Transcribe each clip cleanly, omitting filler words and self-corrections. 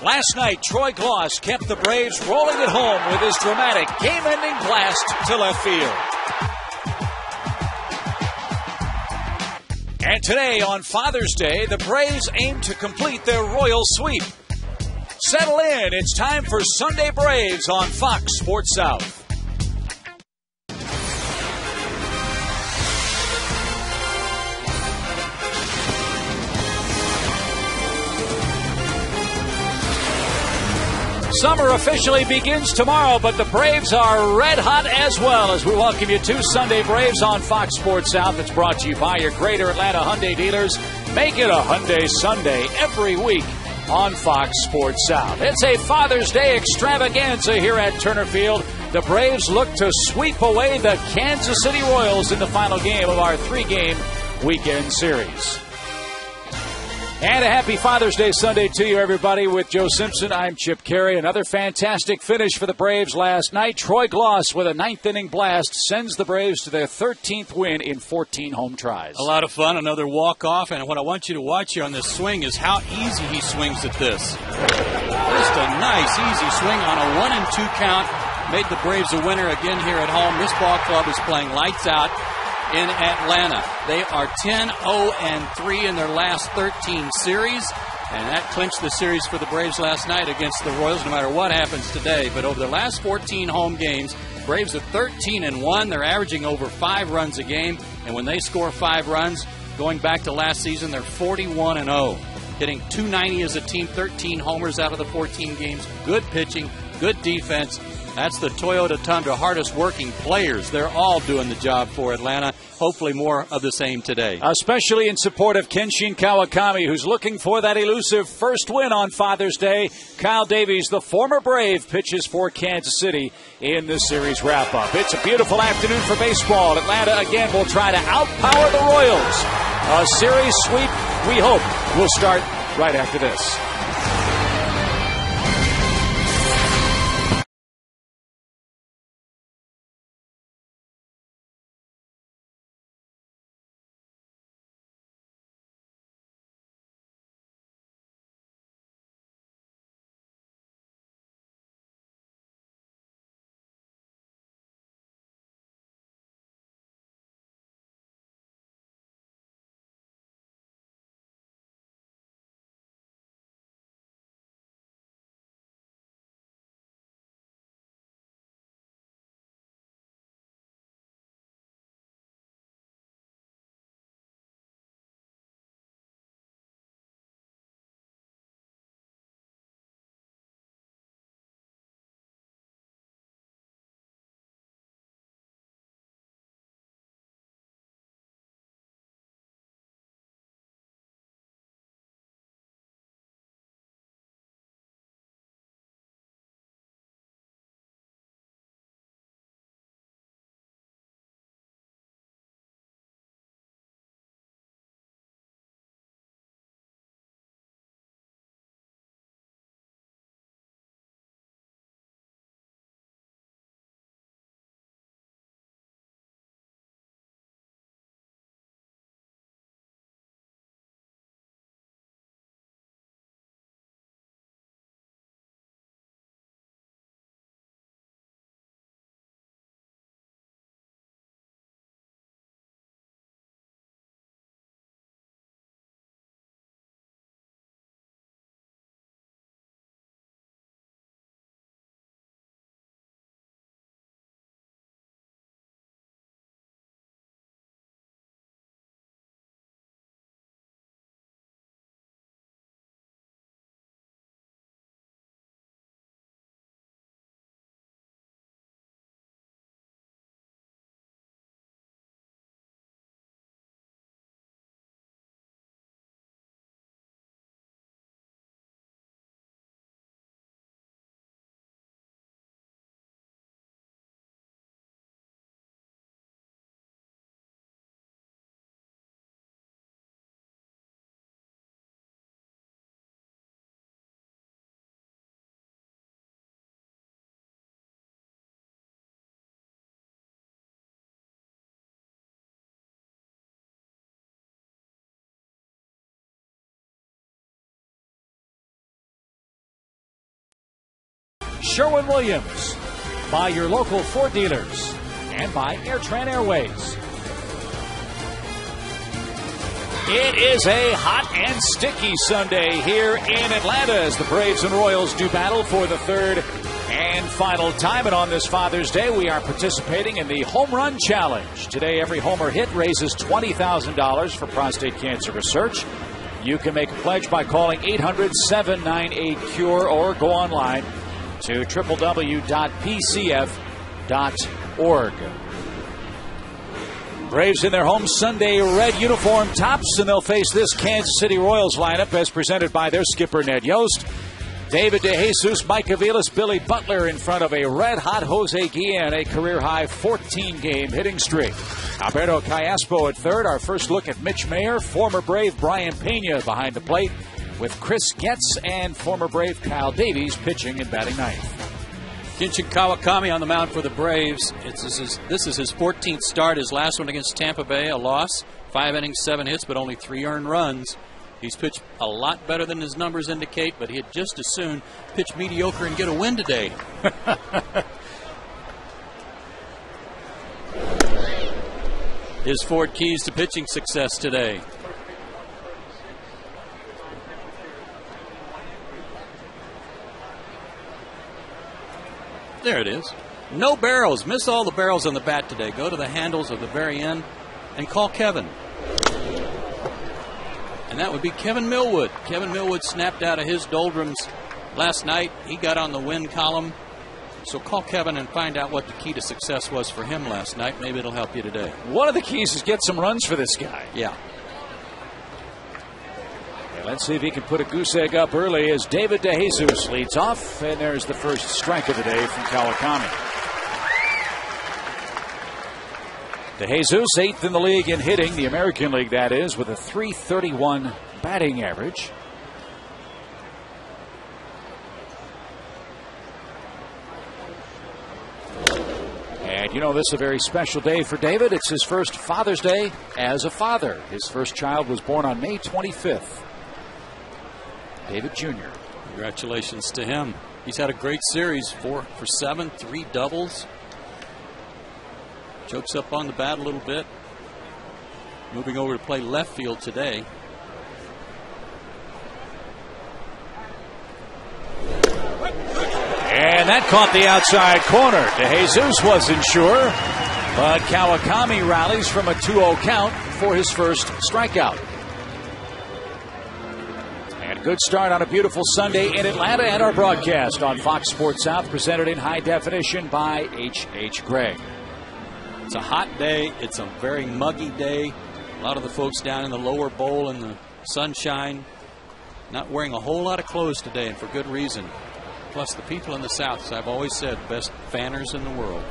Last night, Troy Gloss kept the Braves rolling at home with his dramatic game-ending blast to left field. And today, on Father's Day, the Braves aim to complete their royal sweep. Settle in. It's time for Sunday Braves on Fox Sports South. Summer officially begins tomorrow, but the Braves are red hot as well as we welcome you to Sunday Braves on Fox Sports South. It's brought to you by your Greater Atlanta Hyundai dealers. Make it a Hyundai Sunday every week on Fox Sports South. It's a Father's Day extravaganza here at Turner Field. The Braves look to sweep away the Kansas City Royals in the final game of our three-game weekend series. And a happy Father's Day Sunday to you, everybody. With Joe Simpson, I'm Chip Carey. Another fantastic finish for the Braves last night. Troy Gloss, with a ninth-inning blast, sends the Braves to their 13th win in 14 home tries. A lot of fun, another walk-off, and what I want you to watch here on this swing is how easy he swings at this. Just a nice, easy swing on a 1-2 count. Made the Braves a winner again here at home. This ball club is playing lights out in Atlanta. They are 10-0-3 in their last 13 series, and that clinched the series for the Braves last night against the Royals, no matter what happens today. But over the last 14 home games, Braves are 13-1. They're averaging over 5 runs a game, and when they score 5 runs, going back to last season, they're 41-0. Hitting .290 as a team, 13 homers out of the 14 games. Good pitching, good defense. That's the Toyota Tundra hardest working players. They're all doing the job for Atlanta. Hopefully more of the same today. Especially in support of Kenshin Kawakami, who's looking for that elusive first win on Father's Day. Kyle Davies, the former Brave, pitches for Kansas City in the series wrap-up. It's a beautiful afternoon for baseball. Atlanta, again, will try to outpower the Royals. A series sweep, we hope, will start right after this. Sherwin-Williams, by your local Ford dealers, and by Airtran Airways. It is a hot and sticky Sunday here in Atlanta as the Braves and Royals do battle for the third and final time. And on this Father's Day, we are participating in the Home Run Challenge. Today, every homer hit raises $20,000 for prostate cancer research. You can make a pledge by calling 800-798-CURE or go online to www.pcf.org. Braves in their home Sunday red uniform tops, and they'll face this Kansas City Royals lineup as presented by their skipper Ned Yost. David DeJesus, Mike Aviles, Billy Butler in front of a red-hot Jose Guillen, a career-high 14-game hitting streak. Alberto Callaspo at third. Our first look at Mitch Mayer, former Brave Brian Pena behind the plate, with Chris Getz and former Brave Kyle Davies pitching and batting ninth. Kenshin Kawakami on the mound for the Braves. This is his 14th start. His last one against Tampa Bay, a loss. 5 innings, 7 hits, but only 3 earned runs. He's pitched a lot better than his numbers indicate, but he'd just as soon pitch mediocre and get a win today. His 4 keys to pitching success today. There it is. No barrels. Miss all the barrels on the bat today. Go to the handles of the very end and call Kevin. And that would be Kevin Millwood. Kevin Millwood snapped out of his doldrums last night. He got on the win column. So call Kevin and find out what the key to success was for him last night. Maybe it'll help you today. One of the keys is get some runs for this guy. Yeah. Let's see if he can put a goose egg up early as David DeJesus leads off. And there's the first strike of the day from Kawakami. DeJesus, 8th in the league in hitting, the American League that is, with a .331 batting average. And you know, this is a very special day for David. It's his first Father's Day as a father. His first child was born on May 25th. David Jr. Congratulations to him. He's had a great series, 4 for 7, 3 doubles. Jokes up on the bat a little bit. Moving over to play left field today. And that caught the outside corner. DeJesus wasn't sure, but Kawakami rallies from a 2-0 count for his first strikeout. Good start on a beautiful Sunday in Atlanta, and our broadcast on Fox Sports South presented in high definition by H.H. Gregg. It's a hot day. It's a very muggy day. A lot of the folks down in the lower bowl in the sunshine not wearing a whole lot of clothes today, and for good reason. Plus the people in the South, as I've always said, best fanners in the world.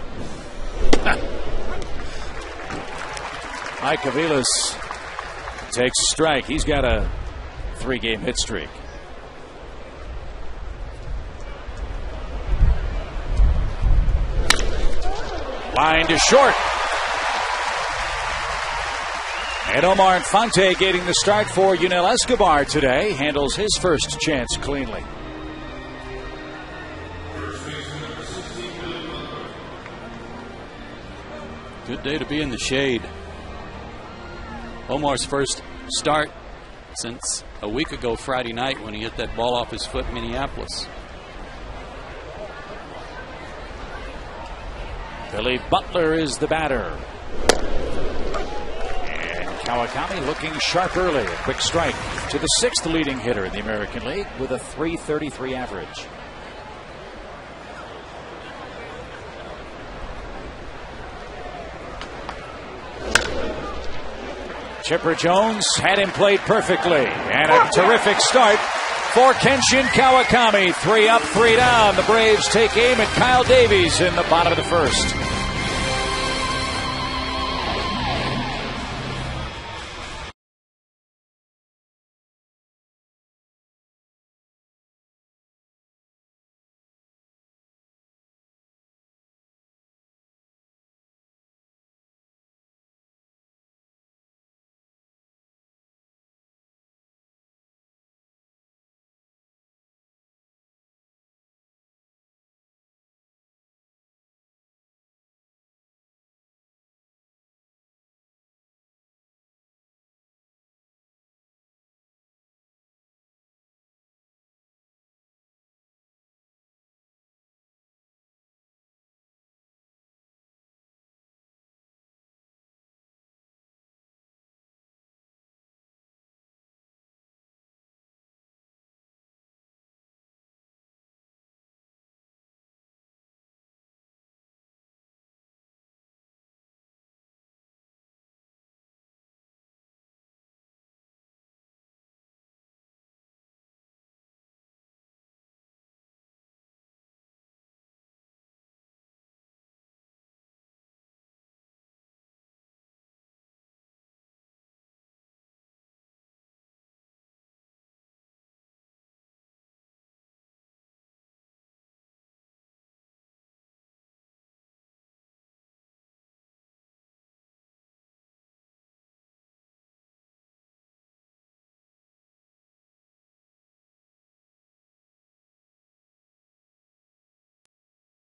Mike Aviles takes a strike. He's got a 3-game hit streak. Line to short. And Omar Infante getting the start for Yunel Escobar today. Handles his first chance cleanly. Good day to be in the shade. Omar's first start since a week ago Friday night when he hit that ball off his foot in Minneapolis. Billy Butler is the batter. And Kawakami looking sharp early. A quick strike to the 6th leading hitter in the American League with a .333 average. Chipper Jones had him played perfectly. And a terrific start for Kenshin Kawakami. 3 up, 3 down. The Braves take aim at Kyle Davies in the bottom of the first.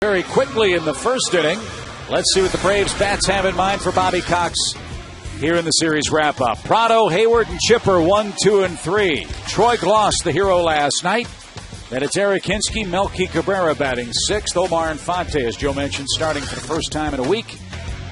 very quickly in the first inning. Let's see what the Braves bats have in mind for Bobby Cox here in the series wrap-up. Prado, Hayward, and Chipper 1, 2, and 3. Troy Gloss, the hero last night. Then it's Eric Hinsky, Melky Cabrera batting 6th. Omar Infante, as Joe mentioned, starting for the first time in a week.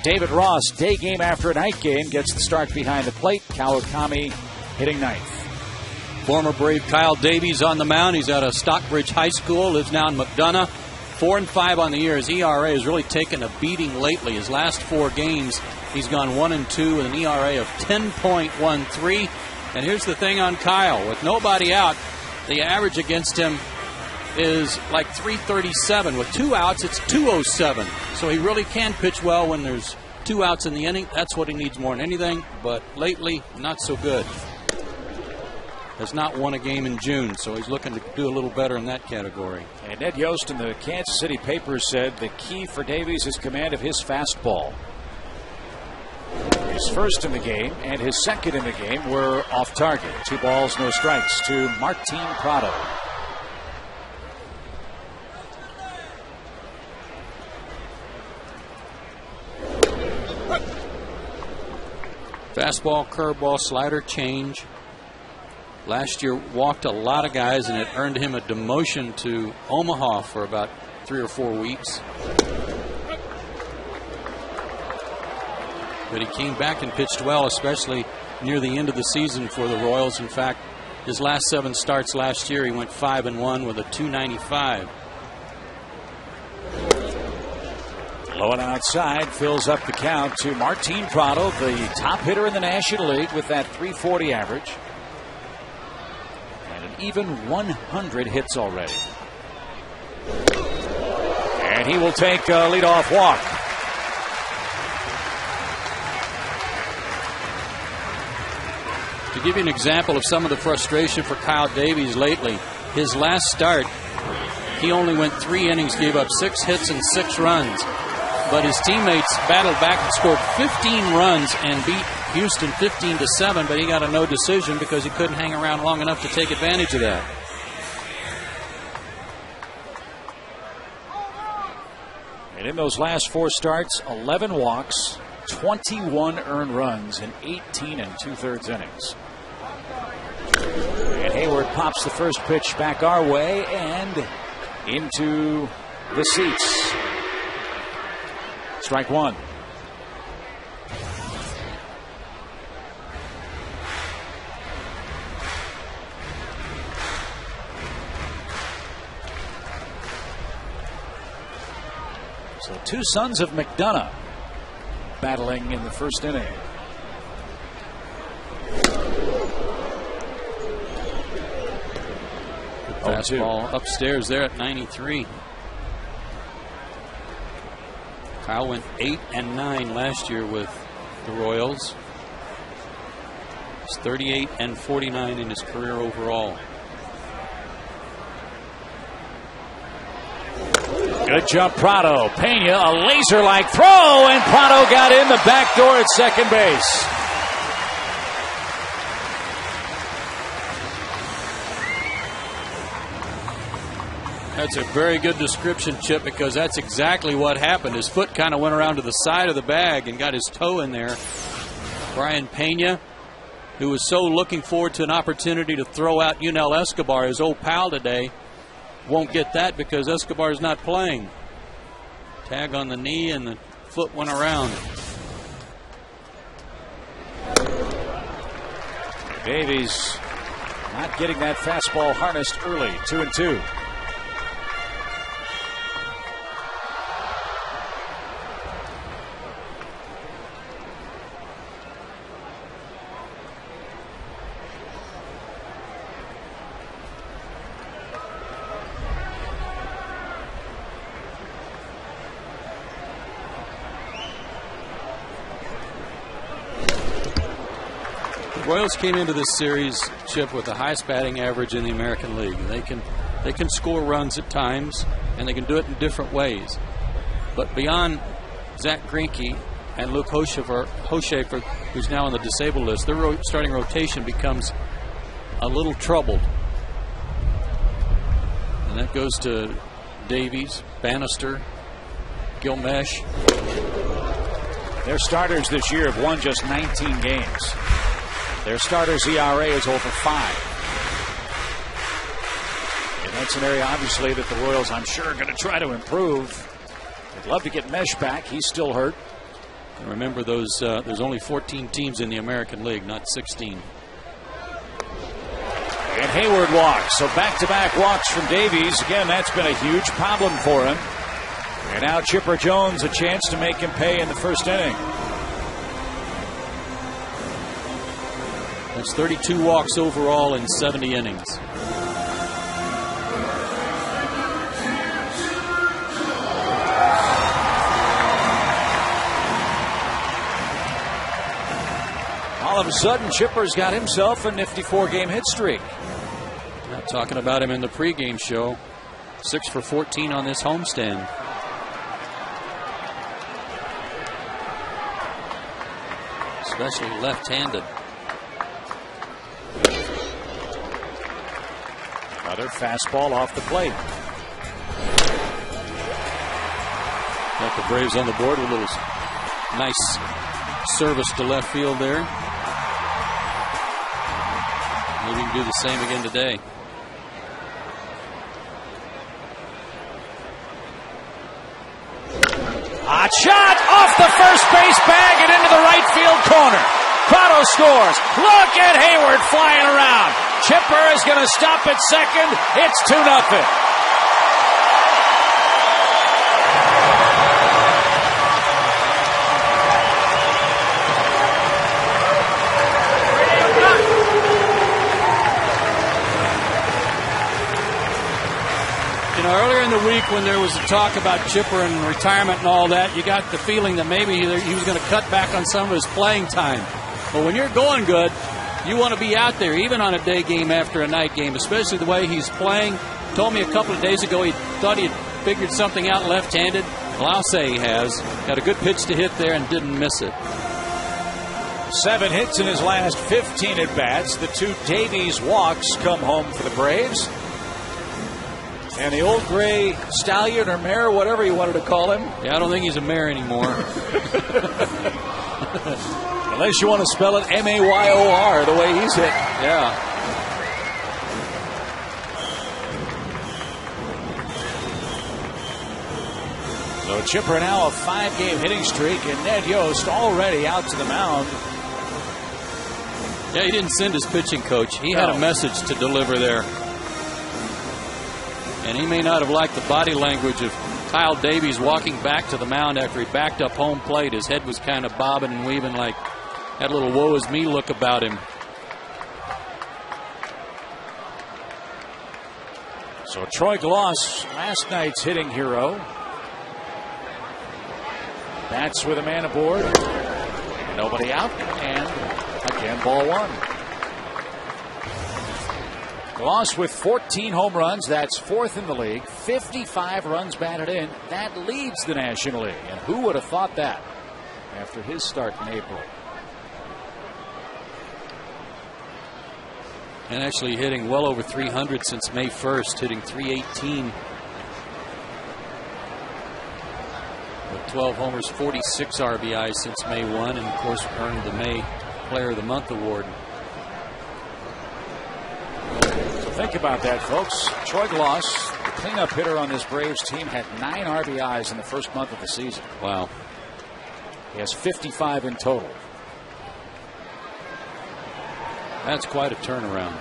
David Ross, day game after a night game, gets the start behind the plate. Kawakami hitting 9th. Former Brave Kyle Davies on the mound. He's out of Stockbridge High School, lives now in McDonough. 4-5 on the year. His ERA has really taken a beating lately. His last 4 games, he's gone 1-2 with an ERA of 10.13. And here's the thing on Kyle. With nobody out, the average against him is like 337. With 2 outs, it's 207. So he really can pitch well when there's 2 outs in the inning. That's what he needs more than anything. But lately, not so good. Has not won a game in June, so he's looking to do a little better in that category. And Ned Yost in the Kansas City papers said the key for Davies is command of his fastball. His first in the game and his second in the game were off target. 2 balls, no strikes to Martin Prado. Fastball, curveball, slider, change. Last year walked a lot of guys, and it earned him a demotion to Omaha for about 3 or 4 weeks. But he came back and pitched well, especially near the end of the season for the Royals. In fact, his last 7 starts last year, he went 5-1 with a .295. Low and outside fills up the count to Martin Prado, the top hitter in the National League with that .340 average. Even 100 hits already. And he will take a leadoff walk. To give you an example of some of the frustration for Kyle Davies lately, his last start, he only went 3 innings, gave up 6 hits and 6 runs. But his teammates battled back and scored 15 runs and beat Houston 15-7, but he got a no decision because he couldn't hang around long enough to take advantage of that. And in those last 4 starts, 11 walks, 21 earned runs in 18 2/3 innings. And Hayward pops the first pitch back our way and into the seats. Strike 1. So 2 sons of McDonough battling in the first inning. Fastball upstairs there at 93. Kyle went 8-9 last year with the Royals. He's 38-49 in his career overall. Good jump, Prado. Pena, a laser-like throw, and Prado got in the back door at second base. That's a very good description, Chip, because that's exactly what happened. His foot kind of went around to the side of the bag and got his toe in there. Brian Pena, who was so looking forward to an opportunity to throw out Yunel Escobar, his old pal today, won't get that because Escobar's not playing. Tag on the knee and the foot went around. Davies not getting that fastball harnessed early. 2-2. Royals came into this series, Chip, with the highest batting average in the American League. They can score runs at times, and they can do it in different ways. But beyond Zach Greinke and Luke Hochefer, who's now on the disabled list, their starting rotation becomes a little troubled. And that goes to Davies, Bannister, you'll mesh. Their starters this year have won just 19 games. Their starters' ERA is over 5. And that's an area, obviously, that the Royals, I'm sure, are going to try to improve. They'd love to get Mesh back. He's still hurt. And remember, there's only 14 teams in the American League, not 16. And Hayward walks. So back-to-back walks from Davies. Again, that's been a huge problem for him. And now Chipper Jones a chance to make him pay in the first inning. That's 32 walks overall in 70 innings. All of a sudden, Chipper's got himself a nifty 4-game hit streak. Not talking about him in the pregame show. 6 for 14 on this homestand. Especially left-handed. Another fastball off the plate. Got the Braves on the board with a little nice service to left field there. Maybe we can do the same again today. Hot shot off the first base bag and into the right field corner. Prado scores. Look at Hayward flying around. Chipper is going to stop at second. It's 2-0. Earlier in the week when there was a talk about Chipper and retirement and all that, you got the feeling that maybe he was going to cut back on some of his playing time. But when you're going good, you want to be out there, even on a day game after a night game, especially the way he's playing. Told me a couple of days ago he thought he had figured something out left-handed. Well, I'll say he has. Got a good pitch to hit there and didn't miss it. 7 hits in his last 15 at-bats. The 2 Davies walks come home for the Braves. And the old gray stallion or mare, whatever you wanted to call him. Yeah, I don't think he's a mare anymore. Unless you want to spell it M-A-Y-O-R, the way he's hit. Yeah. So Chipper now a 5-game hitting streak, and Ned Yost already out to the mound. Yeah, he didn't send his pitching coach. He had a message to deliver there. And he may not have liked the body language of Kyle Davies walking back to the mound after he backed up home plate. His head was kind of bobbing and weaving, like had a little woe is me look about him. So Troy Gloss, last night's hitting hero. Bats with a man aboard. Nobody out. And again, ball 1. Gloss with 14 home runs. That's 4th in the league. 55 runs batted in. That leads the National League. And who would have thought that after his start in April? And actually hitting well over 300 since May 1st, hitting 318. With 12 homers, 46 RBIs since May 1, and of course earned the May Player of the Month award. Think about that, folks. Troy Gloss, the cleanup hitter on this Braves team, had 9 RBIs in the first month of the season. Wow. He has 55 in total. That's quite a turnaround.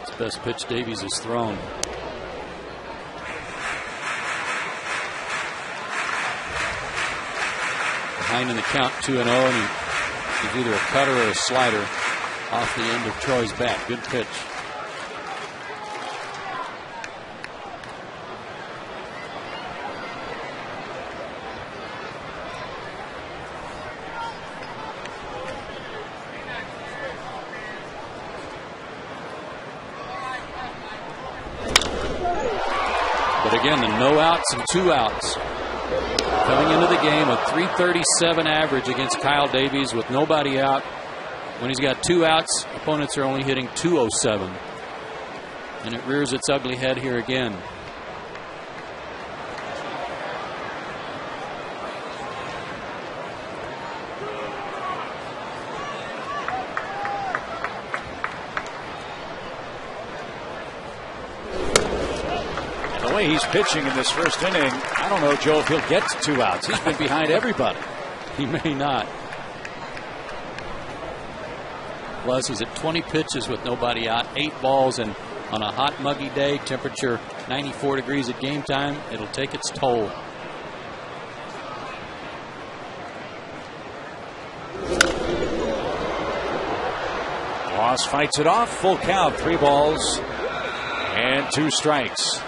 It's the best pitch Davies has thrown. Behind in the count, 2-0, and he's either a cutter or a slider off the end of Troy's bat. Good pitch. But again, the no outs and 2 outs. Coming into the game, a .337 average against Kyle Davies with nobody out. When he's got 2 outs, opponents are only hitting .207. And it rears its ugly head here again. The way he's pitching in this first inning, I don't know, Joe, if he'll get to 2 outs. He's been behind everybody. He may not. Plus, he's at 20 pitches with nobody out, 8 balls, and on a hot, muggy day, temperature 94 degrees at game time, it'll take its toll. Ross fights it off, full count, 3 balls and 2 strikes.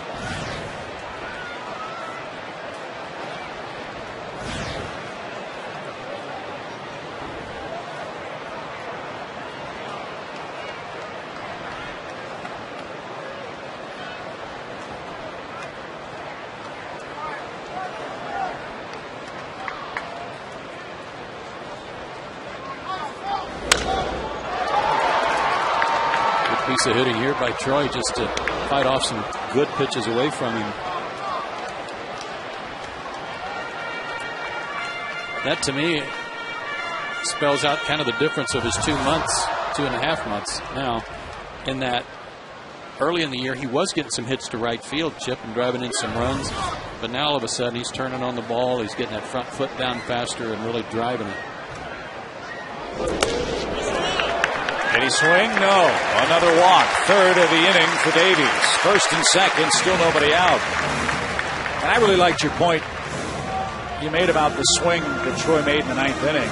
Piece of hitting here by Troy just to fight off some good pitches away from him. That to me spells out kind of the difference of his 2.5 months now, in that early in the year he was getting some hits to right field, Chip, and driving in some runs, but now all of a sudden he's turning on the ball, he's getting that front foot down faster and really driving it. Did he swing? No. Another walk. Third of the inning for Davies. First and second, still nobody out. And I really liked your point you made about the swing that Troy made in the 9th inning.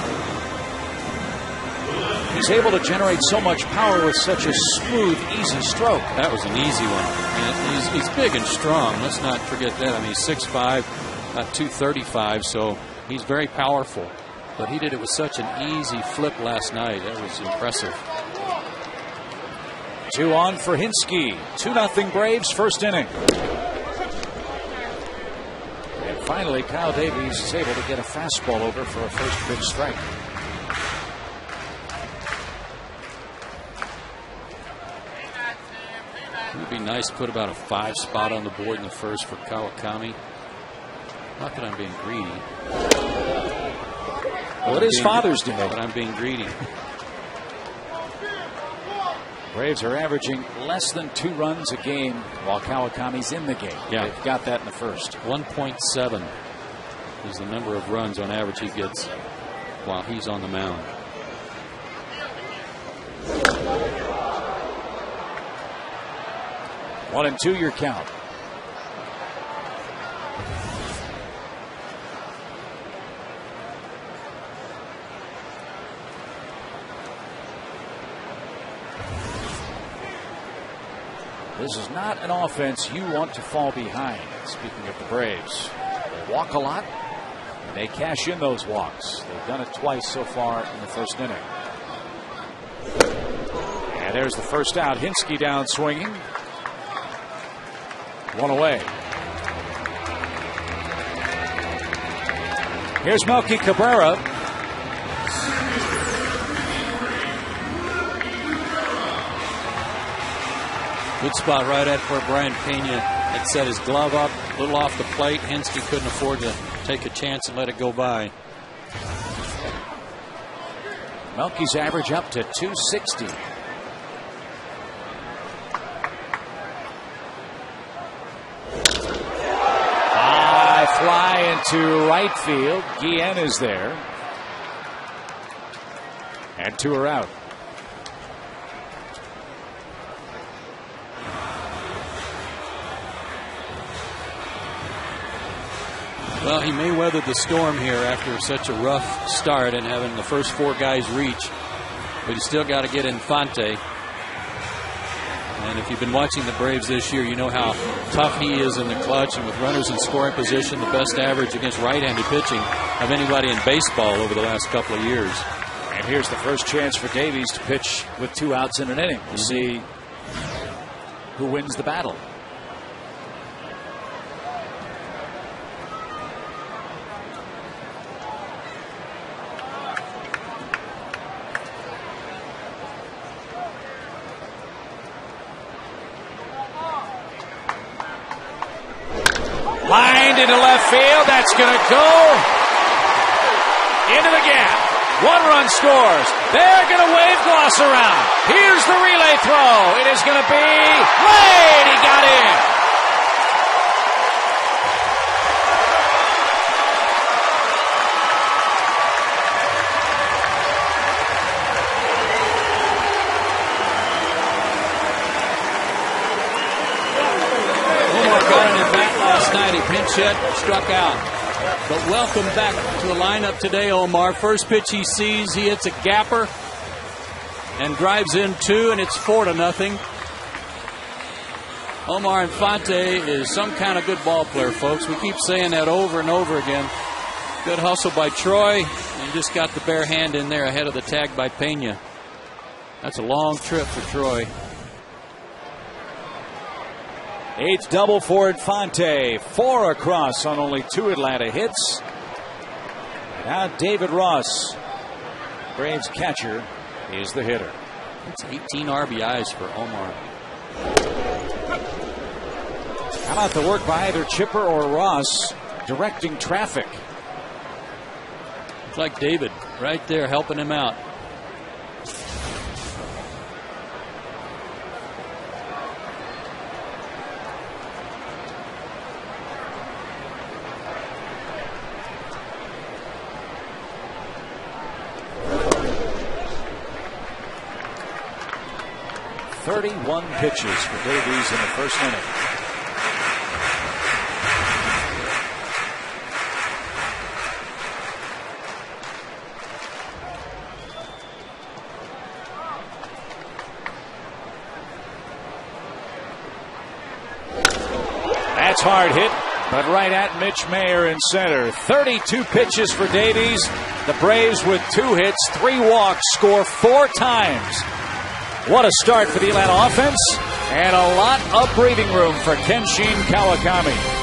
He's able to generate so much power with such a smooth, easy stroke. That was an easy one. And he's big and strong. Let's not forget that. I mean, he's 6'5", 235, so he's very powerful. But he did it with such an easy flip last night. That was impressive. 2 on for Hinske. 2-0 Braves, first inning. And finally, Kyle Davies is able to get a fastball over for a first pitch strike. It would be nice to put about a 5 spot on the board in the first for Kawakami. Not that I'm being greedy. Well, it is Father's Day. But I'm being greedy. Braves are averaging less than 2 runs a game while Kawakami's in the game. Yeah. They've got that in the first. 1.7 is the number of runs on average he gets while he's on the mound. One and 2 your count. This is not an offense you want to fall behind. Speaking of the Braves, they walk a lot, and they cash in those walks. They've done it twice so far in the first inning. And there's the first out. Hinske down swinging. 1 away. Here's Melky Cabrera. Good spot right at where Brian Pena had set his glove up, a little off the plate. Hinske couldn't afford to take a chance and let it go by. Melky's average up to 260. High fly into right field. Guillen is there. And 2 are out. Well, he may weather the storm here after such a rough start and having the first 4 guys reach. But he's still got to get Infante. And if you've been watching the Braves this year, you know how tough he is in the clutch. And with runners in scoring position, the best average against right-handed pitching of anybody in baseball over the last couple of years. And here's the first chance for Davies to pitch with 2 outs in an inning. We'll see who wins the battle. Lined into left field. That's going to go into the gap. 1 run scores. They're going to wave Gloss around. Here's the relay throw. It is going to be late. He got in. Last night he pinch hit, struck out. But welcome back to the lineup today, Omar. First pitch he sees, he hits a gapper and drives in 2, and it's 4-0. Omar Infante is some kind of good ball player, folks. We keep saying that over and over again. Good hustle by Troy, and just got the bare hand in there ahead of the tag by Pena. That's a long trip for Troy. 8th double for Infante. 4 across on only 2 Atlanta hits. Now David Ross, Braves catcher, is the hitter. That's 18 RBIs for Omar. How about the work by either Chipper or Ross directing traffic? It's like David right there helping him out. One pitches for Davies in the first inning. That's hard hit, but right at Mitch Mayer in center. 32 pitches for Davies. The Braves with 2 hits, 3 walks, score 4 times. What a start for the Atlanta offense, and a lot of breathing room for Kenshin Kawakami.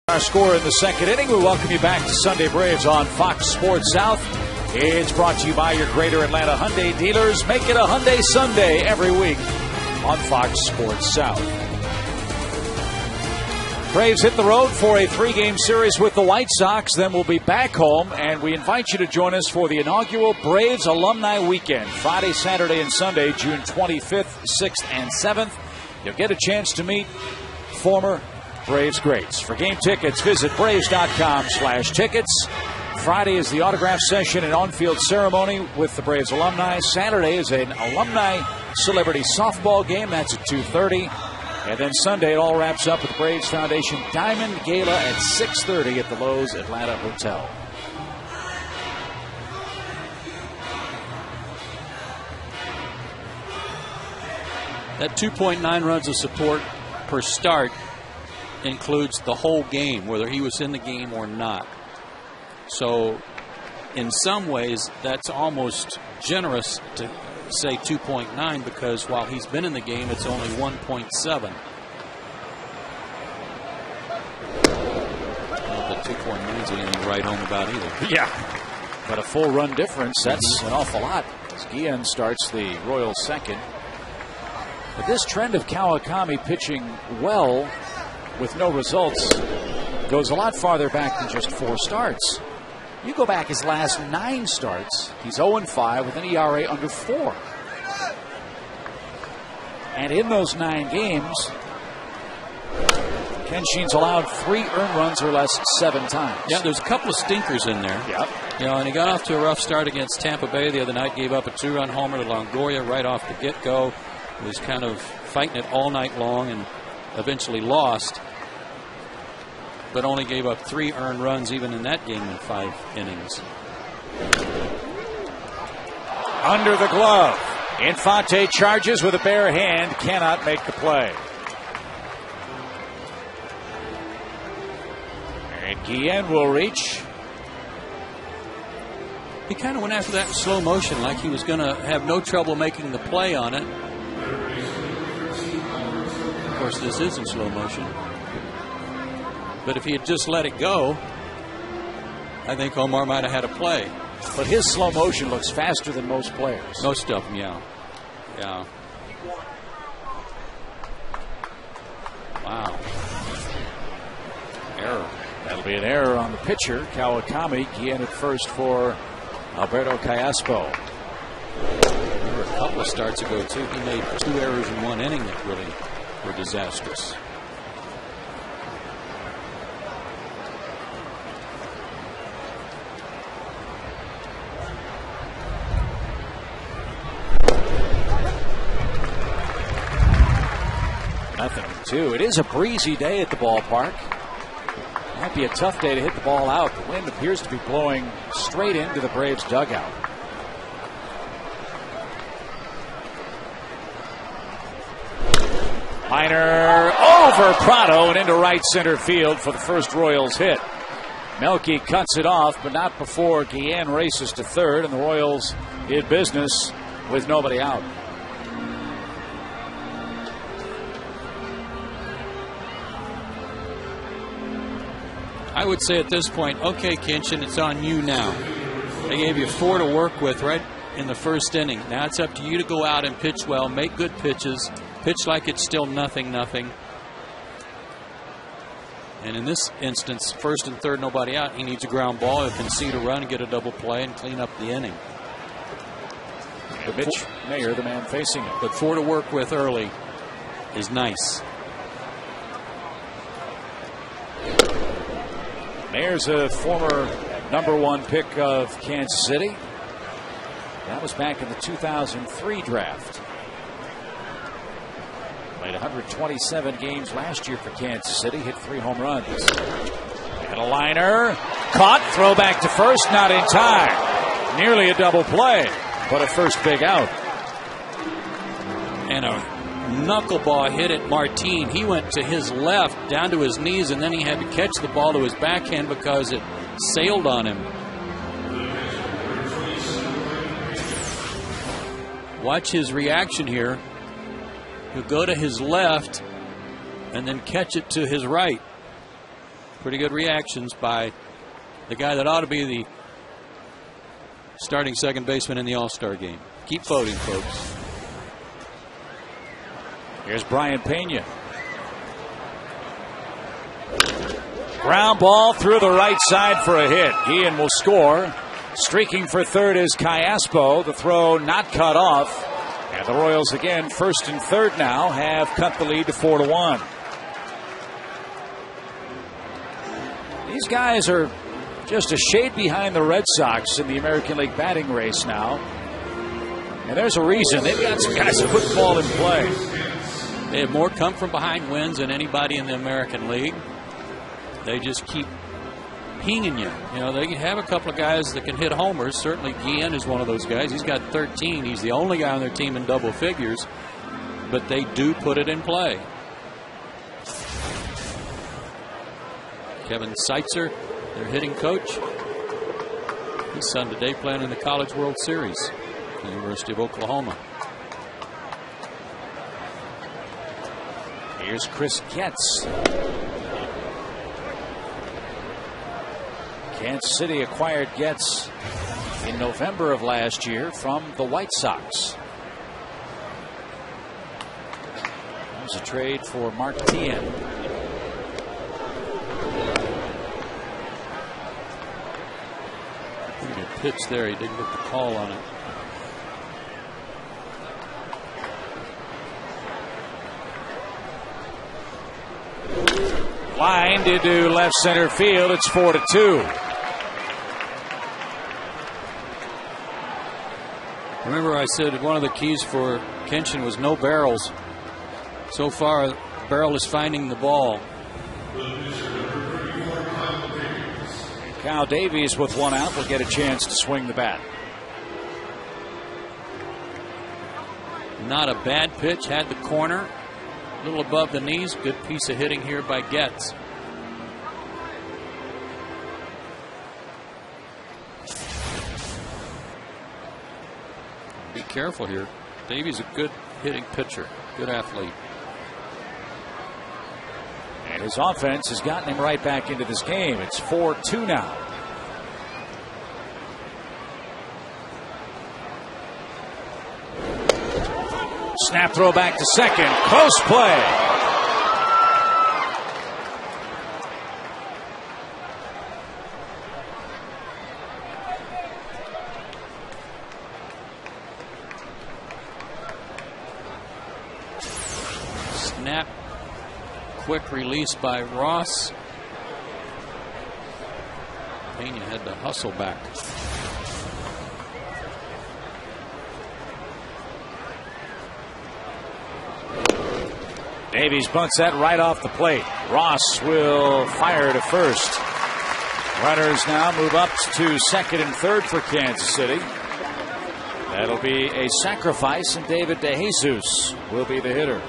Our score in the second inning. We welcome you back to Sunday Braves on Fox Sports South. It's brought to you by your Greater Atlanta Hyundai dealers. Make it a Hyundai Sunday every week on Fox Sports South. Braves hit the road for a 3-game series with the White Sox. Then we'll be back home, and we invite you to join us for the inaugural Braves Alumni Weekend, Friday, Saturday, and Sunday, June 25th, 6th, and 7th. You'll get a chance to meet former Braves greats. For game tickets, visit Braves.com/tickets. Friday is the autograph session and on-field ceremony with the Braves alumni. Saturday is an alumni celebrity softball game. That's at 2:30. And then Sunday, it all wraps up with the Braves Foundation Diamond Gala at 6:30 at the Lowe's Atlanta Hotel. That 2.9 runs of support per start includes the whole game, whether he was in the game or not. So in some ways, that's almost generous to say 2.9 because while he's been in the game, it's only 1.7. But 2.9 is anything to write home about either. Yeah, but a full run difference, that's an awful lot. As Guillen starts the Royals second. But this trend of Kawakami pitching well with no results goes a lot farther back than just 4 starts. You go back his last 9 starts, he's 0-5 with an ERA under 4. And in those 9 games, Kenshin's allowed 3 earned runs or less 7 times. Yeah, there's a couple of stinkers in there. Yep. You know, and he got off to a rough start against Tampa Bay the other night, gave up a 2-run homer to Longoria right off the get-go. Was kind of fighting it all night long and eventually lost, but only gave up 3 earned runs even in that game in 5 innings. Under the glove. Infante charges with a bare hand, cannot make the play. And Guillen will reach. He kind of went after that in slow motion like he was going to have no trouble making the play on it. Of course, this is in slow motion. But if he had just let it go, I think Omar might have had a play. But his slow motion looks faster than most players. Most of them, yeah. Yeah. Wow. Error. That'll be an error on the pitcher, Kawakami. Guillen at first for Alberto Callaspo. Remember a couple of starts ago, too, he made 2 errors in 1 inning that really were disastrous. Nothing, too. It is a breezy day at the ballpark. Might be a tough day to hit the ball out. The wind appears to be blowing straight into the Braves dugout. Minor over Prado and into right center field for the first Royals hit. Melky cuts it off, but not before Guillen races to third, and the Royals did business with nobody out. I would say at this point, okay, Kenshin, it's on you now. They gave you 4 to work with right in the first inning. Now it's up to you to go out and pitch well, make good pitches, pitch like it's still 0-0. And in this instance, first and third, nobody out. He needs a ground ball. He can see to run and get a double play and clean up the inning. Mitch Mayer, the man facing it. But 4 to work with early is nice. Mayer's a former #1 pick of Kansas City. That was back in the 2003 draft. Played 127 games last year for Kansas City. Hit 3 home runs. And a liner. Caught. Throw back to first. Not in time. Nearly a double play. But a first big out. And a knuckleball hit at Martin. He went to his left down to his knees, and then he had to catch the ball to his backhand because it sailed on him. Watch his reaction here. He'll go to his left and then catch it to his right. Pretty good reactions by the guy that ought to be the starting second baseman in the All-Star game. Keep voting, folks. Here's Brian Pena. Ground ball through the right side for a hit. Guillen will score. Streaking for third is Callaspo. The throw not cut off. And the Royals again, first and third now, have cut the lead to 4-1. These guys are just a shade behind the Red Sox in the American League batting race now. And there's a reason. They've got some guys that put the ball in play. They have more come from behind wins than anybody in the American League. They just keep pinging you. You know, they can have a couple of guys that can hit homers. Certainly Guillen is one of those guys. He's got 13. He's the only guy on their team in double figures. But they do put it in play. Kevin Seitzer, their hitting coach. His son today playing in the College World Series at the University of Oklahoma. Here's Chris Getz. Kansas City acquired Getz in November of last year from the White Sox. That was a trade for Mark Tien. Pretty good pitch there. He didn't get the call on it. Lined into left center field. It's 4-2. Remember, I said one of the keys for Kenshin was no barrels. So far, the barrel is finding the ball. Kyle Davies with one out will get a chance to swing the bat. Not a bad pitch. Had the corner. A little above the knees. Good piece of hitting here by Getz. Be careful here. Davies a good hitting pitcher. Good athlete. And his offense has gotten him right back into this game. It's 4-2 now. Snap throw back to second. Close play. Snap. Quick release by Ross. Pena had to hustle back. Davies bunts that right off the plate. Ross will fire to first. Runners now move up to second and third for Kansas City. That'll be a sacrifice, and David DeJesus will be the hitter.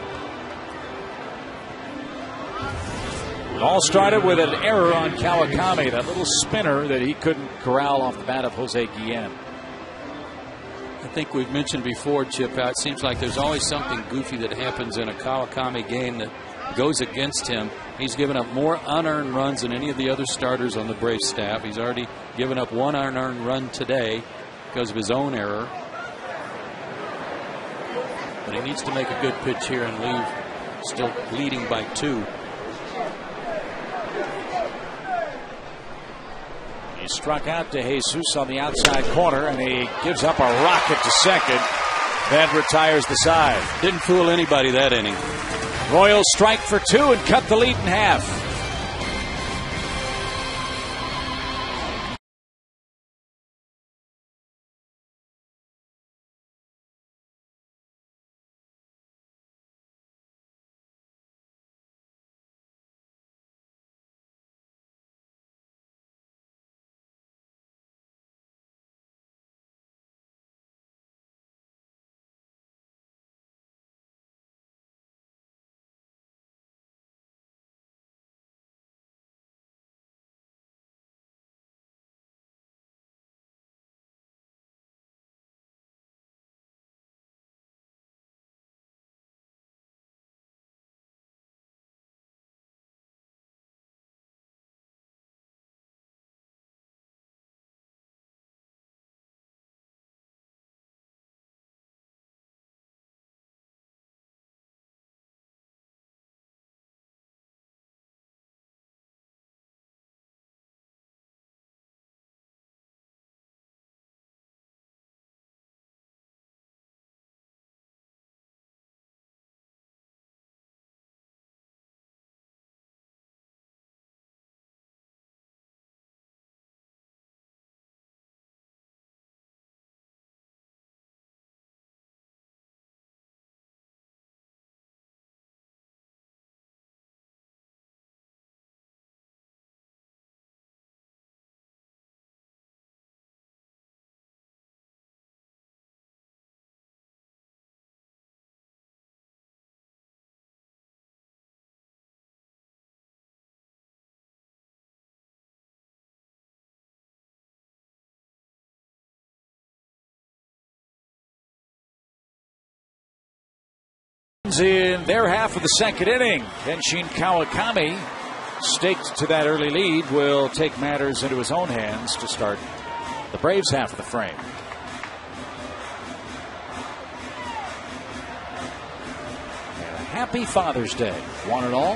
It all started with an error on Kawakami, that little spinner that he couldn't corral off the bat of Jose Guillen. I think we've mentioned before, Chip, how it seems like there's always something goofy that happens in a Kawakami game that goes against him. He's given up more unearned runs than any of the other starters on the Braves staff. He's already given up one unearned run today because of his own error. But he needs to make a good pitch here and leave still leading by 2. He struck out DeJesus on the outside corner, and he gives up a rocket to second. Then retires the side. Didn't fool anybody that inning. Royals strike for 2 and cut the lead in half. Braves in their half of the second inning. Kenshin Kawakami, staked to that early lead, will take matters into his own hands to start the Braves half of the frame. And a happy Father's Day. One and all.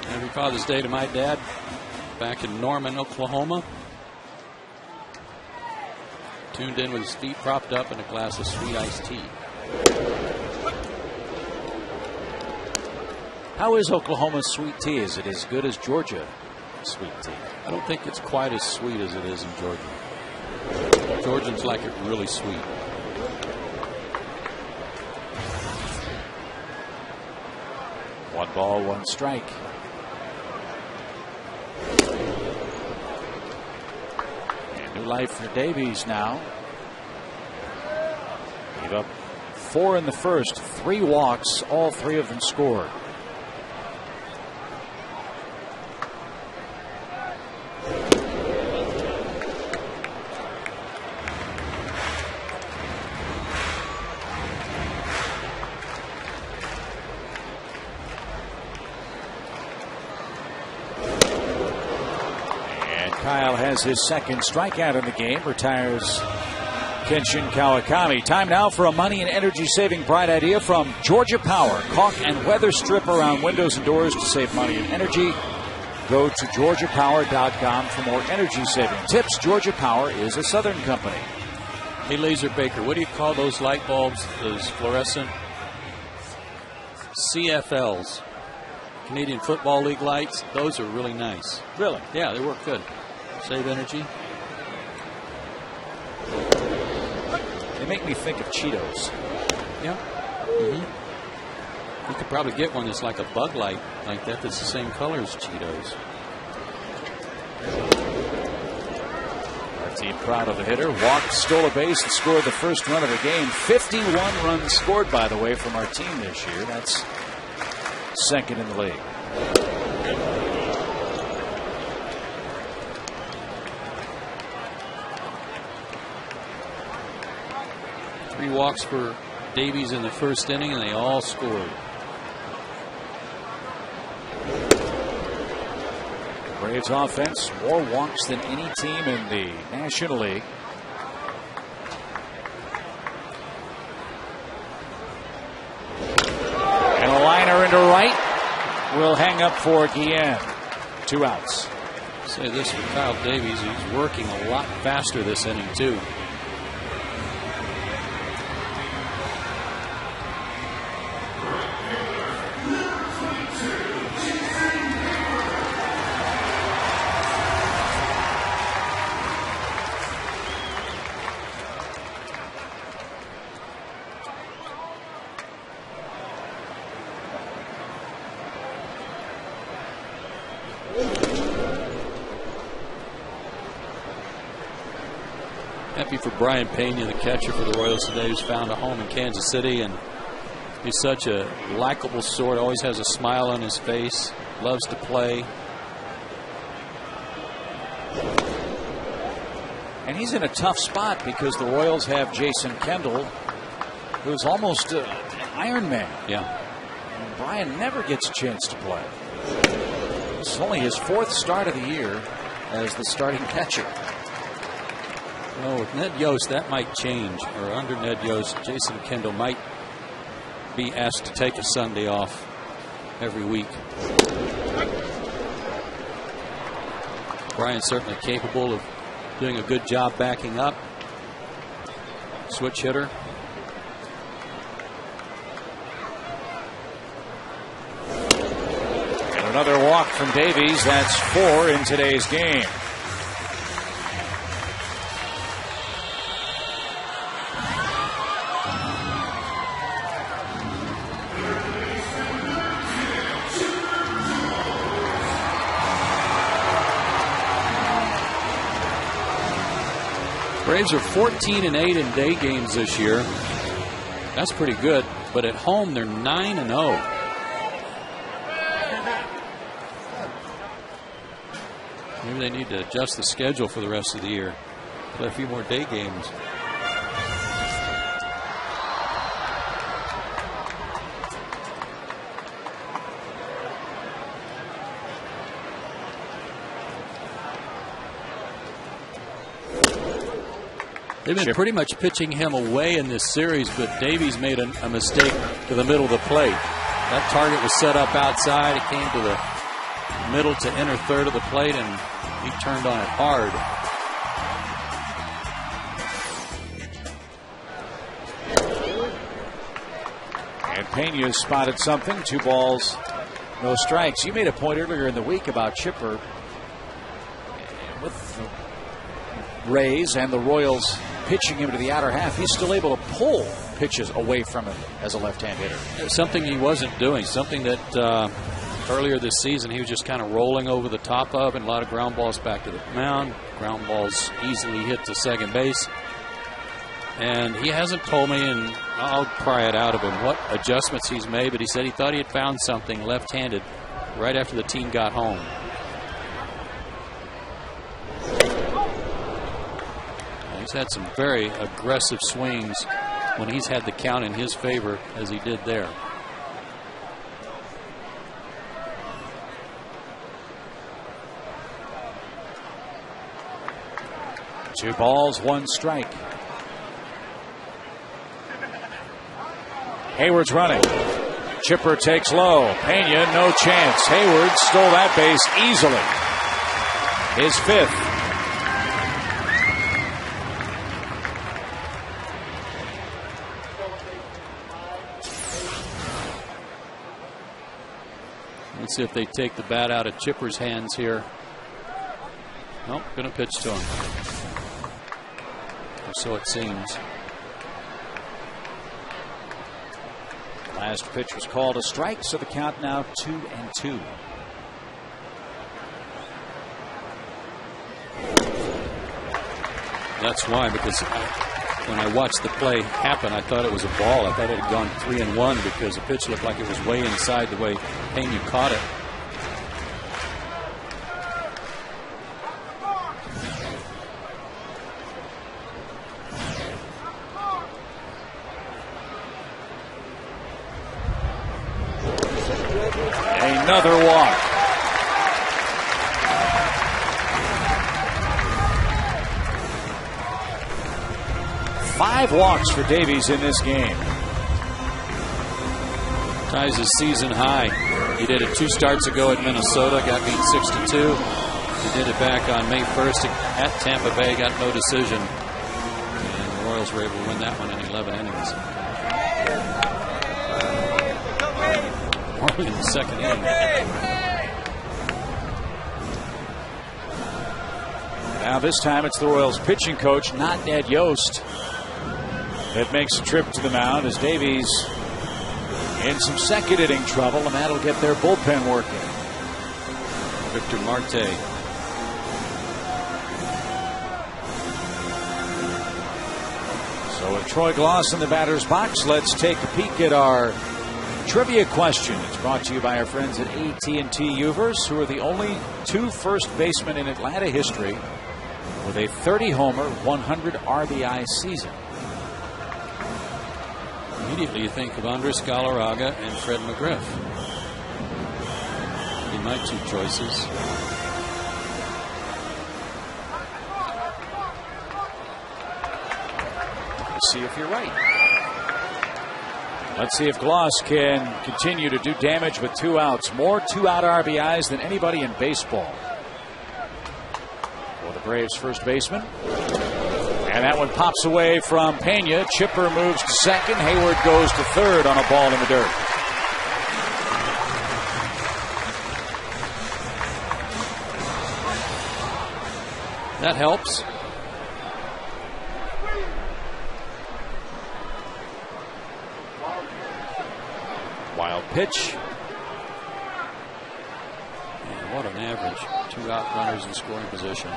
Happy Father's Day to my dad back in Norman, Oklahoma. Tuned in with his feet propped up and a glass of sweet iced tea. How is Oklahoma's sweet tea? Is it as good as Georgia sweet tea? I don't think it's quite as sweet as it is in Georgia. Georgians like it really sweet. One ball, one strike. And new life for Davies now. Gave up 4 in the first, 3 walks, all 3 of them scored. Kyle has his second strikeout in the game, retires Kenshin Kawakami. Time now for a money and energy saving bright idea from Georgia Power. Caulk and weather strip around windows and doors to save money and energy. Go to GeorgiaPower.com for more energy saving tips. Georgia Power is a Southern company. Hey, Laser Baker, what do you call those light bulbs, those fluorescent CFLs? Canadian Football League lights. Those are really nice. Really? Yeah, they work good. Save energy. They make me think of Cheetos. Yeah. Mm-hmm. You could probably get one that's like a bug light like that, that's the same color as Cheetos. Our team proud of the hitter. Walked, stole a base, and scored the first run of the game. 51 runs scored, by the way, from our team this year. That's second in the league. 3 walks for Davies in the first inning, and they all scored. The Braves offense, more walks than any team in the National League. And a liner into right will hang up for Guillen. 2 outs. Say this for Kyle Davies, he's working a lot faster this inning too. Happy for Brian Pena, the catcher for the Royals today, who's found a home in Kansas City, and he's such a likable sort, always has a smile on his face, loves to play. And he's in a tough spot because the Royals have Jason Kendall, who's almost an Iron Man. Yeah. And Brian never gets a chance to play. This is only his 4th start of the year as the starting catcher. Well, with Ned Yost, that might change. Or under Ned Yost, Jason Kendall might be asked to take a Sunday off every week. Brian's certainly capable of doing a good job backing up. Switch hitter. And another walk from Davies. That's 4 in today's game. Braves are 14-8 in day games this year. That's pretty good. But at home, they're 9-0. Maybe they need to adjust the schedule for the rest of the year. Play a few more day games. They've been pretty much pitching him away in this series, but Davies made a mistake to the middle of the plate. That target was set up outside. It came to the middle to inner third of the plate, and he turned on it hard. And Pena spotted something. 2 balls, no strikes. You made a point earlier in the week about Chipper with the Rays and the Royals pitching him to the outer half. He's still able to pull pitches away from him as a left-hand hitter. Something he wasn't doing. Something that earlier this season he was just kind of rolling over the top of, and a lot of ground balls back to the mound. Ground balls easily hit to second base. And he hasn't told me, and I'll pry it out of him, what adjustments he's made, but he said he thought he had found something left-handed right after the team got home. He's had some very aggressive swings when he's had the count in his favor, as he did there. Two balls, 1 strike. Hayward's running. Chipper takes low. Pena, no chance. Hayward stole that base easily. His 5th. Let's see if they take the bat out of Chipper's hands here. Nope, going to pitch to him. Or so it seems. Last pitch was called a strike, so the count now 2-2. That's why, because when I watched the play happen, I thought it was a ball. I thought it had gone 3-1 because the pitch looked like it was way inside the way Pena caught it. Another walk. Five walks for Davies in this game. Ties his season high. He did it 2 starts ago at Minnesota, got beat 6-2. He did it back on May 1st at Tampa Bay, got no decision. And the Royals were able to win that one in 11 innings. In the 2nd inning. Now this time it's the Royals pitching coach, not Ned Yost, that makes a trip to the mound as Davies in some 2nd inning trouble, and that'll get their bullpen working. Victor Marte. So with Troy Gloss in the batter's box, let's take a peek at our trivia question. It's brought to you by our friends at AT&T Uvers, who are the only 2 first basemen in Atlanta history with a 30-homer, 100 RBI season. Immediately you think of Andres Galarraga and Fred McGriff. Be my 2 choices. Let's see if you're right. Let's see if Gloss can continue to do damage with 2 outs. More 2-out RBIs than anybody in baseball. For the Braves first baseman. And that one pops away from Pena. Chipper moves to 2nd. Hayward goes to 3rd on a ball in the dirt. That helps. Wild pitch. Man, what an average. 2 out runners in scoring position.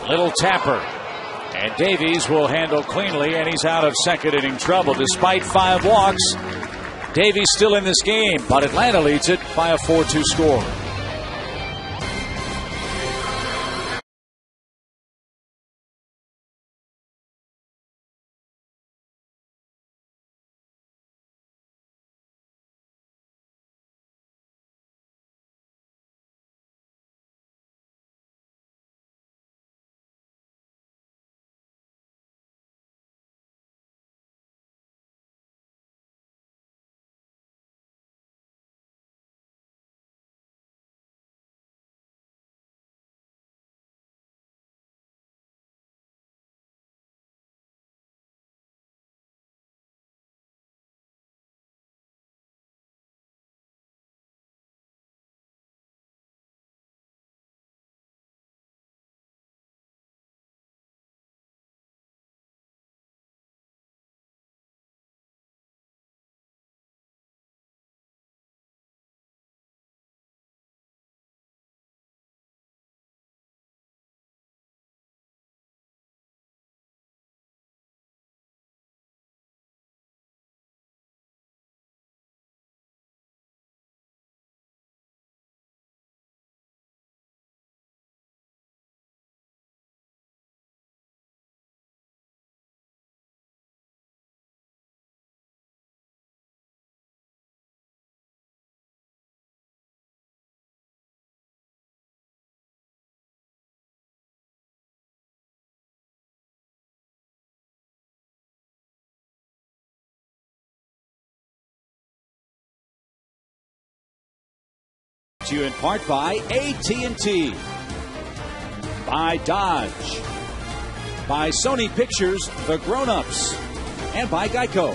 Little tapper. And Davies will handle cleanly, and he's out of second inning trouble. Despite 5 walks, Davies still in this game, but Atlanta leads it by a 4-2 score. To you in part by AT&T, by Dodge, by Sony Pictures, The Grown-Ups, and by Geico.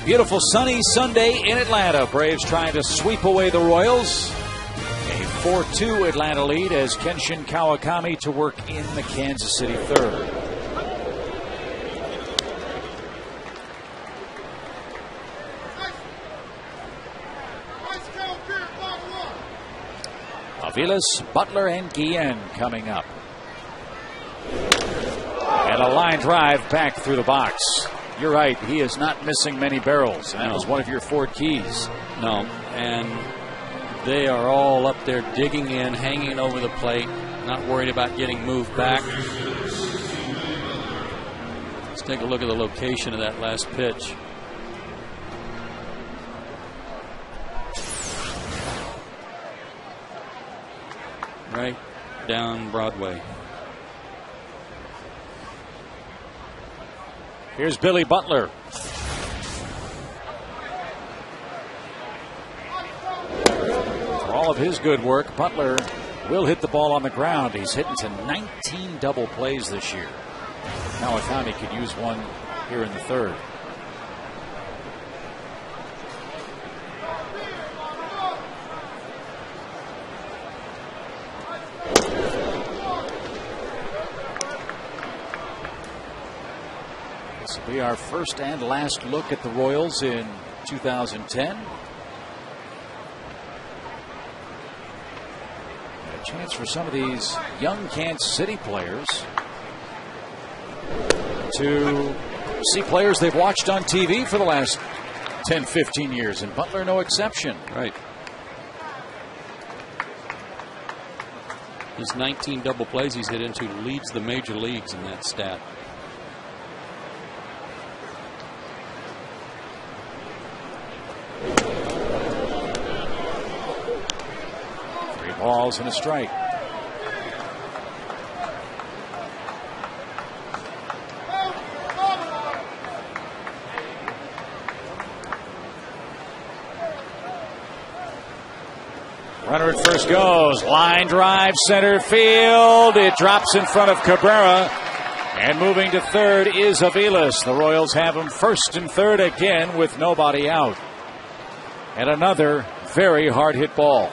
Beautiful sunny Sunday in Atlanta. Braves trying to sweep away the Royals. A 4-2 Atlanta lead as Kenshin Kawakami to work in the Kansas City third. Aviles, Butler, and Guillen coming up. And a line drive back through the box. You're right, he is not missing many barrels. That was one of your 4 keys. No, and they are all up there digging in, hanging over the plate, not worried about getting moved back. Let's take a look at the location of that last pitch. Right down Broadway. Here's Billy Butler. For all of his good work, Butler will hit the ball on the ground. He's hit into 19 double plays this year. Kawakami could use one here in the third. This will be our first and last look at the Royals in 2010. A chance for some of these young Kansas City players to see players they've watched on TV for the last 10, 15 years, and Butler no exception. Right. His 19 double plays he's hit into leads the major leagues in that stat. Balls and a strike. Runner at first goes. Line drive, center field. It drops in front of Cabrera. And moving to third is Aviles. The Royals have him first and third again with nobody out. And another very hard hit ball.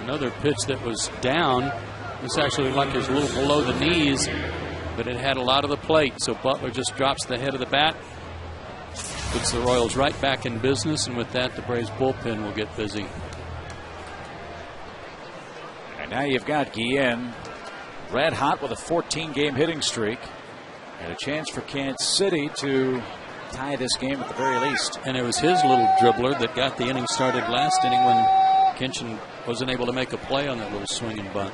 Another pitch that was down. This actually looked like it was a little below the knees, but it had a lot of the plate. So Butler just drops the head of the bat Puts the Royals right back in business, and with that, the Braves bullpen will get busy. And now you've got Guillen red hot with a 14-game hitting streak, and a chance for Kansas City to tie this game at the very least. And it was his little dribbler that got the inning started last inning when Kinchin wasn't able to make a play on that little swinging bunt.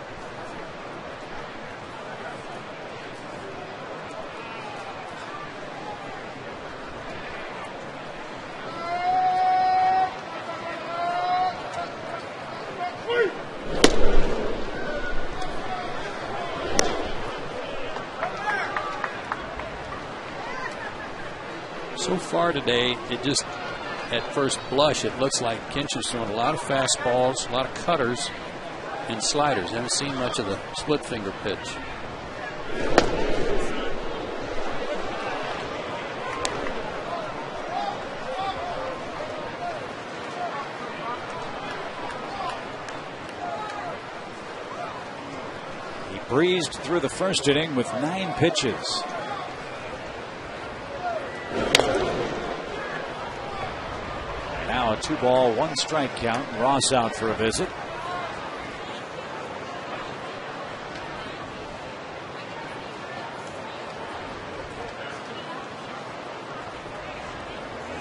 So far today, it just, at first blush, it looks like Kinchin's throwing a lot of fastballs, a lot of cutters, and sliders. Haven't seen much of the split finger pitch. He breezed through the first inning with 9 pitches. Now a 2-ball, 1-strike count. Ross out for a visit.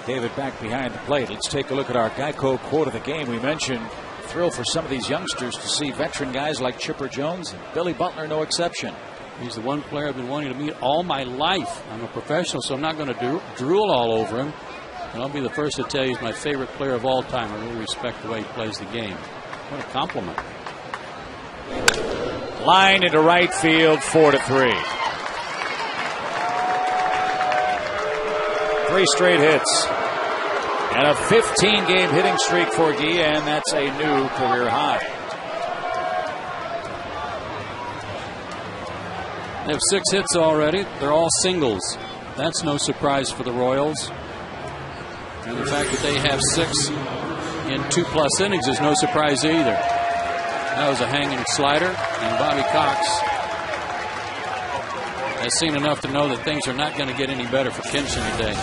David back behind the plate. Let's take a look at our Geico quote of the game. We mentioned thrill for some of these youngsters to see veteran guys like Chipper Jones, and Billy Butler no exception. He's the one player I've been wanting to meet all my life. I'm a professional, so I'm not going to drool all over him. And I'll be the first to tell you he's my favorite player of all time. I really respect the way he plays the game. What a compliment. Line into right field, 4-3. 3 straight hits. And a 15-game hitting streak for Guillen. That's a new career high. They have 6 hits already. They're all singles. That's no surprise for the Royals. And the fact that they have 6 in 2+ innings is no surprise either. That was a hanging slider, and Bobby Cox has seen enough to know that things are not going to get any better for Kinchin today.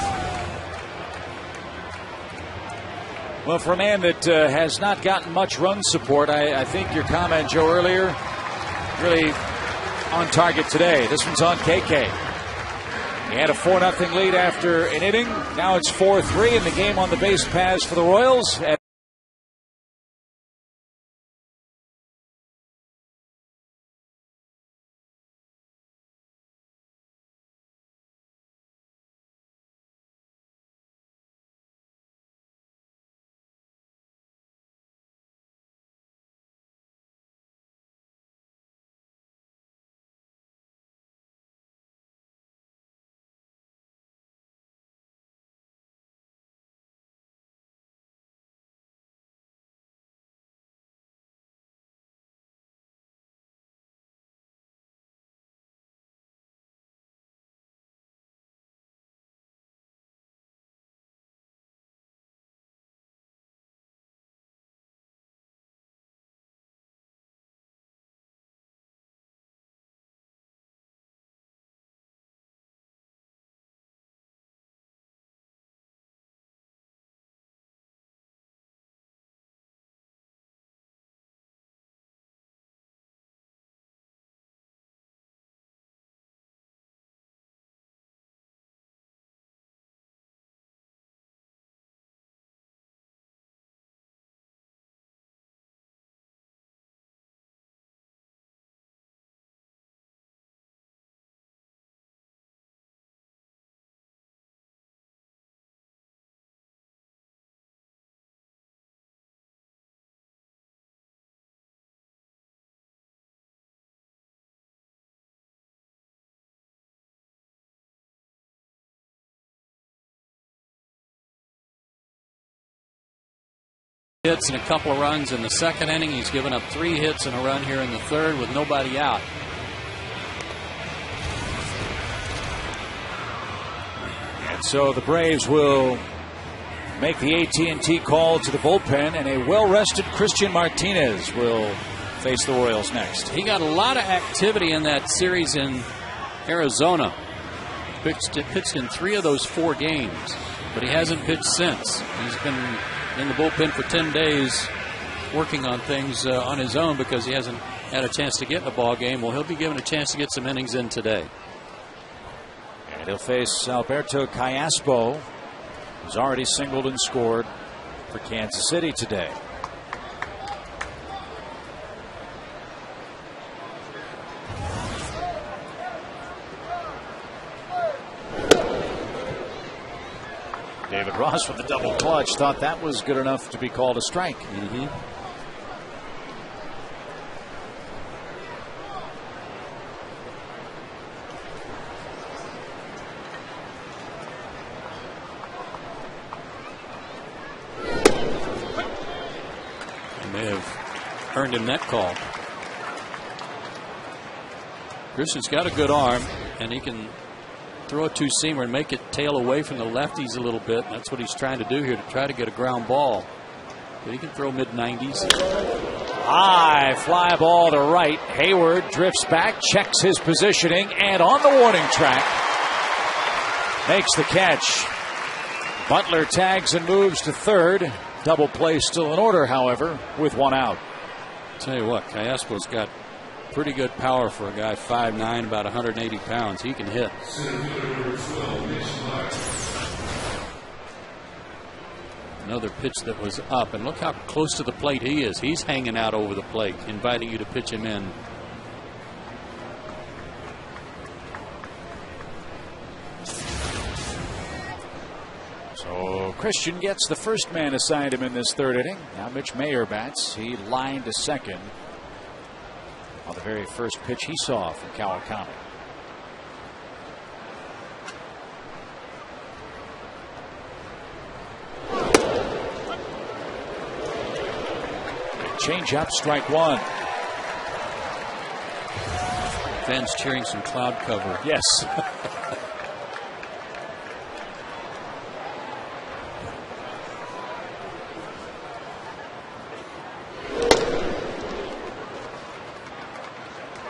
Well, for a man that has not gotten much run support, I think your comment, Joe, earlier, really on target today. This one's on KK. He had a 4-0 lead after an inning. Now it's 4-3 in the game on the base paths for the Royals. Hits and a couple of runs in the second inning. He's given up 3 hits and a run here in the third with nobody out. And so the Braves will make the AT&T call to the bullpen, and a well-rested Christian Martinez will face the Royals next. He got a lot of activity in that series in Arizona. Pitched in 3 of those 4 games. but he hasn't pitched since. He's been in the bullpen for 10 days working on things on his own because he hasn't had a chance to get in a ball game. Well, he'll be given a chance to get some innings in today. And he'll face Alberto Callaspo, who's already singled and scored for Kansas City today. David Ross with the double clutch thought that was good enough to be called a strike. May have earned him that call. Christian's got a good arm, and he can throw a two-seamer and make it tail away from the lefties a little bit. That's what he's trying to do here, to try to get a ground ball. But he can throw mid-90s. High fly ball to right. Hayward drifts back, checks his positioning, and on the warning track makes the catch. Butler tags and moves to third. Double play still in order, however, with one out. Tell you what, Callaspo's got pretty good power for a guy 5'9", about 180 pounds. He can hit. Another pitch that was up, and look how close to the plate he is. He's hanging out over the plate, inviting you to pitch him in. So Christian gets the first man assigned him in this third inning. Now Mitch Mayer bats. He lined to second on the very first pitch he saw from Kawakami. Change up, strike one. Fans cheering some cloud cover. Yes.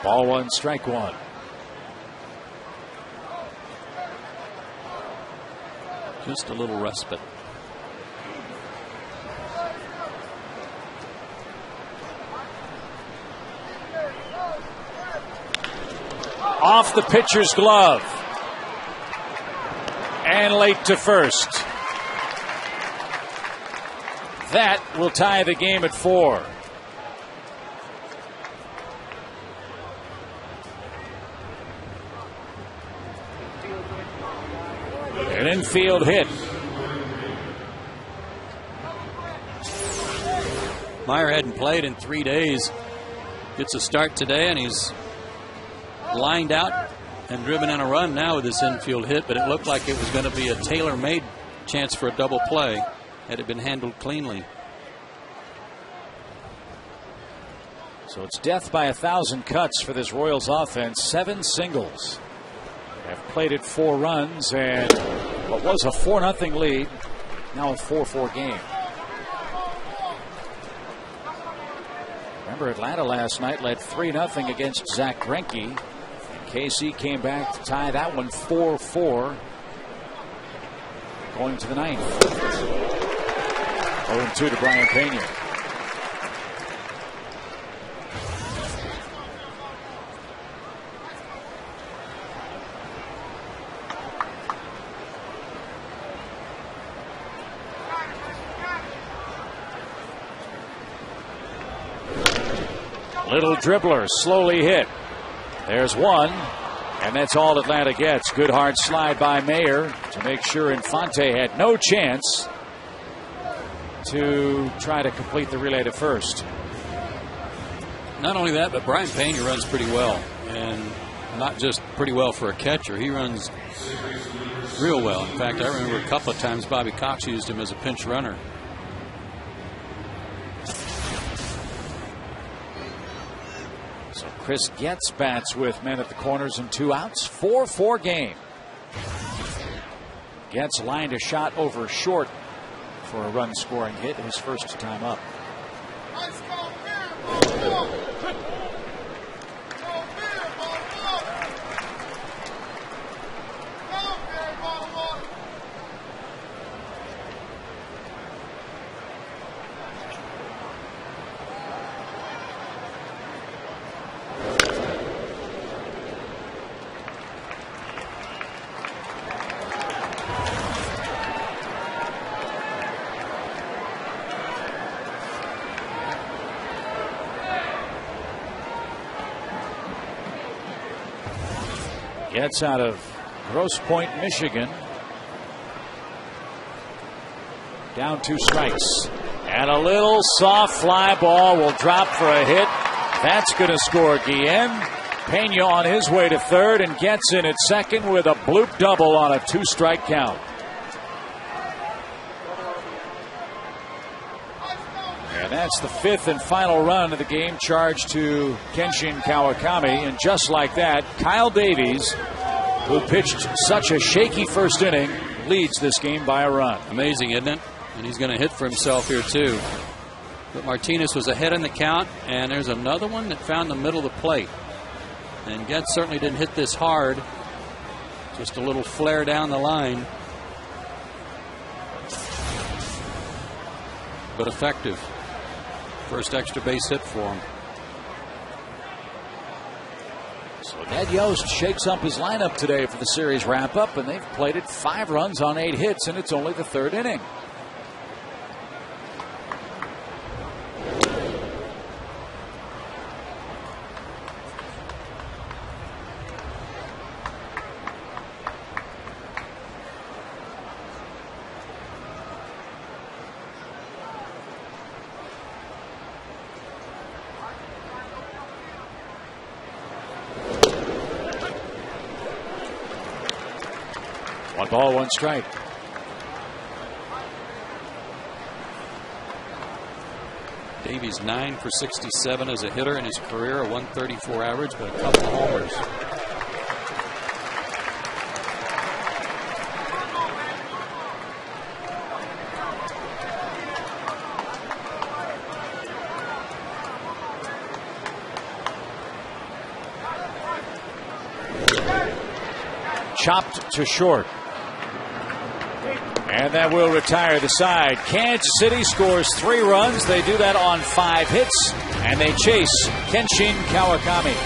Ball one, strike one. Just a little respite. Off the pitcher's glove. And late to first. That will tie the game at 4. An infield hit. Meyer hadn't played in 3 days. Gets a start today, and he's lined out and driven in a run now with this infield hit, but it looked like it was going to be a tailor-made chance for a double play had it been handled cleanly. So it's death by 1,000 cuts for this Royals offense. 7 singles. Have played it 4 runs, and what was a 4-0 lead, now a 4-4 game. Remember, Atlanta last night led 3-0 against Zach Greinke. And KC came back to tie that one 4-4 going to the 9th. 0-2 to Brian Pena. Little dribbler, slowly hit. There's one, and that's all Atlanta gets. Good hard slide by Mayer to make sure Infante had no chance to try to complete the relay to first. Not only that, but Brian Pena runs pretty well, and not just pretty well for a catcher. He runs real well. In fact, I remember a couple of times Bobby Cox used him as a pinch runner. Chris Getz bats with men at the corners and 2 outs. 4-4 game. Getz lined a shot over short for a run scoring hit, his first time up. Gets out of Grosse Pointe, Michigan. Down 2 strikes. And a little soft fly ball will drop for a hit. That's going to score Guillen. Pena on his way to third and gets in at second with a bloop double on a 2-strike count. And that's the 5th and final run of the game charged to Kenshin Kawakami. And just like that, Kyle Davies, who pitched such a shaky first inning, leads this game by a run. Amazing, isn't it? And he's going to hit for himself here, too. But Martinez was ahead in the count, and there's another one that found the middle of the plate. And Getz certainly didn't hit this hard. Just a little flare down the line. But effective. First extra base hit for him. So Ned Yost shakes up his lineup today for the series wrap-up, and they've plated 5 runs on 8 hits, and it's only the 3rd inning. One ball, 1 strike. Davies 9 for 67 as a hitter in his career, a 134 average, but a couple of homers. Chopped to short. And that will retire the side. Kansas City scores 3 runs. They do that on 5 hits. And they chase Kenshin Kawakami.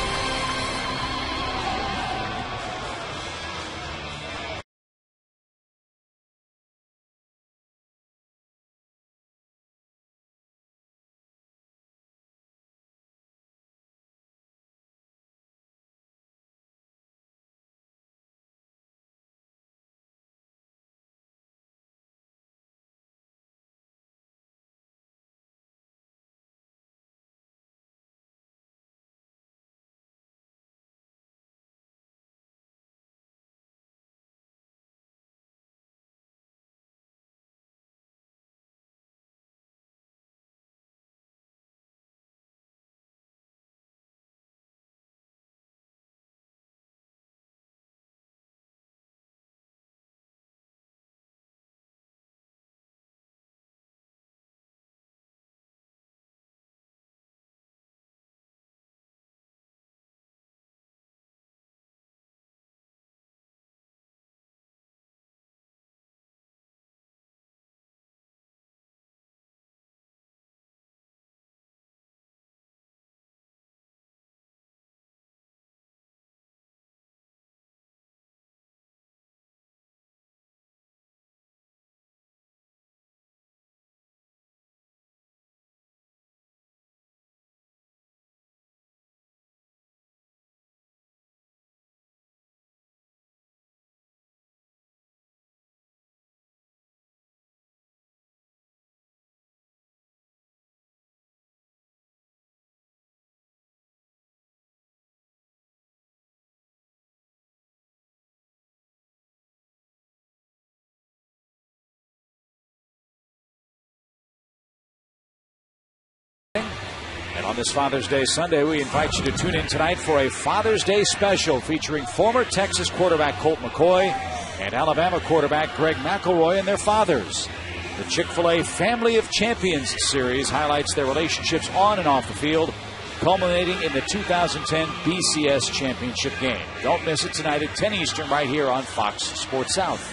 And on this Father's Day Sunday, we invite you to tune in tonight for a Father's Day special featuring former Texas quarterback Colt McCoy and Alabama quarterback Greg McElroy and their fathers. The Chick-fil-A Family of Champions series highlights their relationships on and off the field, culminating in the 2010 BCS Championship game. Don't miss it tonight at 10 Eastern right here on Fox Sports South.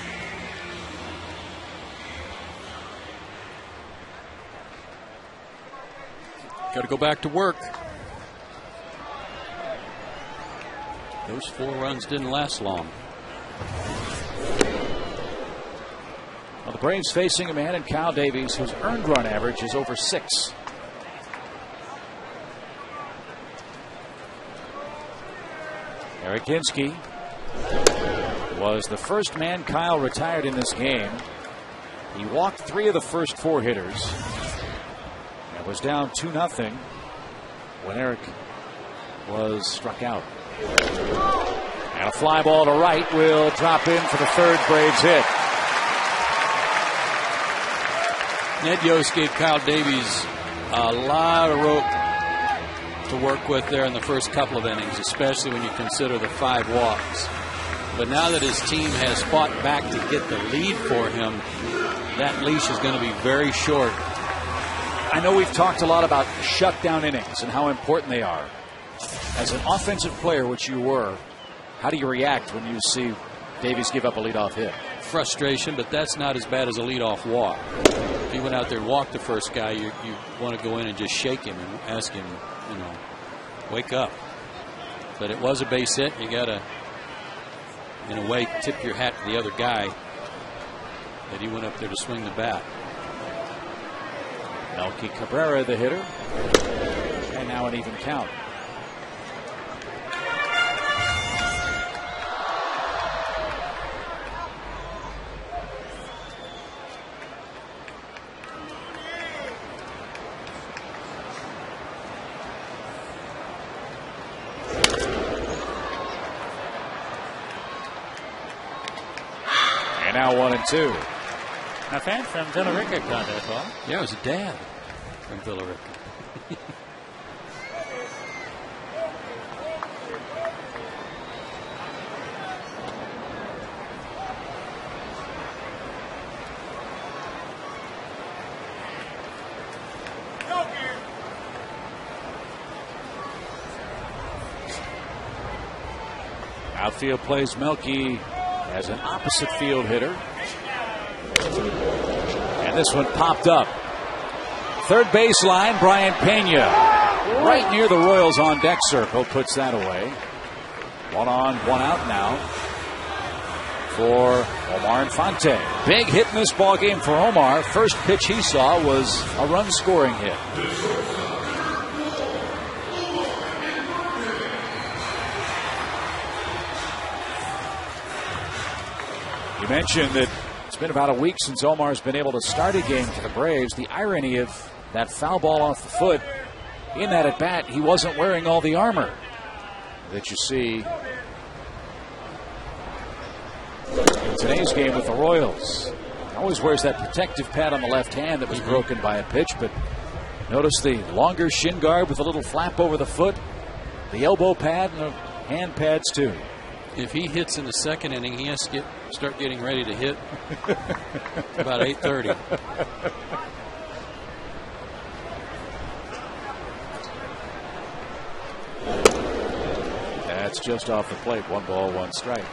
Got to go back to work. Those 4 runs didn't last long. Well, the Braves facing a man in Kyle Davies whose earned run average is over 6. Eric Ginsky was the first man Kyle retired in this game. He walked 3 of the first 4 hitters and was down 2-0 when Eric was struck out. And a fly ball to right will drop in for the 3rd Braves hit. Ned Yost gave Kyle Davies a lot of rope to work with there in the first couple of innings, especially when you consider the 5 walks. But now that his team has fought back to get the lead for him, that leash is going to be very short. I know we've talked a lot about shutdown innings and how important they are. As an offensive player, which you were, how do you react when you see Davies give up a leadoff hit? Frustration, but that's not as bad as a leadoff walk. If he went out there and walked the first guy, you want to go in and just shake him and ask him, wake up. But it was a base hit. You got to, in a way, tip your hat to the other guy that he went up there to swing the bat. Melky Cabrera, the hitter. And now an even count. Now 1-2. A fan from Villarica caught that ball. Yeah, it was a dad from Villarica. Outfield plays Melky as an opposite field hitter. And this one popped up. 3rd baseline, Brian Pena. Right near the Royals on deck circle. Puts that away. 1 on, 1 out now for Omar Infante. Big hit in this ball game for Omar. First pitch he saw was a run scoring hit. You mentioned that it's been about a week since Omar's been able to start a game for the Braves. The irony of that foul ball off the foot in that at bat, he wasn't wearing all the armor that you see in today's game with the Royals. He always wears that protective pad on the left hand that was broken by a pitch, but notice the longer shin guard with a little flap over the foot, the elbow pad, and the hand pads too. If he hits in the 2nd inning, he has to start getting ready to hit about 8:30. That's just off the plate. 1 ball, 1 strike.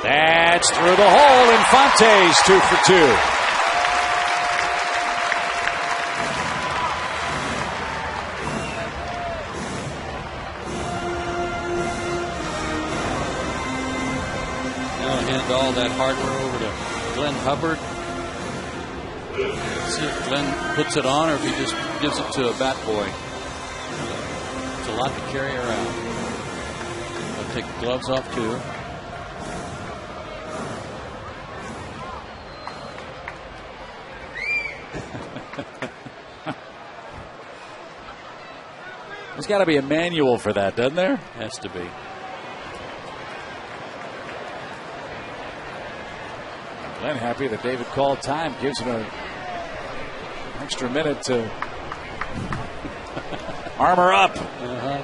That's through the hole. Infante's 2 for 2. Now hand all that hardware over to Glenn Hubbard. See if Glenn puts it on or if he just gives it to a bat boy. It's a lot to carry around. I'll take the gloves off too. There's got to be a manual for that, doesn't there? Has to be. Glenn happy that David called time. Gives him an extra minute to armor up. Uh-huh.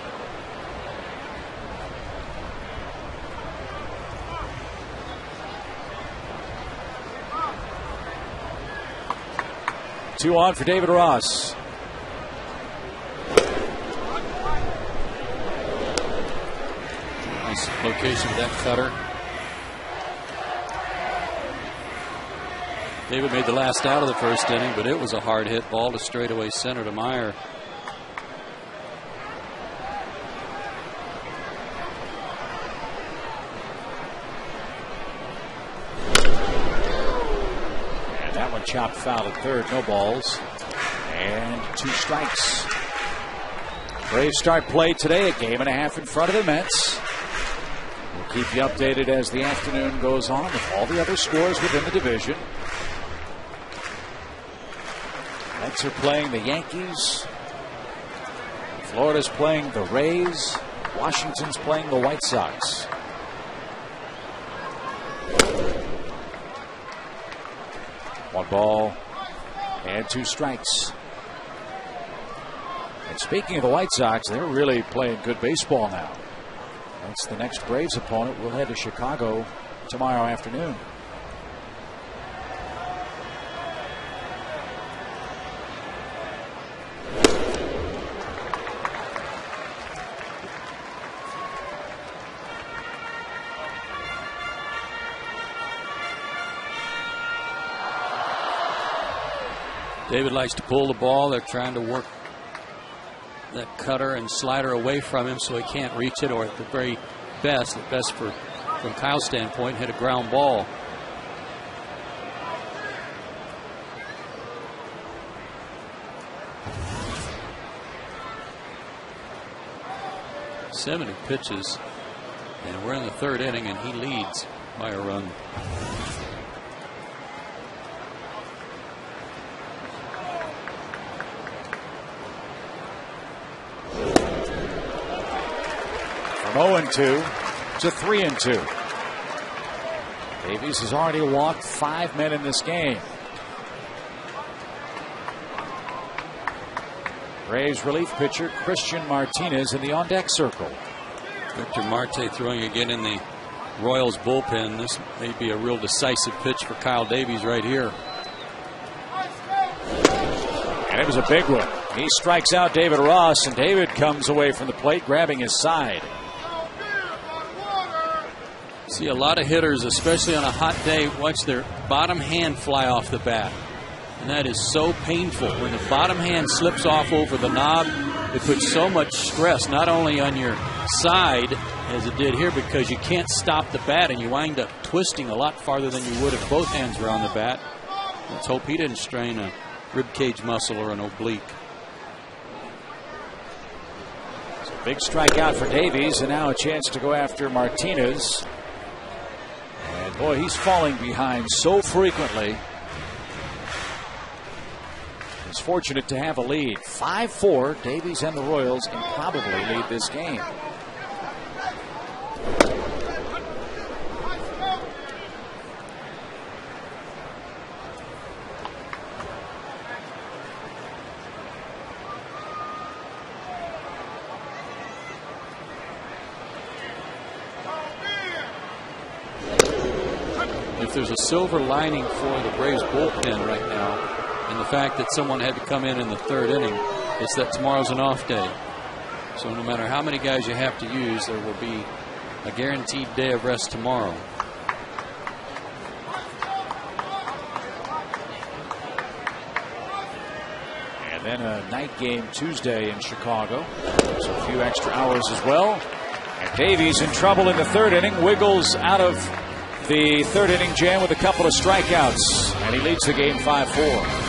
Two on for David Ross. Nice location of that cutter. David made the last out of the 1st inning, but it was a hard hit ball to straightaway center to Meyer. chopped foul at third. No balls. And 2 strikes. Braves start play today, a game and a half in front of the Mets. We'll keep you updated as the afternoon goes on with all the other scores within the division. Mets are playing the Yankees. Florida's playing the Rays. Washington's playing the White Sox. One ball and 2 strikes. And speaking of the White Sox, they're really playing good baseball now. That's the next Braves opponent. We'll head to Chicago tomorrow afternoon. David likes to pull the ball. They're trying to work that cutter and slider away from him so he can't reach it, or at the very best, from Kyle's standpoint, hit a ground ball. Seven pitches, and we're in the 3rd inning, and he leads by a run. From 0-2 to 3-2. Davies has already walked 5 men in this game. Braves relief pitcher Christian Martinez in the on-deck circle. Victor Marte throwing again in the Royals bullpen. This may be a real decisive pitch for Kyle Davies right here. And it was a big one. He strikes out David Ross, and David comes away from the plate grabbing his side. See a lot of hitters, especially on a hot day, watch their bottom hand fly off the bat. And that is so painful. When the bottom hand slips off over the knob, it puts so much stress not only on your side as it did here, because you can't stop the bat and you wind up twisting a lot farther than you would if both hands were on the bat. Let's hope he didn't strain a rib cage muscle or an oblique. So big strikeout for Davies, and now a chance to go after Martinez. And boy, he's falling behind so frequently. He's fortunate to have a lead. 5-4, Davies and the Royals can probably lead this game. If there's a silver lining for the Braves bullpen right now, and the fact that someone had to come in the 3rd inning, it's that tomorrow's an off day. So no matter how many guys you have to use, there will be a guaranteed day of rest tomorrow. And then a night game Tuesday in Chicago. So a few extra hours as well. And Davies in trouble in the 3rd inning. Wiggles out of the 3rd inning jam with a couple of strikeouts. And he leads the game 5-4.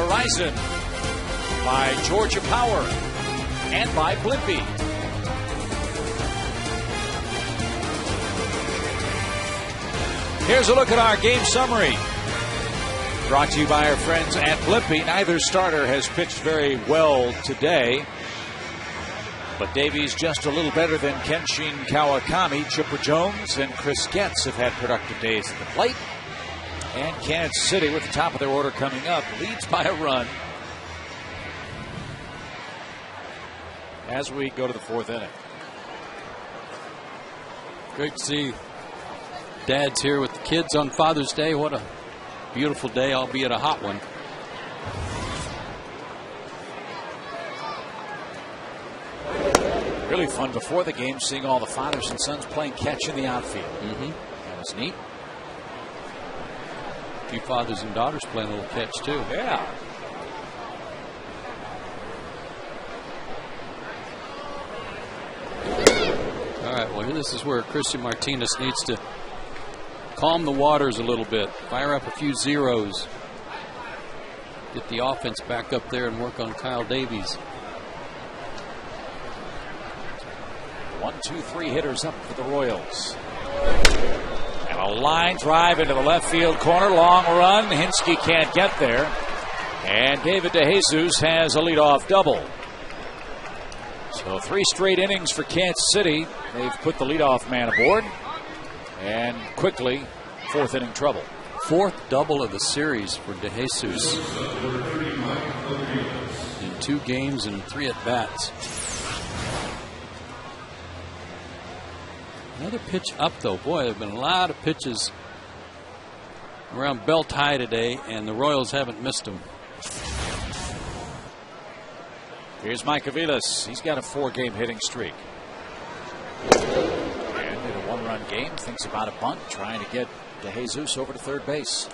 Horizon, by Georgia Power, and by Blimpie. Here's a look at our game summary. Brought to you by our friends at Blimpie. Neither starter has pitched very well today, but Davies just a little better than Kenshin Kawakami. Chipper Jones and Chris Getz have had productive days at the plate. And Kansas City, with the top of their order coming up, leads by a run as we go to the fourth inning. Great to see dads here with the kids on Father's Day. What a beautiful day, albeit a hot one. Really fun before the game, seeing all the fathers and sons playing catch in the outfield. That was neat. A few fathers and daughters playing a little catch too. Yeah. All right, well, this is where Christian Martinez needs to calm the waters a little bit, fire up a few zeros, get the offense back up there and work on Kyle Davies. 1, 2, 3 hitters up for the Royals. And a line drive into the left field corner. Long run. Hinsky can't get there. And David DeJesus has a leadoff double. So 3 straight innings for Kansas City. They've put the leadoff man aboard. And quickly, 4th inning trouble. 4th double of the series for DeJesus. In 2 games and 3 at-bats. Another pitch up, though. Boy, there have been a lot of pitches around belt high today, and the Royals haven't missed them. Here's Mike Aviles. He's got a 4-game hitting streak. And in a 1-run game, thinks about a bunt, trying to get DeJesus over to third base.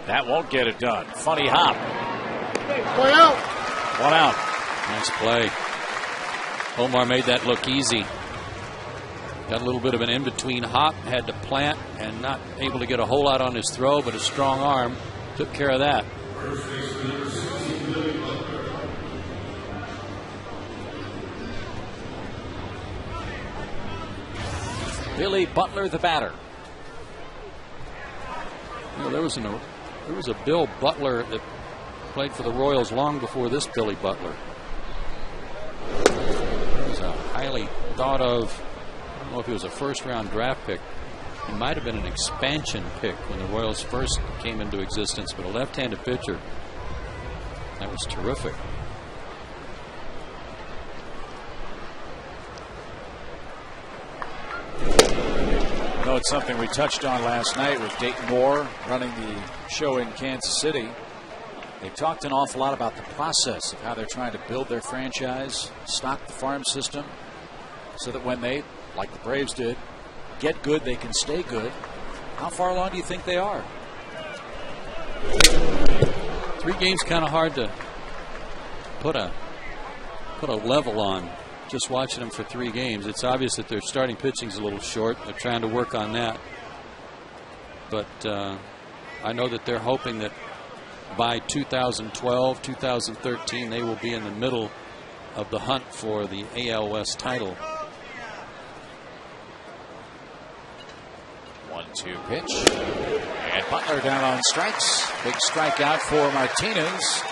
That won't get it done. Funny hop. 1 out. 1 out. Nice play. Omar made that look easy. Got a little bit of an in-between hop. Had to plant and not able to get a whole lot on his throw, but a strong arm took care of that. Billy Butler, the batter. You know, there was a Bill Butler that played for the Royals long before this Billy Butler. He was a highly thought of, I don't know if he was a first-round draft pick. He might have been an expansion pick when the Royals first came into existence, but a left-handed pitcher. That was terrific. I know it's something we touched on last night with Dayton Moore running the show in Kansas City. They talked an awful lot about the process of how they're trying to build their franchise, stock the farm system, so that when they, like the Braves did, get good, they can stay good. How far along do you think they are? 3 games kind of hard to put a level on. Just watching them for 3 games, it's obvious that their starting pitching is a little short. They're trying to work on that. But I know that they're hoping that by 2012, 2013, they will be in the middle of the hunt for the AL West title. 1-2 pitch. And Butler down on strikes. Big strikeout for Martinez.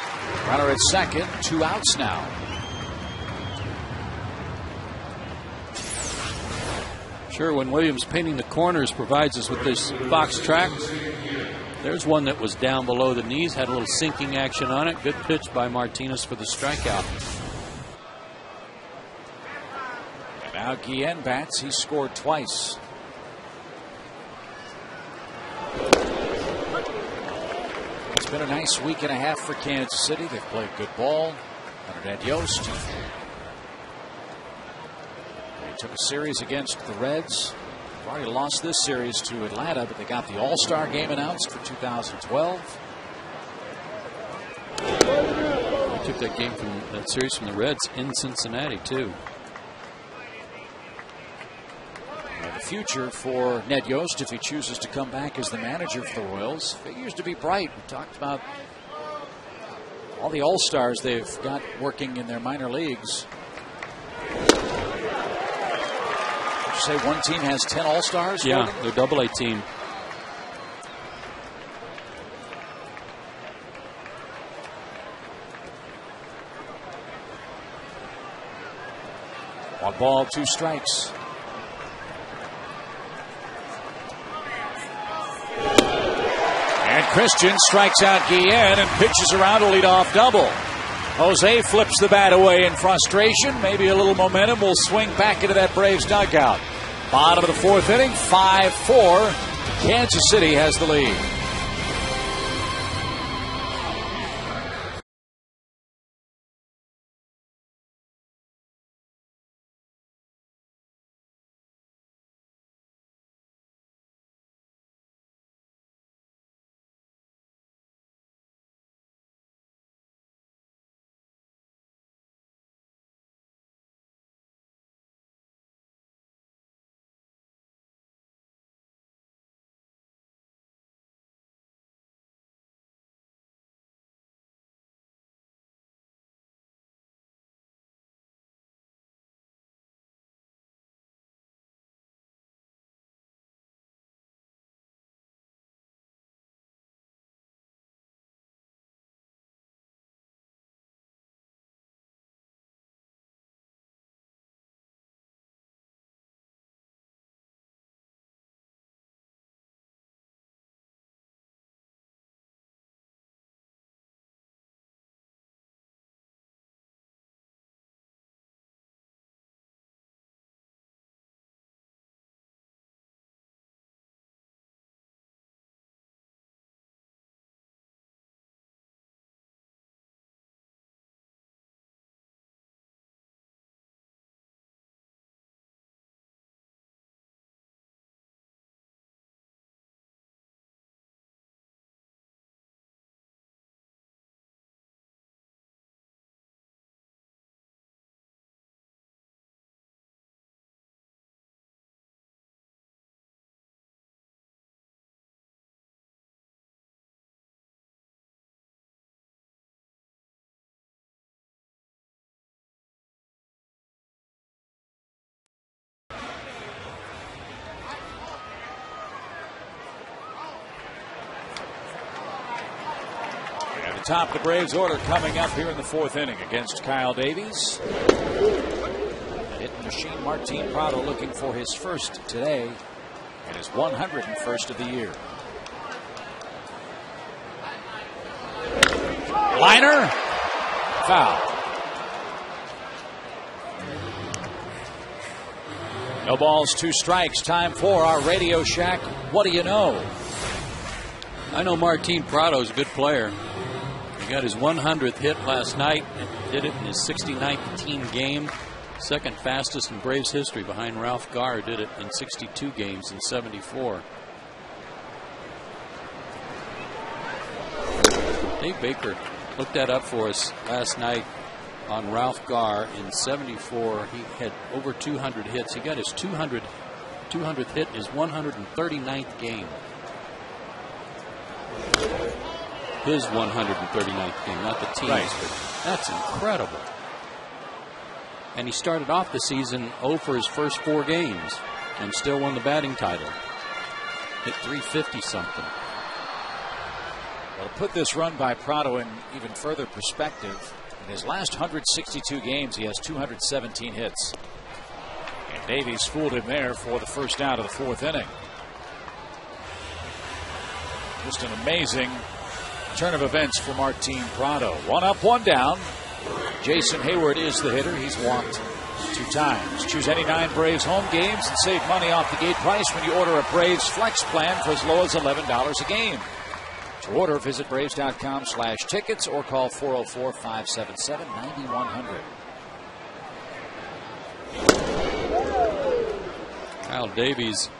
Runner at second. 2 outs now. Sherwin Williams painting the corners provides us with this box track. There's one that was down below the knees, had a little sinking action on it. Good pitch by Martinez for the strikeout. And now Guillen bats. He scored twice. It's been a nice week and a half for Kansas City. They've played good ball. Leonard Yost. They took a series against the Reds. They've already lost this series to Atlanta, but they got the All-Star game announced for 2012. took that series from the Reds in Cincinnati too. The future for Ned Yost, if he chooses to come back as the manager for the Royals, figures to be bright. We talked about all the All-Stars they've got working in their minor leagues. Did you say one team has 10 All-Stars? Yeah, they're Double-A team. One ball, 2 strikes. And Christian strikes out Guillen and pitches around a leadoff double. Jose flips the bat away in frustration. Maybe a little momentum will swing back into that Braves dugout. Bottom of the 4th inning, 5-4. Kansas City has the lead. Top of the Braves order coming up here in the 4th inning against Kyle Davies. Hitting machine Martin Prado looking for his first today and his 101st of the year. Liner. Foul. No balls, 2 strikes. Time for our Radio Shack. What do you know? I know Martin Prado is a good player. He got his 100th hit last night and did it in his 69th team game. Second fastest in Braves history behind Ralph Garr, did it in 62 games in 74. Dave Baker looked that up for us last night on Ralph Garr in 74. He had over 200 hits. He got his 200th hit in his 139th game. His 139th game, not the team's, right. But that's incredible. And he started off the season 0 for his first 4 games and still won the batting title. Hit 350 something. Well, to put this run by Prado in even further perspective, in his last 162 games, he has 217 hits. And Davies fooled him there for the first out of the 4th inning. Just an amazing turn of events for Martin Prado. 1 up, 1 down. Jason Hayward is the hitter. He's walked 2 times. Choose any 9 Braves home games and save money off the gate price when you order a Braves Flex plan for as low as $11 a game. To order, visit Braves.com/tickets or call 404-577-9100. Kyle Davies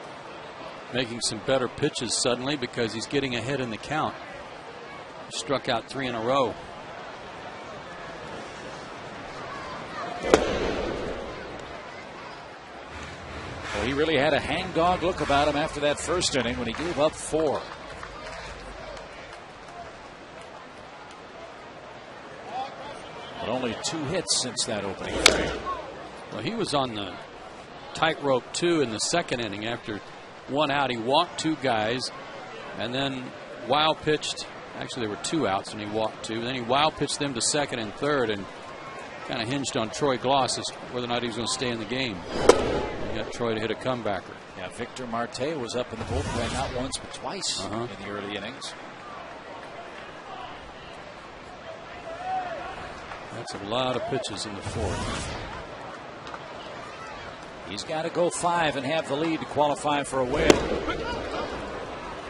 making some better pitches suddenly because he's getting ahead in the count. Struck out 3 in a row. He really had a hangdog look about him after that first inning when he gave up 4. But only 2 hits since that opening frame. Well, he was on the tightrope too in the second inning. After 1 out, he walked 2 guys, and then wild pitched. Actually, there were 2 outs, and he walked 2. And then he wild pitched them to second and third, and kind of hinged on Troy Gloss as whether or not he was going to stay in the game. He got Troy to hit a comebacker. Yeah, Victor Marte was up in the bullpen not once but twice in the early innings. That's a lot of pitches in the 4th. He's got to go 5 and have the lead to qualify for a win.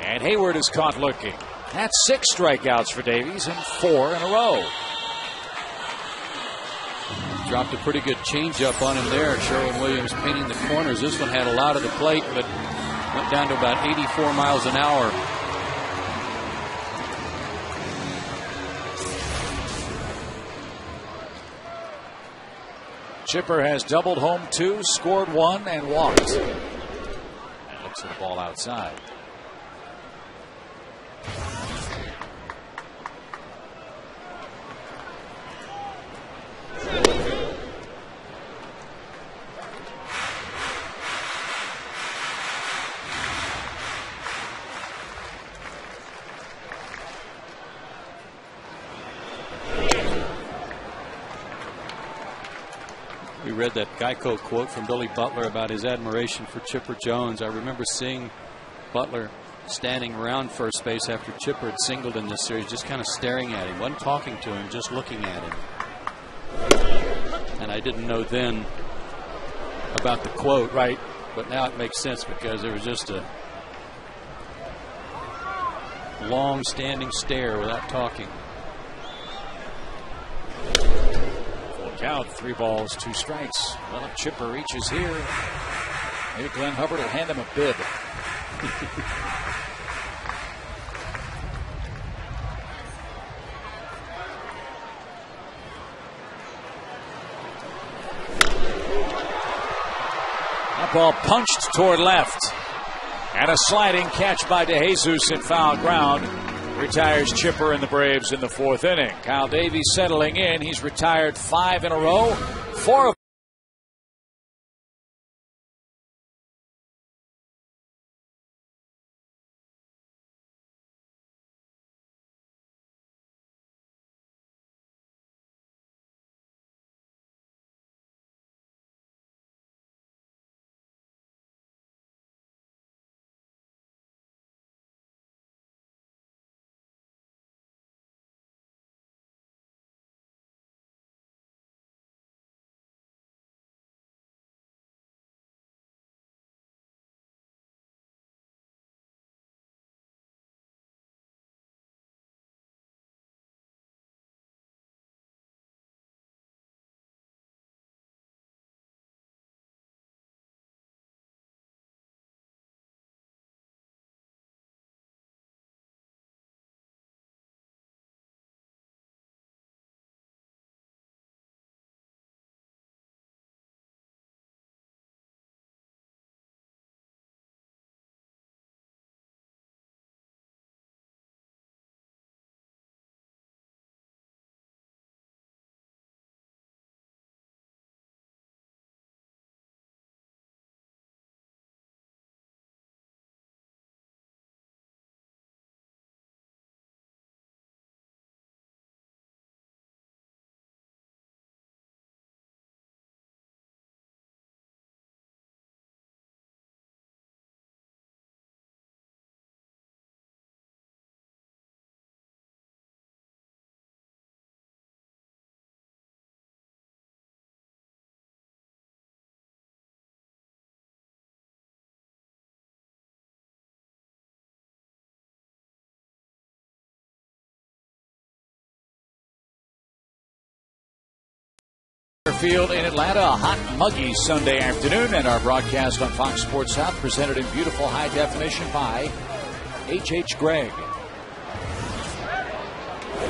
And Hayward is caught looking. That's 6 strikeouts for Davies and 4 in a row. Dropped a pretty good changeup on him there. Sherwin-Williams painting the corners. This one had a lot of the plate, but went down to about 84 miles an hour. Chipper has doubled home 2, scored 1, and walked. And looks at the ball outside. We read that Geico quote from Billy Butler about his admiration for Chipper Jones. I remember seeing Butler standing around first base after Chipper had singled in this series, just kind of staring at him, wasn't talking to him, just looking at him. And I didn't know then about the quote, right? But now it makes sense because there was just a long standing stare without talking. Count, 3 balls, 2 strikes. Well, if Chipper reaches here, maybe Glenn Hubbard will hand him a bib. That ball punched toward left. And a sliding catch by DeJesus in foul ground retires Chipper and the Braves in the 4th inning. Kyle Davies settling in. He's retired 5 in a row. 4 of Field in Atlanta, a hot, muggy Sunday afternoon, and our broadcast on Fox Sports South presented in beautiful high definition by H.H. Gregg.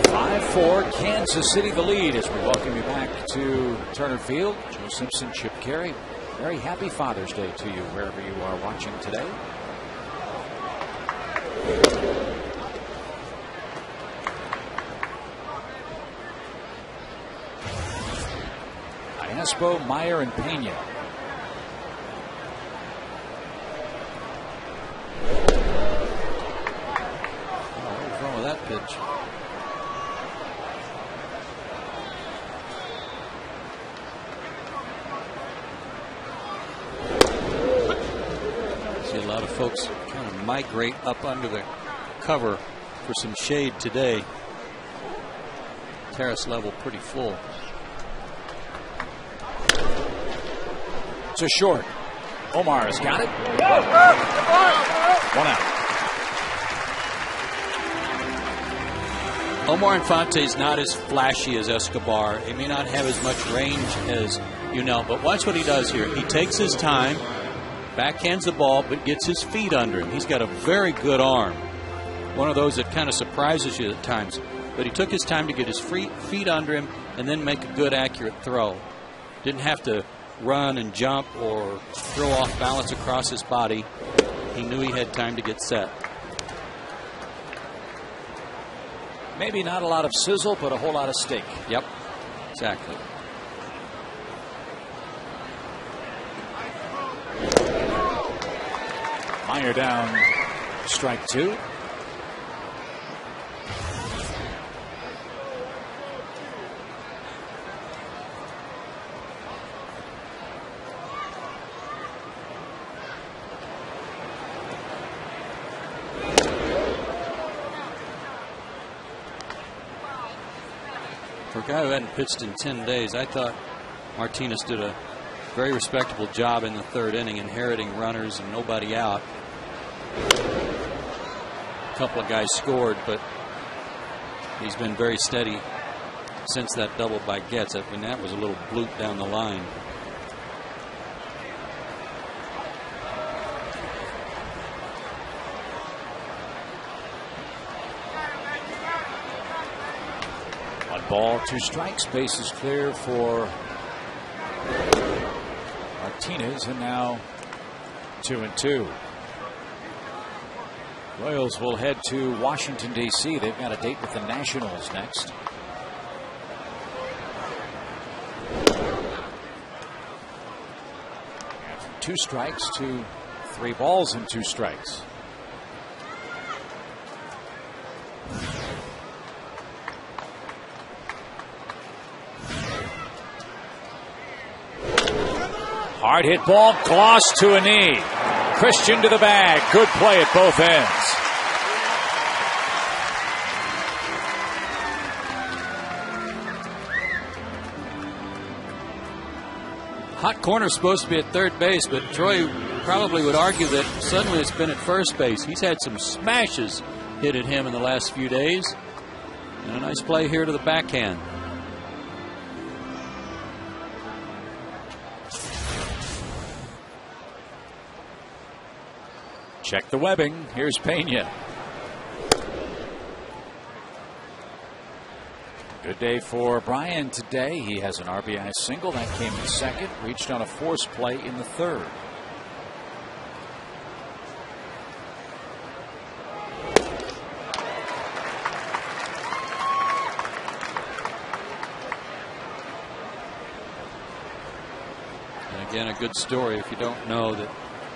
5-4, Kansas City the lead as we welcome you back to Turner Field. Joe Simpson, Chip Carey. Very happy Father's Day to you wherever you are watching today. Inespo, Meyer, and Pena. What's wrong with that pitch? See a lot of folks kind of migrate up under the cover for some shade today. Terrace level pretty full. It's a short. Omar has got it. 1 out. Omar Infante's not as flashy as Escobar. He may not have as much range as but watch what he does here. He takes his time, backhands the ball, but gets his feet under him. He's got a very good arm. One of those that kind of surprises you at times. But he took his time to get his feet under him and then make a good, accurate throw. Didn't have to run and jump or throw off balance across his body. He knew he had time to get set. Maybe not a lot of sizzle, but a whole lot of steak. Yep, exactly. Meyer down, strike 2. For a guy who hadn't pitched in 10 days, I thought Martinez did a very respectable job in the 3rd inning, inheriting runners and nobody out. A couple of guys scored, but he's been very steady since that double by Getz. I mean, that was a little bloop down the line. Ball, 2 strikes. Base is clear for Martinez, and now 2-2. Royals will head to Washington, D.C. They've got a date with the Nationals next. And from 2 strikes to 3 balls and 2 strikes. Hard hit ball, glossed to a knee. Christian to the bag. Good play at both ends. Hot corner supposed to be at 3rd base, but Troy probably would argue that suddenly it's been at 1st base. He's had some smashes hit at him in the last few days. And a nice play here to the backhand. Check the webbing. Here's Pena. Good day for Brian today. He has an RBI single. That came in 2nd. Reached on a force play in the 3rd. And again, a good story if you don't know that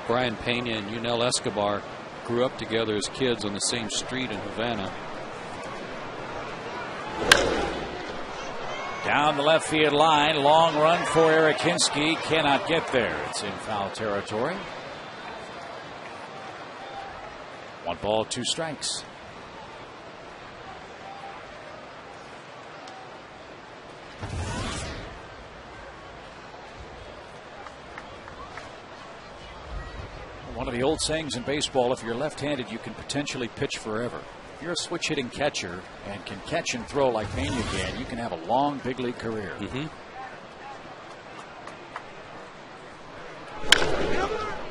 Brian Pena and Yunel Escobar grew up together as kids on the same street in Havana. Down the left field line. Long run for Eric Hinsky. Cannot get there. It's in foul territory. 1 ball, 2 strikes. One of the old sayings in baseball, if you're left-handed, you can potentially pitch forever. If you're a switch-hitting catcher and can catch and throw like Pena can, you can have a long big league career.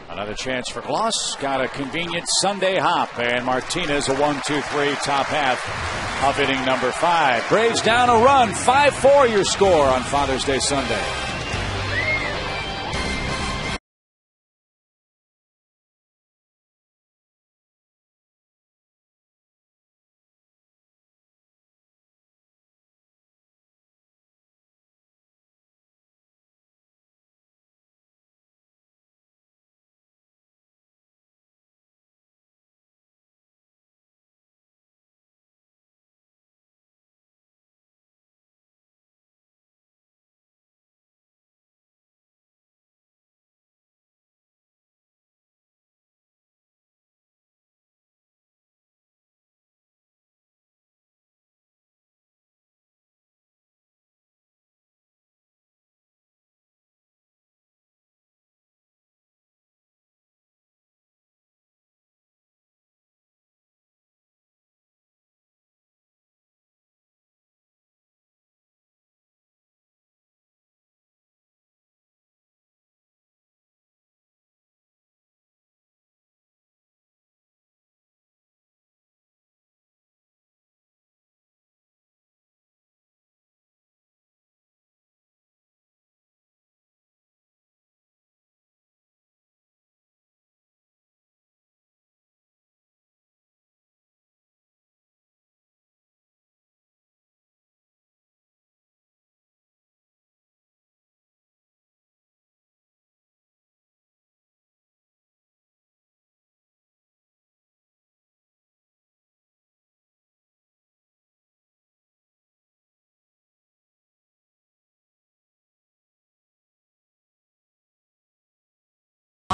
Another chance for Gloss. Got a convenient Sunday hop, and Martinez a 1-2-3 top half of inning number 5. Braves down a run. 5-4 your score on Father's Day Sunday.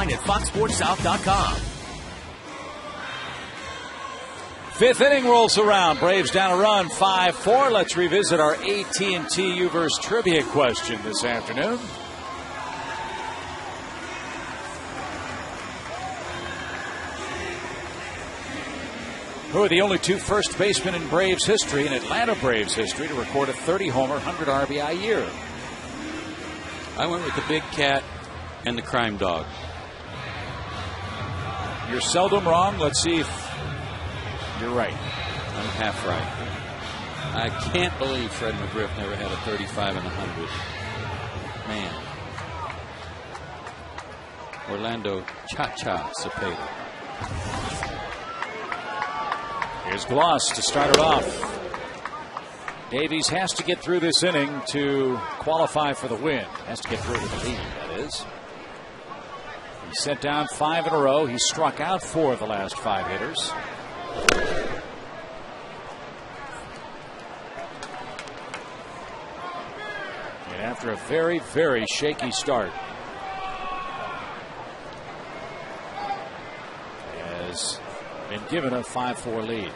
online at foxsportssouth.com. Fifth inning rolls around. Braves down a run, 5-4. Let's revisit our AT&T U-verse trivia question this afternoon. Who are the only two first basemen in Braves history, in Atlanta Braves history, to record a 30-homer, 100 RBI year? I went with the Big Cat and the Crime Dog. You're seldom wrong. Let's see if you're right. I'm half right. I can't believe Fred McGriff never had a 35 and 100. Man. Orlando Cha-Cha Cepeda. Here's Gloss to start it off. Davies has to get through this inning to qualify for the win. Has to get through with the lead, that is. He sent down 5 in a row. He struck out 4 of the last 5 hitters. And after a very, very shaky start, has been given a 5-4 lead.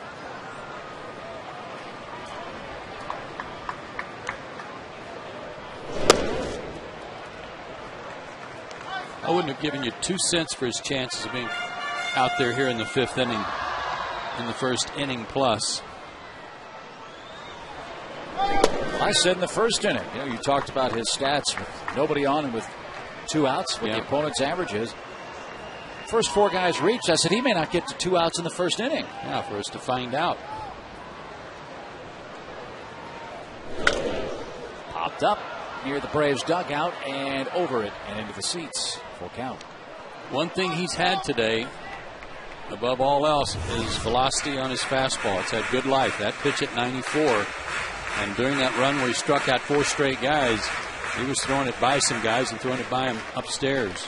I wouldn't have given you 2 cents for his chances of being out there here in the 5th inning, in the first inning plus. I said in the first inning, you talked about his stats with nobody on and with 2 outs, what the opponent's average is. First 4 guys reached. I said he may not get to 2 outs in the first inning. Yeah, for us to find out. Popped up near the Braves dugout and over it and into the seats. Full count. One thing he's had today, above all else, is velocity on his fastball. It's had good life. That pitch at 94, and during that run where he struck out 4 straight guys, he was throwing it by some guys and throwing it by him upstairs.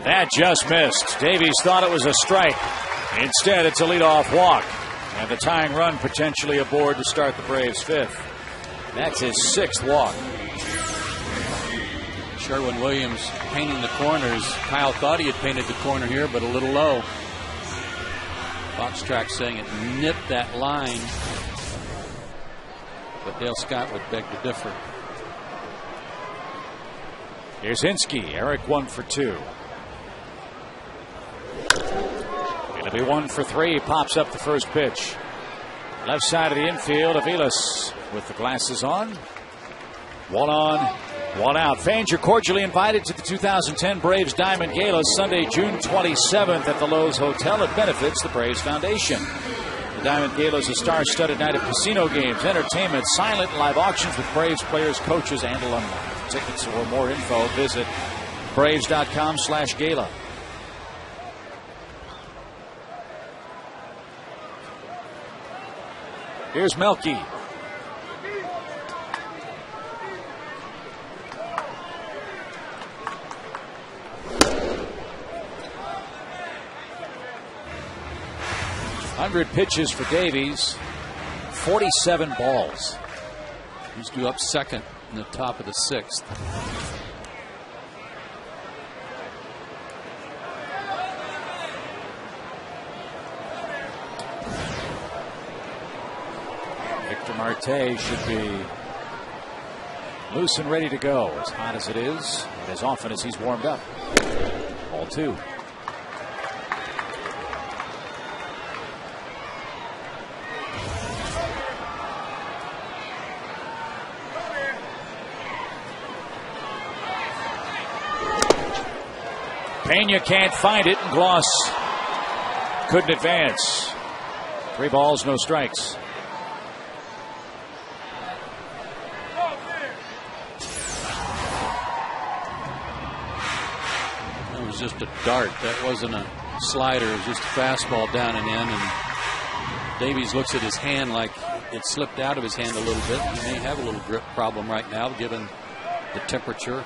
That just missed. Davies thought it was a strike. Instead, it's a leadoff walk. And the tying run potentially aboard to start the Braves' 5th. That's his 6th walk. Sherwin-Williams painting the corners. Kyle thought he had painted the corner here, but a little low. Fox track saying it nipped that line. But Dale Scott would beg to differ. Here's Hinsky. Eric 1 for 2. It'll be 1 for 3. Pops up the first pitch. Left side of the infield. Aviles with the glasses on. 1 on, 1 out. Fans, you're cordially invited to the 2010 Braves Diamond Gala Sunday, June 27th at the Lowe's Hotel. It benefits the Braves Foundation. The Diamond Gala is a star-studded night of casino games, entertainment, silent live auctions with Braves players, coaches, and alumni. For tickets or more info, visit Braves.com/gala. Here's Melky. "100 pitches for Davies, 47 balls. He's due up second in the top of the 6th. Victor Marte should be loose and ready to go, as hot as it is, and as often as he's warmed up. Ball 2. Pena can't find it, and Gloss couldn't advance. 3 balls, no strikes. That was just a dart. That wasn't a slider. It was just a fastball down and in. And Davies looks at his hand like it slipped out of his hand a little bit. He may have a little grip problem right now, given the temperature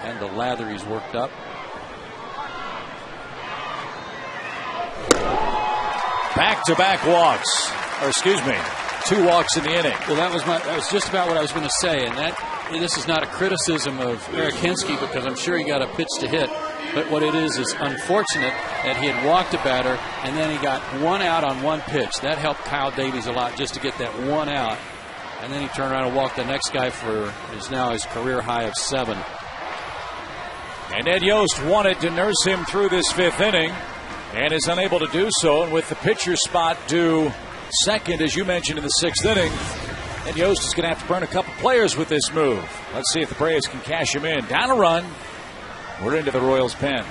and the lather he's worked up. Back-to-back walks. Or excuse me, 2 walks in the inning. Well, that was just about what I was going to say, and this is not a criticism of Eric Hinsky because I'm sure he got a pitch to hit, but what it is unfortunate that he had walked a batter and then he got 1 out on 1 pitch. That helped Kyle Davies a lot just to get that 1 out, and then he turned around and walked the next guy for his career high of 7. And Ed Yost wanted to nurse him through this 5th inning and is unable to do so. And with the pitcher spot due second, as you mentioned, in the 6th inning, Ed Yost is going to have to burn a couple players with this move. Let's see if the Braves can cash him in. Down a run. We're into the Royals' pen.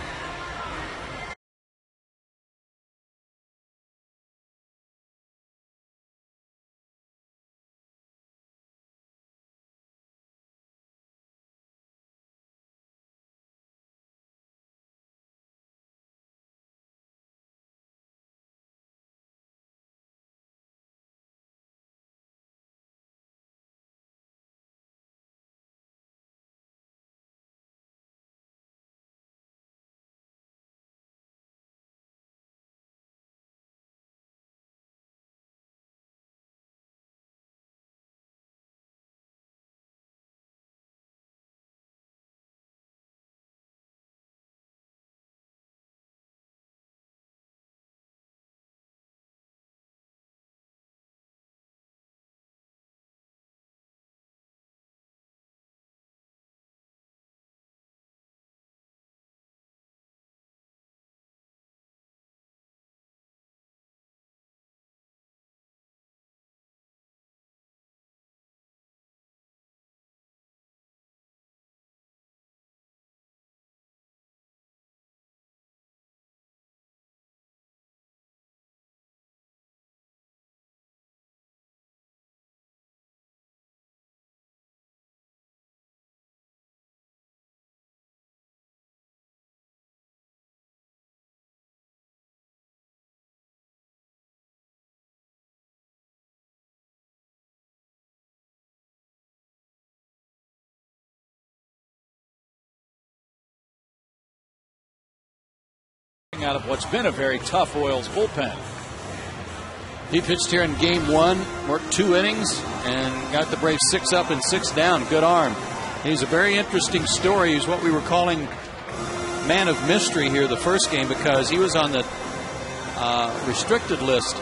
Out of what's been a very tough Royals bullpen. He pitched here in game 1, worked 2 innings, and got the Braves 6 up and 6 down. Good arm. He's a very interesting story. He's what we were calling man of mystery here the first game because he was on the restricted list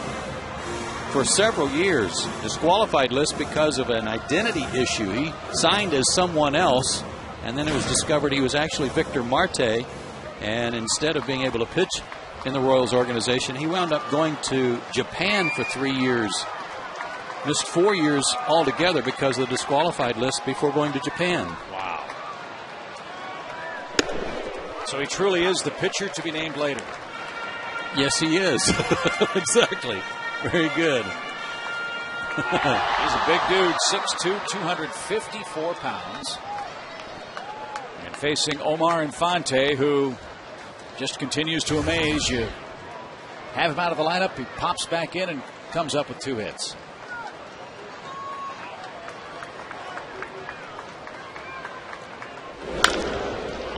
for several years, disqualified list because of an identity issue. He signed as someone else, and then it was discovered he was actually Victor Marte. And instead of being able to pitch in the Royals organization, he wound up going to Japan for 3 years. Missed 4 years altogether because of the disqualified list before going to Japan. Wow. So he truly is the pitcher to be named later. Yes, he is. Exactly. Very good. He's a big dude, 6'2", 254 pounds. And facing Omar Infante, who just continues to amaze. You have him out of the lineup, he pops back in and comes up with 2 hits.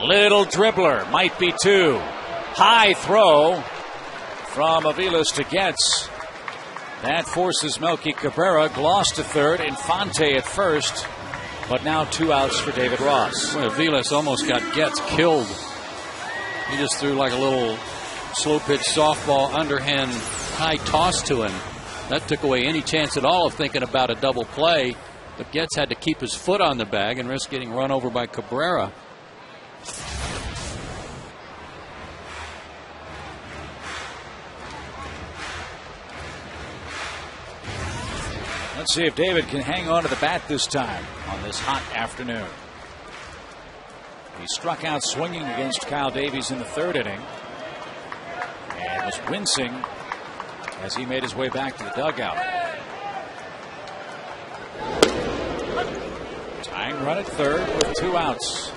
Little dribbler, might be 2. High throw from Aviles to Getz. That forces Melky Cabrera. Gloss to third, Infante at first, but now 2 outs for David Ross. Well, Aviles almost got Getz killed. He just threw like a little slow pitch softball underhand high toss to him. That took away any chance at all of thinking about a double play. But Getz had to keep his foot on the bag and risk getting run over by Cabrera. Let's see if David can hang on to the bat this time on this hot afternoon. He struck out swinging against Kyle Davies in the 3rd inning and was wincing as he made his way back to the dugout. Tying run at 3rd with 2 outs.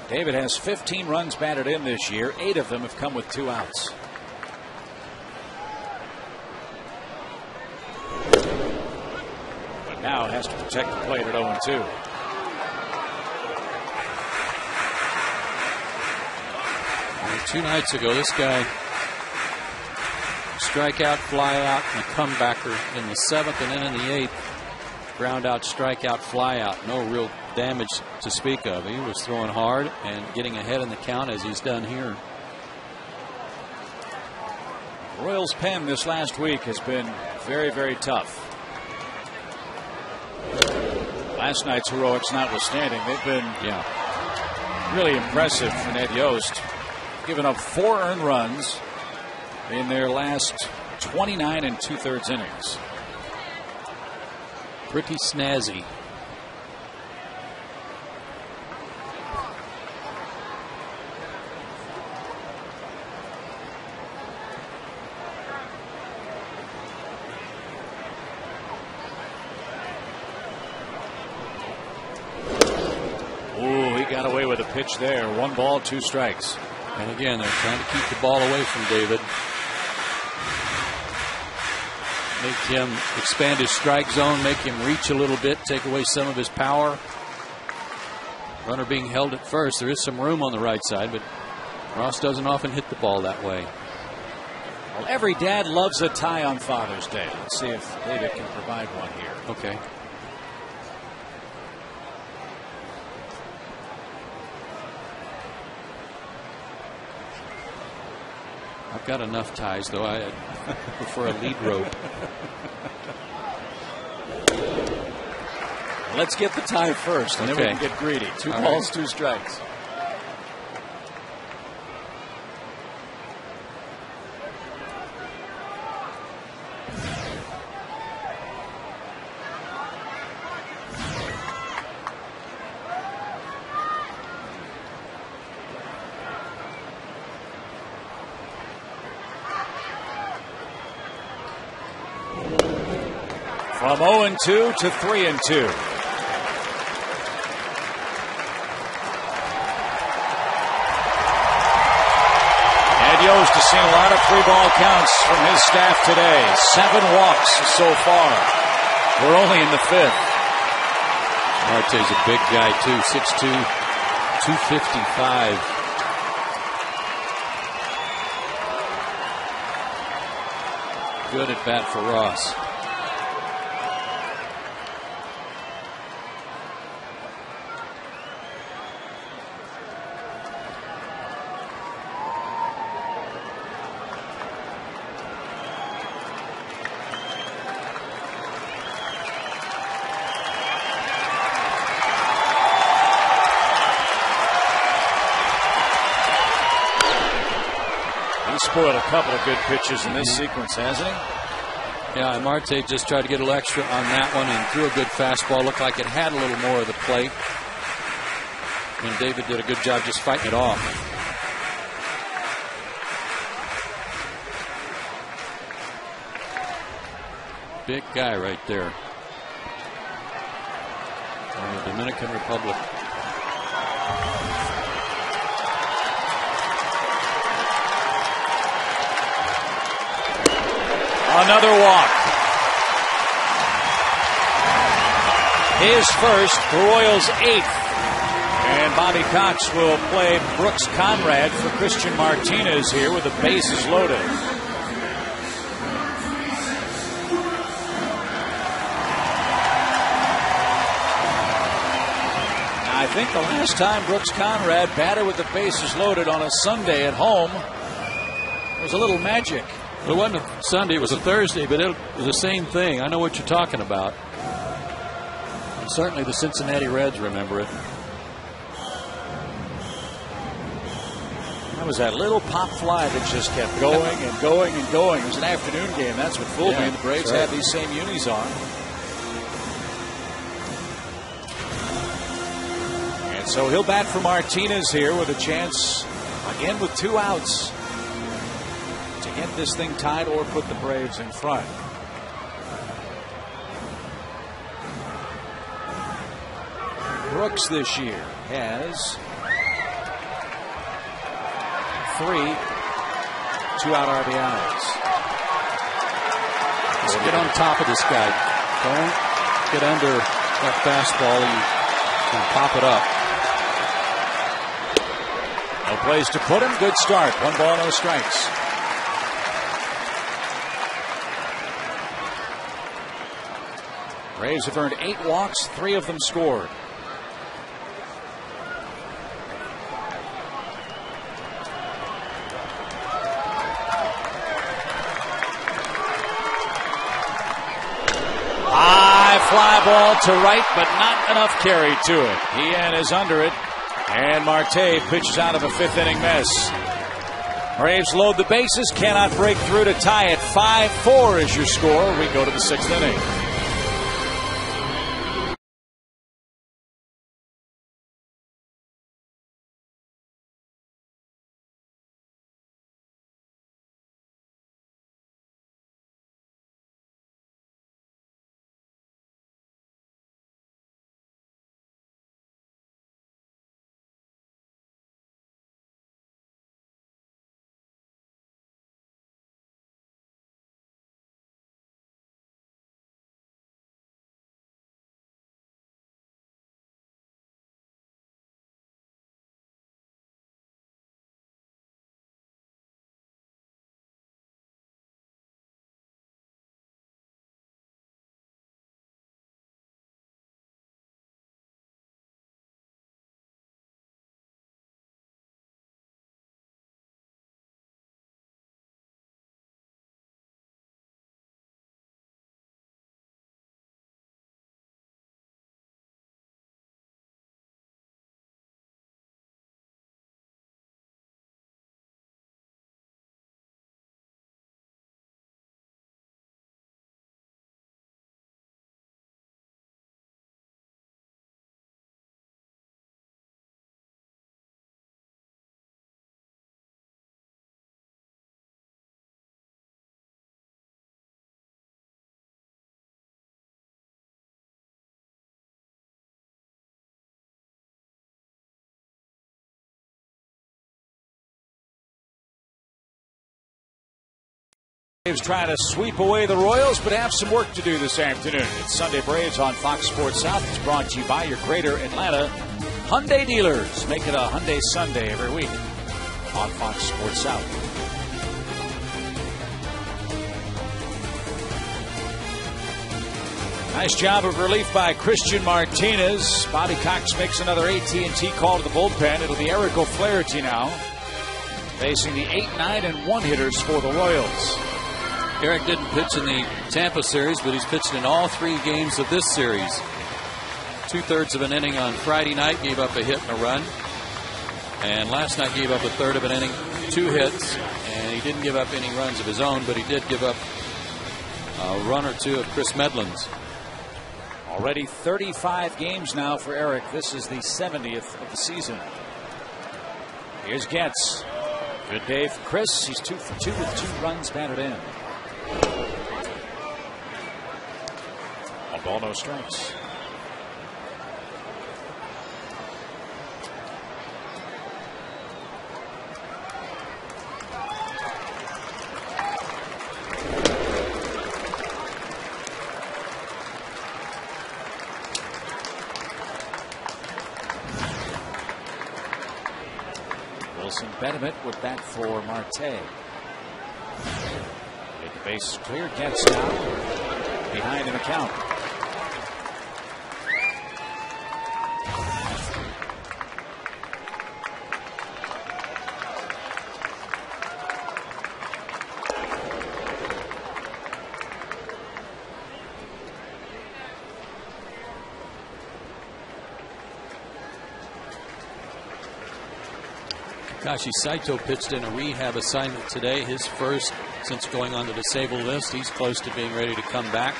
David has 15 runs batted in this year. 8 of them have come with 2 outs. But now has to protect the plate at 0-2. 2 nights ago, this guy strikeout, fly out, and a comebacker in the 7th, and then in the 8th, ground out, strikeout, fly out. No real damage to speak of. He was throwing hard and getting ahead in the count as he's done here. Royals' pen this last week has been very, very tough. Last night's heroics notwithstanding, they've been really impressive for Ned Yost. Given up 4 earned runs in their last 29 2/3 innings. Pretty snazzy. Ooh, he got away with a pitch there. 1 ball, 2 strikes. And again, they're trying to keep the ball away from David. Make him expand his strike zone, make him reach a little bit, take away some of his power. Runner being held at first. There is some room on the right side, but Ross doesn't often hit the ball that way. Well, every dad loves a tie on Father's Day. Let's see if David can provide one here. Okay. I've got enough ties, though. I prefer a lead rope. Let's get the tie first, and then we can get greedy. 2 balls, 2 strikes. From 0-2 to 3-2. Yost has seen a lot of 3-ball counts from his staff today. 7 walks so far. We're only in the 5th. Marte's a big guy, too. 6'2", 255. Good at bat for Ross. Spoiled a couple of good pitches in this sequence, hasn't he? Yeah, and Marte just tried to get a little extra on that one and threw a good fastball. Looked like it had a little more of the plate. And David did a good job just fighting it off. Big guy right there. From the Dominican Republic. Another walk. His first, the Royals' 8th. And Bobby Cox will play Brooks Conrad for Christian Martinez here with the bases loaded. I think the last time Brooks Conrad batted with the bases loaded on a Sunday at home was a little magic. It wasn't a Sunday, it was a Thursday, but it was the same thing. I know what you're talking about. And certainly the Cincinnati Reds remember it. That was that little pop fly that just kept going and going and going. It was an afternoon game. That's what fooled me. The Braves had these same unis on. And so he'll bat for Martinez here with a chance, again with 2 outs, to get this thing tied or put the Braves in front. Brooks this year has 3 2-out RBIs. Let's get on top of this guy. Don't get under that fastball. You can pop it up. A place to put him. Good start. 1 ball, no strikes. Braves have earned 8 walks, 3 of them scored. High fly ball to right, but not enough carry to it. Ian is under it, and Marte pitches out of a 5th inning mess. Braves load the bases, cannot break through to tie it. 5-4 is your score. We go to the 6th inning. Braves trying to sweep away the Royals, but have some work to do this afternoon. It's Sunday Braves on Fox Sports South. It's brought to you by your Greater Atlanta Hyundai dealers. Make it a Hyundai Sunday every week on Fox Sports South. Nice job of relief by Christian Martinez. Bobby Cox makes another AT&T call to the bullpen. It'll be Eric O'Flaherty now, facing the 8-9-1 hitters for the Royals. Eric didn't pitch in the Tampa series, but he's pitched in all 3 games of this series. 2/3 of an inning on Friday night, gave up a hit and a run. And last night gave up 1/3 of an inning, 2 hits. And he didn't give up any runs of his own, but he did give up a run or 2 of Chris Medlin's. Already 35 games now for Eric. This is the 70th of the season. Here's Getz. Good day for Chris. He's 2 for 2 with 2 runs batted in. 1 ball, no strikes. Betterment with bat for Marte. The base is clear. Gets now behind in the count. Takashi Saito pitched in a rehab assignment today, his first since going on the disabled list. He's close to being ready to come back.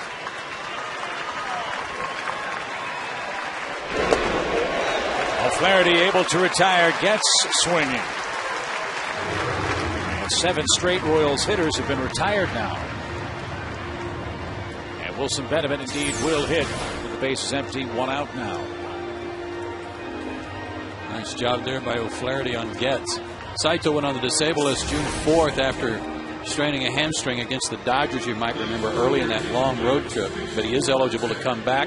O'Flaherty able to retire, gets swinging. And 7 straight Royals hitters have been retired now. And Wilson Benjamin indeed will hit with the bases empty, 1 out now. Nice job there by O'Flaherty on Getz. Saito went on the disabled list June 4th after straining a hamstring against the Dodgers, you might remember, early in that long road trip. But he is eligible to come back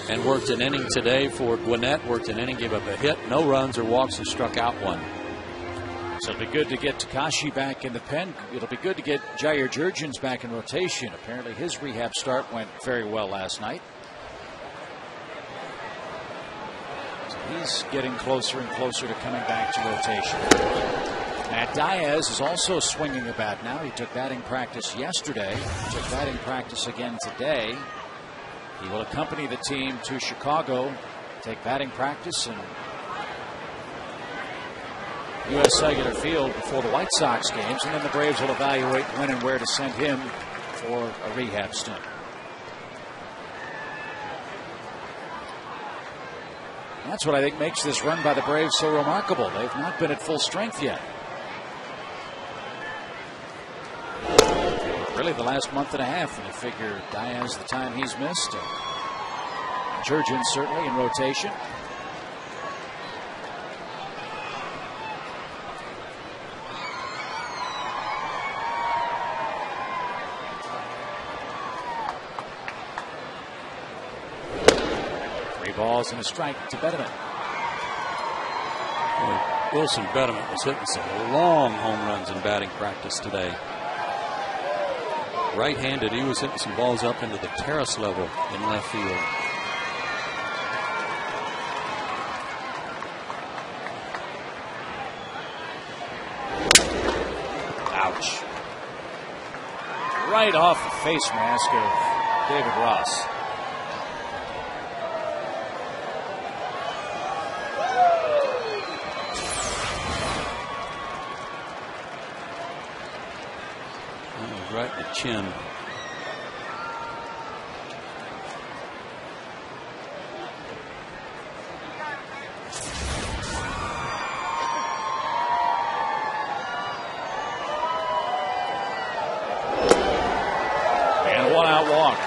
and worked an inning today for Gwinnett. Worked an inning, gave up a hit, no runs or walks, and struck out 1. So it'll be good to get Takashi back in the pen. It'll be good to get Jair Jurgens back in rotation. Apparently his rehab start went very well last night. So he's getting closer and closer to coming back to rotation. Matt Diaz is also swinging a bat now. He took batting practice yesterday. Took batting practice again today. He will accompany the team to Chicago, take batting practice and U.S. Cellular Field before the White Sox games, and then the Braves will evaluate when and where to send him for a rehab stint. And that's what I think makes this run by the Braves so remarkable. They've not been at full strength yet. Really the last month and a half, when you figure Diaz the time he's missed. Jurgens certainly in rotation. Balls and a strike to Betterman. Wilson Betterman was hitting some long home runs in batting practice today. Right-handed, he was hitting some balls up into the terrace level in left field. Ouch. Right off the face mask of David Ross. Right in the chin. And a one-out walk.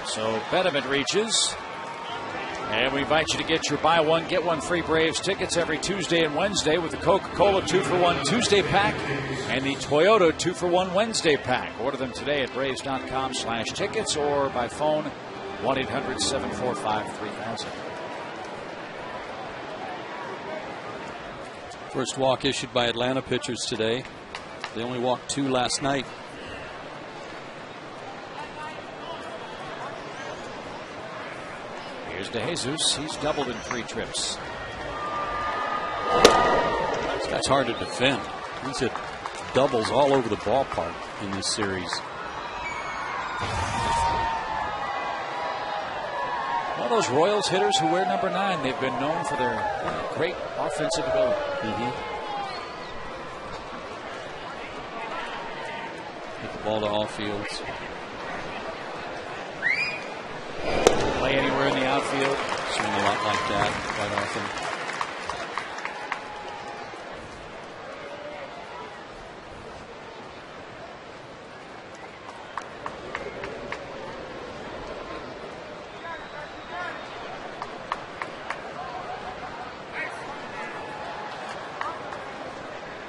So Betterman reaches. And we invite you to get your buy one, get one free Braves tickets every Tuesday and Wednesday with the Coca-Cola 2-for-1 Tuesday pack and the Toyota 2-for-1 Wednesday pack. Order them today at Braves.com/tickets or by phone 1-800-745-3000. First walk issued by Atlanta pitchers today. They only walked 2 last night. Here's DeJesus. He's doubled in 3 trips. That's hard to defend. He's hit doubles all over the ballpark in this series. One of those Royals hitters who wear number 9. They've been known for their great offensive ability. Hit the ball to all fields. Play anywhere in the outfield. Swing a lot like that quite often.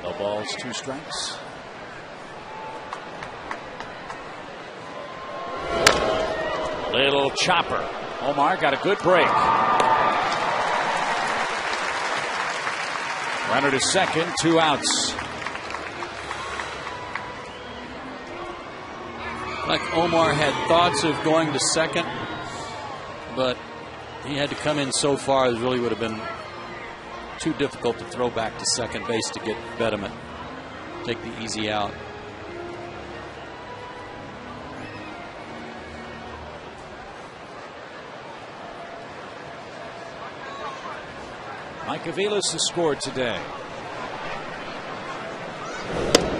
No balls, 2 strikes. Little chopper. Omar got a good break. Runner to second, 2 outs. Like Omar had thoughts of going to second, but he had to come in so far, it really would have been too difficult to throw back to second base to get Betterman. Take the easy out. Mike Aviles has scored today.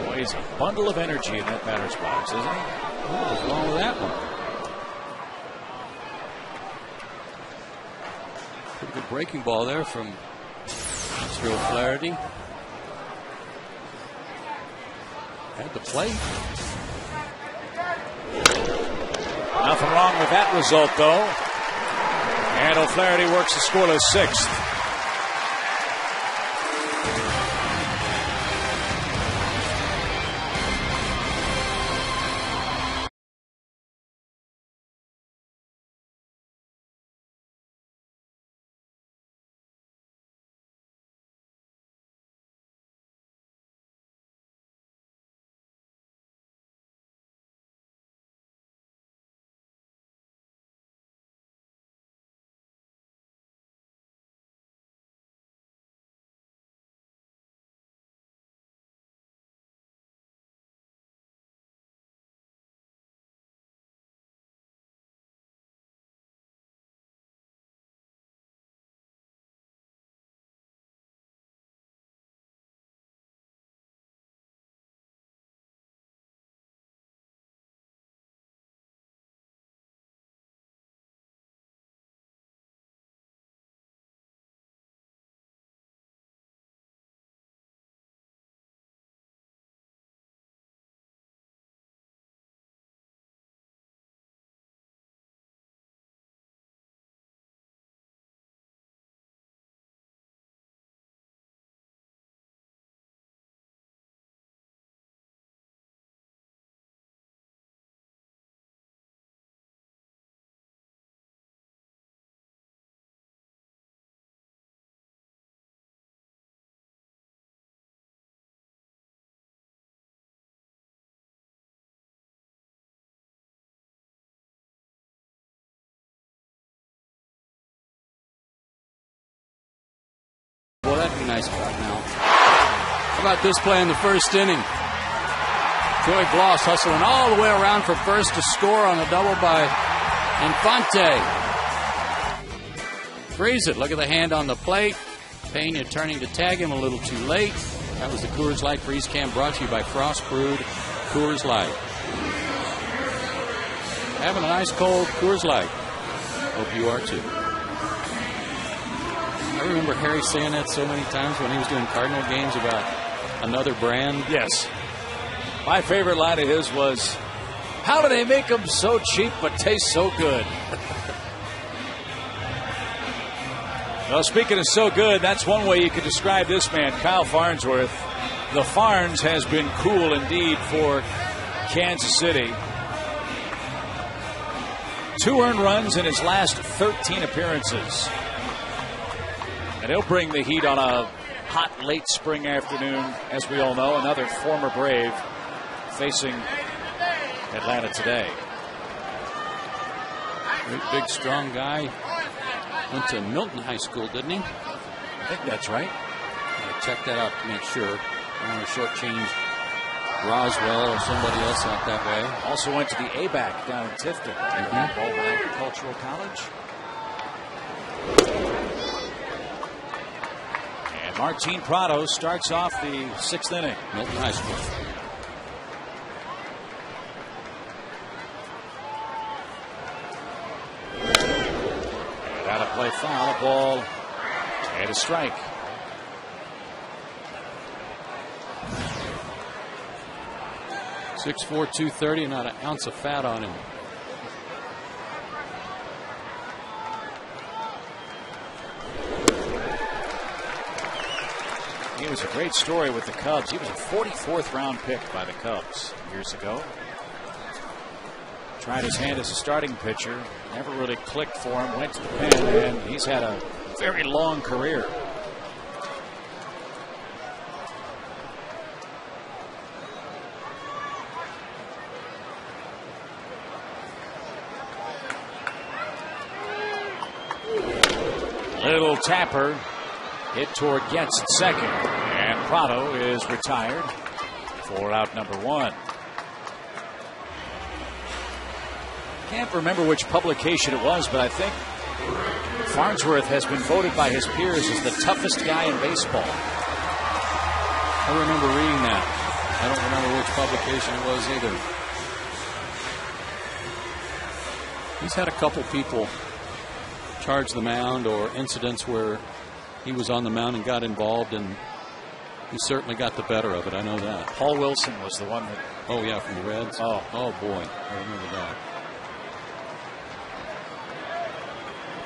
Boy, he's a bundle of energy in that batter's box, isn't he? What's wrong with that one? Pretty good breaking ball there from Mr. O'Flaherty. Had the plate. Nothing wrong with that result, though. And O'Flaherty works the scoreless 6th. nice cut now. How about this play in the first inning? Joey Bloss hustling all the way around for first to score on a double by Infante. Freeze it. Look at the hand on the plate. Pena turning to tag him a little too late. That was the Coors Light Freeze Cam, brought to you by Frost Brewed Coors Light. Having a nice cold Coors Light. Hope you are too. I remember Harry saying that so many times when he was doing Cardinal games about another brand. Yes. My favorite line of his was, "How do they make them so cheap but taste so good?" Well, speaking of so good, that's one way you could describe this man, Kyle Farnsworth. The Farns has been cool indeed for Kansas City. 2 earned runs in his last 13 appearances. And he'll bring the heat on a hot late spring afternoon, as we all know. Another former Brave facing Atlanta today. Great big strong guy. Went to Milton High School, didn't he? I think that's right. I'll check that out to make sure. I don't want to shortchange Roswell or somebody else out that way. Also went to the ABAC down in Tifton. Baldwin Agricultural College. And Martin Prado starts off the 6th inning. Milton High School. And out of play foul, a ball and a strike. .6'4", 230, not an ounce of fat on him. He was a great story with the Cubs. He was a 44th round pick by the Cubs years ago. Tried his hand as a starting pitcher. Never really clicked for him. Went to the pen, and he's had a very long career. Little tapper hit toward Getz at second, and Prado is retired for out number 1. Can't remember which publication it was, but I think Farnsworth has been voted by his peers as the toughest guy in baseball. I remember reading that. I don't remember which publication it was either. He's had a couple people charge the mound or incidents where he was on the mound and got involved, and he certainly got the better of it. I know that. Paul Wilson was the one that... Oh, yeah, from the Reds? Oh boy. I remember that.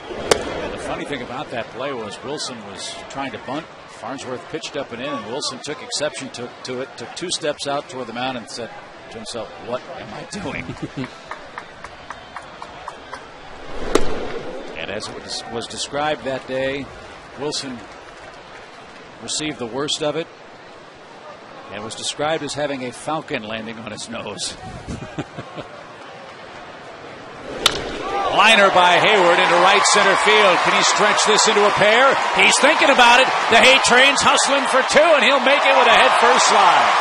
And the funny thing about that play was Wilson was trying to bunt. Farnsworth pitched up and in, and Wilson took exception to it, took 2 steps out toward the mound and said to himself, "What am I doing?" And as it was described that day, Wilson received the worst of it and was described as having a falcon landing on his nose. Liner by Hayward into right center field. Can he stretch this into a pair? He's thinking about it. The Hay Train's hustling for 2, and he'll make it with a head-first slide.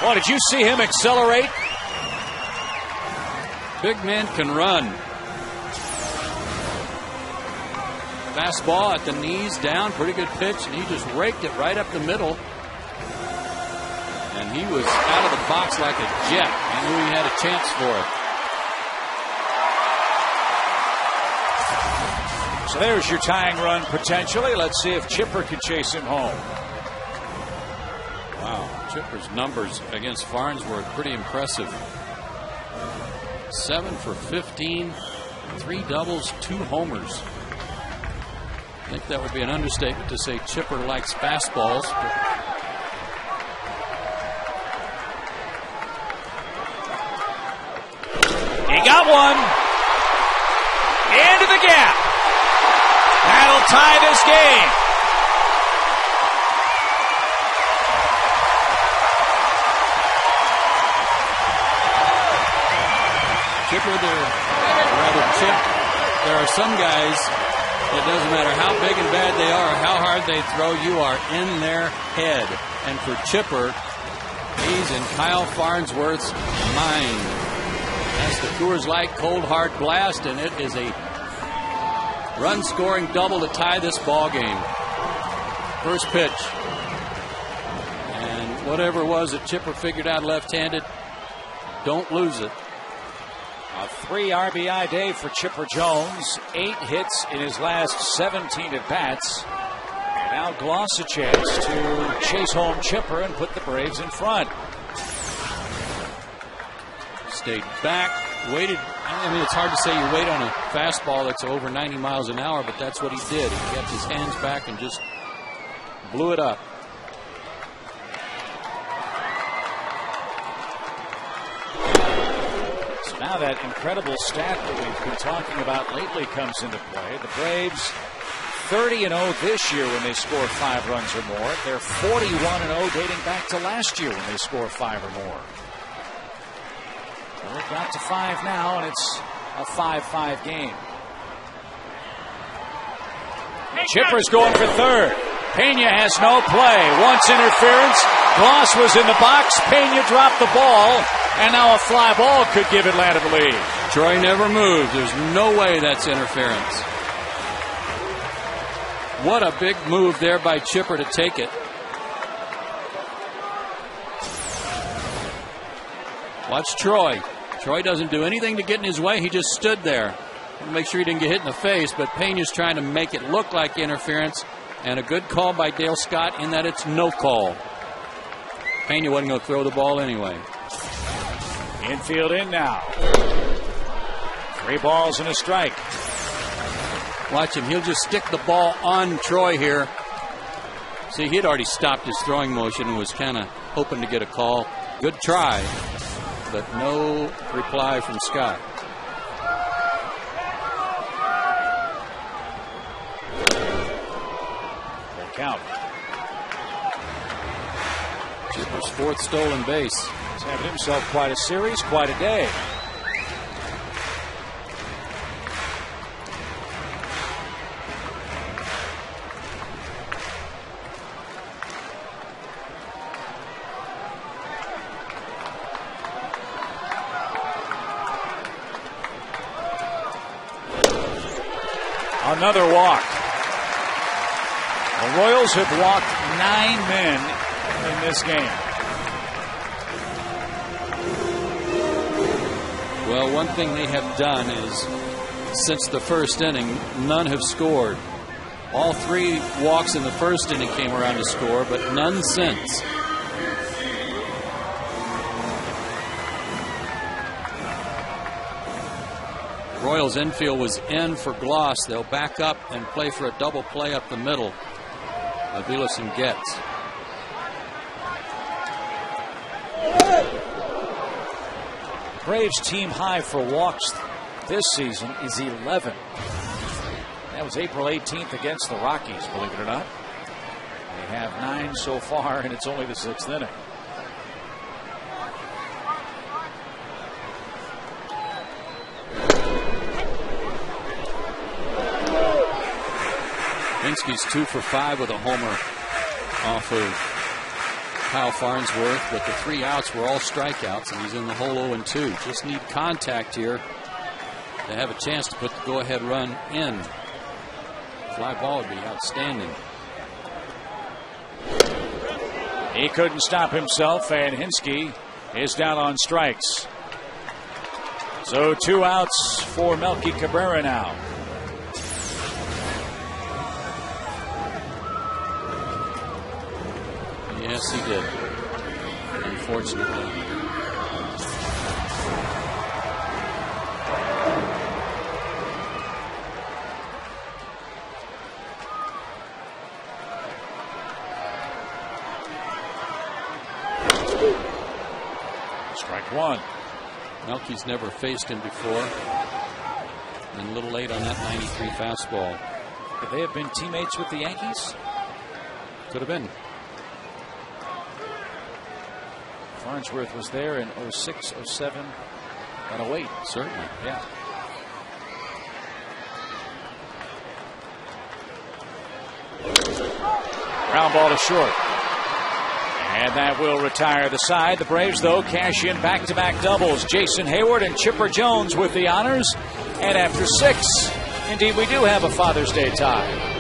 Boy, did you see him accelerate? Big man can run. Fastball at the knees, down, pretty good pitch, and he just raked it right up the middle. And he was out of the box like a jet. He knew he had a chance for it. So there's your tying run potentially. Let's see if Chipper can chase him home. Wow, Chipper's numbers against Farnsworth pretty impressive. 7 for 15, 3 doubles, 2 homers. I think that would be an understatement to say Chipper likes fastballs. He got one. Into the gap. That'll tie this game. Chipper, Chip, there are some guys, it doesn't matter how big and bad they are, how hard they throw, you are in their head. And for Chipper, he's in Kyle Farnsworth's mind. That's the Coors Light Cold Hard Blast, and it is a run-scoring double to tie this ball game. First pitch. And whatever it was that Chipper figured out left-handed, don't lose it. A 3 RBI day for Chipper Jones. 8 hits in his last 17 at-bats. And now Gloss a chance to chase home Chipper and put the Braves in front. Stayed back, waited. I mean, it's hard to say you wait on a fastball that's over 90 miles an hour, but that's what he did. He kept his hands back and just blew it up. So now that incredible stat that we've been talking about lately comes into play. The Braves 30-0 this year when they score 5 runs or more. They're 41-0 dating back to last year when they score 5 or more. Well, they've got to 5 now, and it's a 5-5 game. Chipper's going for third. Pena has no play. Once interference. Gloss was in the box. Pena dropped the ball, and now a fly ball could give Atlanta the lead. Troy never moved. There's no way that's interference. What a big move there by Chipper to take it. Watch Troy. Troy doesn't do anything to get in his way. He just stood there. Make sure he didn't get hit in the face, but Pena's trying to make it look like interference, and a good call by Dale Scott in that it's no call. Pena wasn't going to throw the ball anyway. Infield in now. 3 balls and a strike. Watch him. He'll just stick the ball on Troy here. See, he'd already stopped his throwing motion and was kind of hoping to get a call. Good try, but no reply from Scott. Full count. Chipper's 4th stolen base. He's having himself quite a series, quite a day. Another walk. The Royals have walked 9 men in this game. Well, one thing they have done is, since the first inning, none have scored. All 3 walks in the first inning came around to score, but none since. Royals infield was in for Gloss. They'll back up and play for a double play up the middle. Aviles and Getz. Braves team high for walks this season is 11. That was April 18th against the Rockies, believe it or not. They have 9 so far, and it's only the 6th inning. Hinsky's 2 for 5 with a homer off of Kyle Farnsworth, but the 3 outs were all strikeouts, and he's in the hole 0-2. Just need contact here to have a chance to put the go-ahead run in. Fly ball would be outstanding. He couldn't stop himself, and Hinsky is down on strikes. So 2 outs for Melky Cabrera now. Yes, he did. Unfortunately. Strike 1. Melky's never faced him before. And a little late on that 93 fastball. Could they have been teammates with the Yankees? Could have been. Farnsworth was there in 06, 07, Gotta wait. Certainly. Yeah. Ground ball to short. And that will retire the side. The Braves, though, cash in back-to-back doubles. Jason Hayward and Chipper Jones with the honors. And after 6, indeed, we do have a Father's Day tie.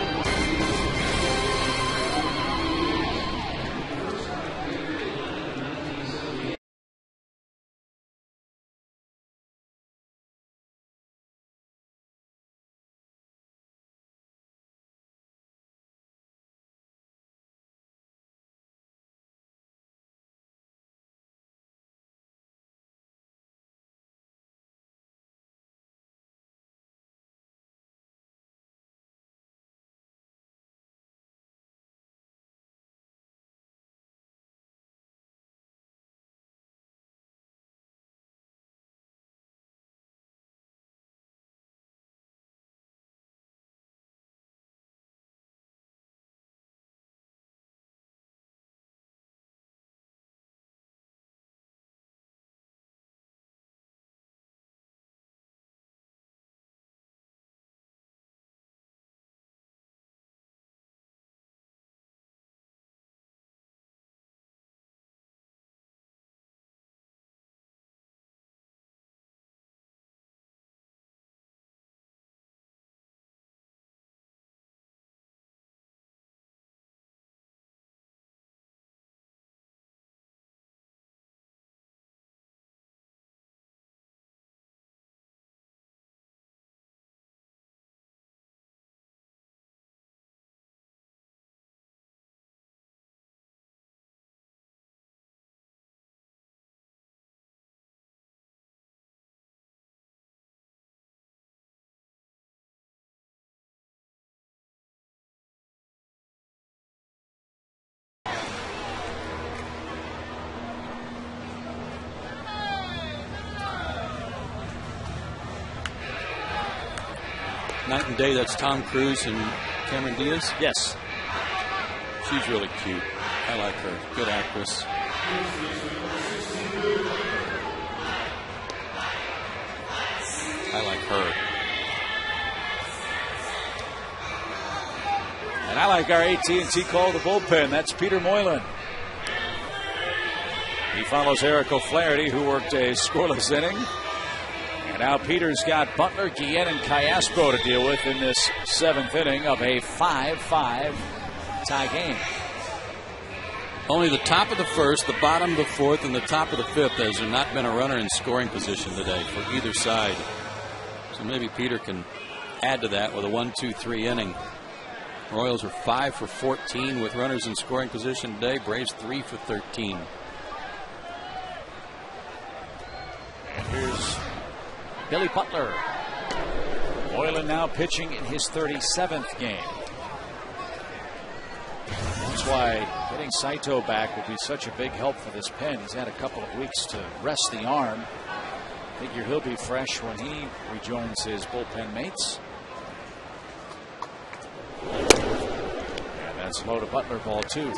Night and day, that's Tom Cruise and Cameron Diaz? Yes. She's really cute. I like her. Good actress. I like her. And I like our AT&T call to bullpen. That's Peter Moylan. He follows Eric O'Flaherty, who worked a scoreless inning. And now Peter's got Butler, Guillen, and Callaspo to deal with in this 7th inning of a 5-5 tie game. Only the top of the 1st, the bottom of the 4th, and the top of the 5th has there not been a runner in scoring position today for either side. So maybe Peter can add to that with a 1-2-3 inning. Royals are 5 for 14 with runners in scoring position today. Braves 3 for 13. And here's Billy Butler. Moylan now pitching in his 37th game. That's why getting Saito back will be such a big help for this pen. He's had a couple of weeks to rest the arm. Figure he'll be fresh when he rejoins his bullpen mates. And that's low to Butler, ball 2.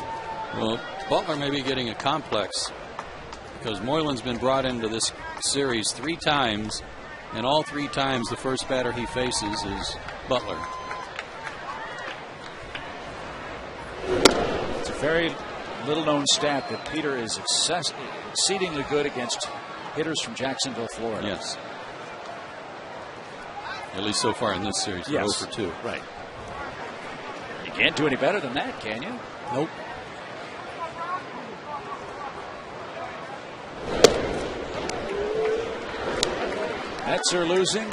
Well, Butler may be getting a complex because Moylan's been brought into this series 3 times. And all 3 times the first batter he faces is Butler. It's a very little known stat that Peter is exceedingly good against hitters from Jacksonville, Florida. Yes. At least so far in this series. Yes. 0 for 2. Right. You can't do any better than that, can you? Nope. Mets are losing.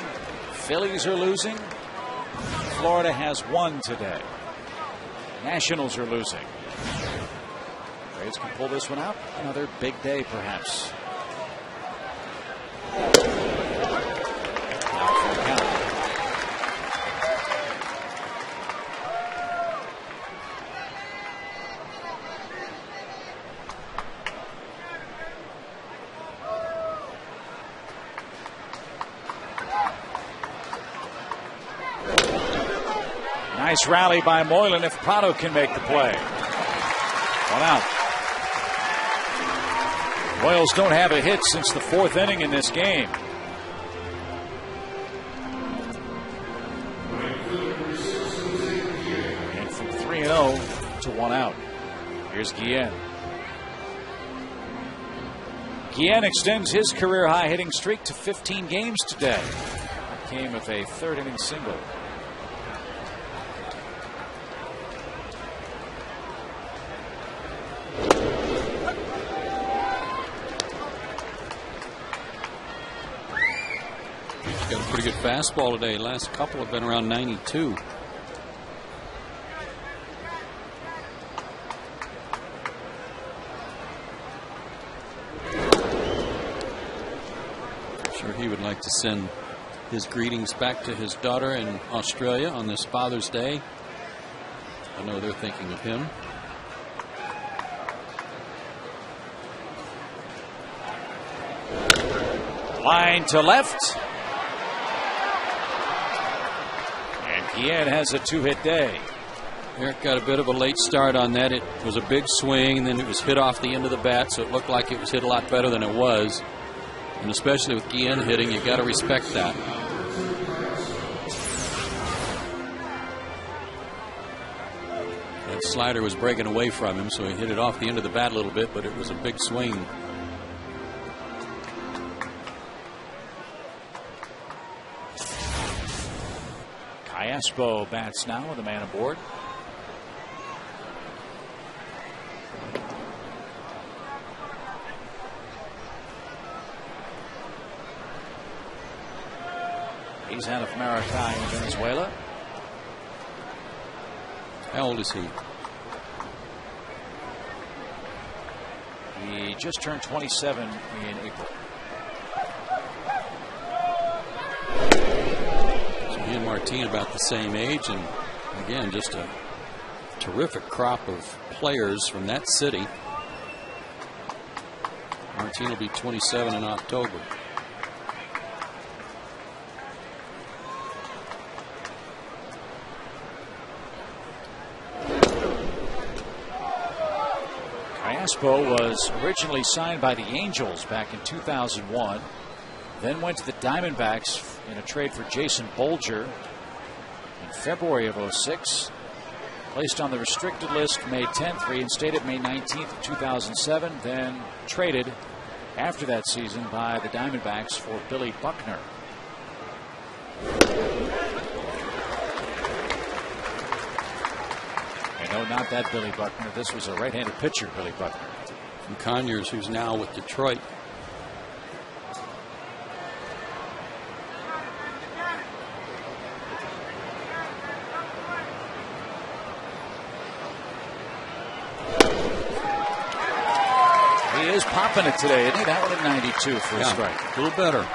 Phillies are losing. Florida has won today. Nationals are losing. Braves can pull this one out. Another big day, perhaps. Now for the count. Nice rally by Moylan if Prado can make the play. 1 out. Royals don't have a hit since the 4th inning in this game. 3-0 to 1 out. Here's Guillen. Guillen extends his career-high hitting streak to 15 games today. That came with a third-inning single. He's got a pretty good fastball today. Last couple have been around 92. He would like to send his greetings back to his daughter in Australia on this Father's Day. I know they're thinking of him. Line to left. And Guillen has a 2-hit day. Eric got a bit of a late start on that. It was a big swing, and then it was hit off the end of the bat, so it looked like it was hit a lot better than it was. And especially with Guillen hitting, you got to respect that. That slider was breaking away from him, so he hit it off the end of the bat a little bit, but it was a big swing. Callaspo bats now with a man aboard. He's out of Maracay in Venezuela. How old is he? He just turned 27 in April. So he and Martin about the same age, and again, just a terrific crop of players from that city. Martin will be 27 in October. Callaspo was originally signed by the Angels back in 2001, then went to the Diamondbacks in a trade for Jason Bolger in February of 06. Placed on the restricted list May 10th, reinstated May 19th of 2007, then traded after that season by the Diamondbacks for Billy Buckner. No, not that Billy Buckner. This was a right-handed pitcher, Billy Buckner. From Conyers, who's now with Detroit. He is popping it today, isn't he? That one at 92 for a strike. A little better.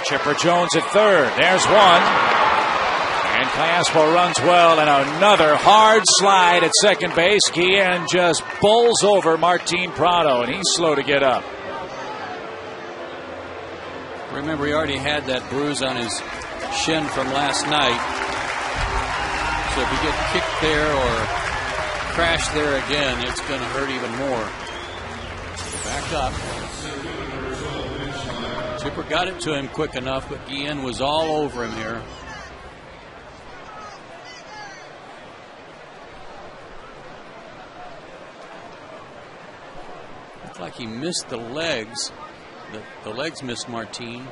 Chipper Jones at third. There's one. And Callaspo runs well, and another hard slide at second base. Guillen just bowls over Martin Prado, and he's slow to get up. Remember, he already had that bruise on his shin from last night. So if you get kicked there or crash there again, it's going to hurt even more. Back up. Chipper got it to him quick enough, but Guillen was all over him here. Looked like he missed the legs. The legs missed Martin.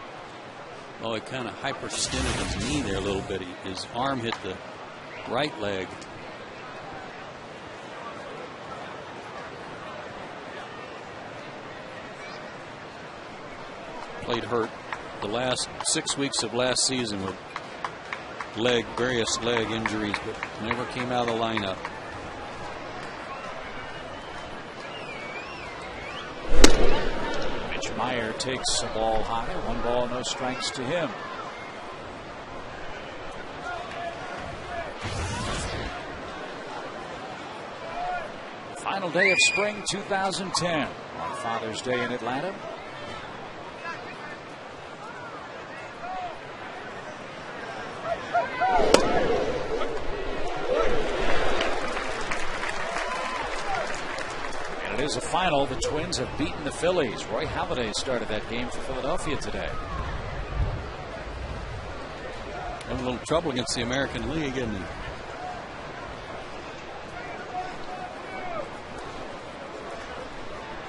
Oh, he kind of hyperextended his knee there a little bit. His arm hit the right leg. Played hurt the last 6 weeks of last season with various leg injuries, but never came out of the lineup. Mitch Meyer takes a ball high. 1 ball, no strikes to him. Final day of spring 2010 on Father's Day in Atlanta. It is a final. The Twins have beaten the Phillies. Roy Halladay started that game for Philadelphia today. Having a little trouble against the American League, isn't he?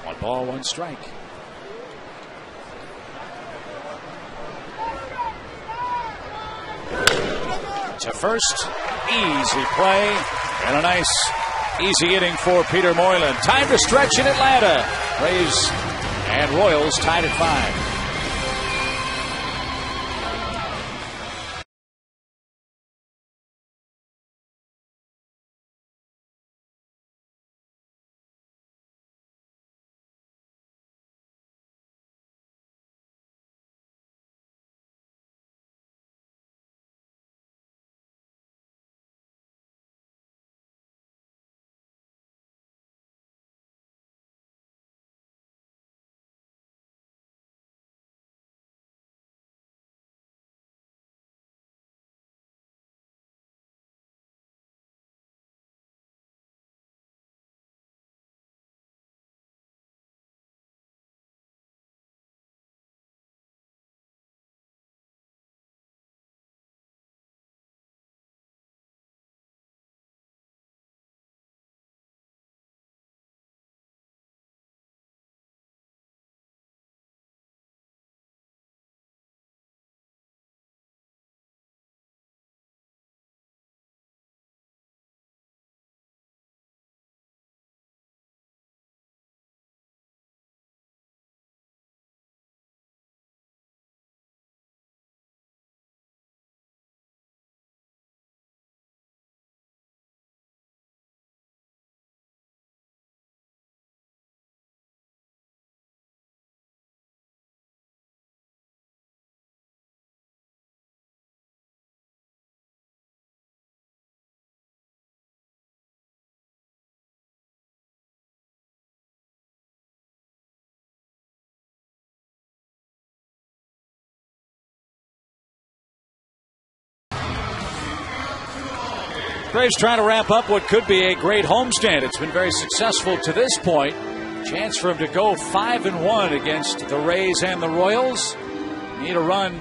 One ball, one strike. To first, easy play, and a nice easy inning for Peter Moylan. Time to stretch in Atlanta. Braves and Royals tied at 5. Braves trying to wrap up what could be a great homestand. It's been very successful to this point. Chance for him to go 5-1 against the Rays and the Royals. Need a run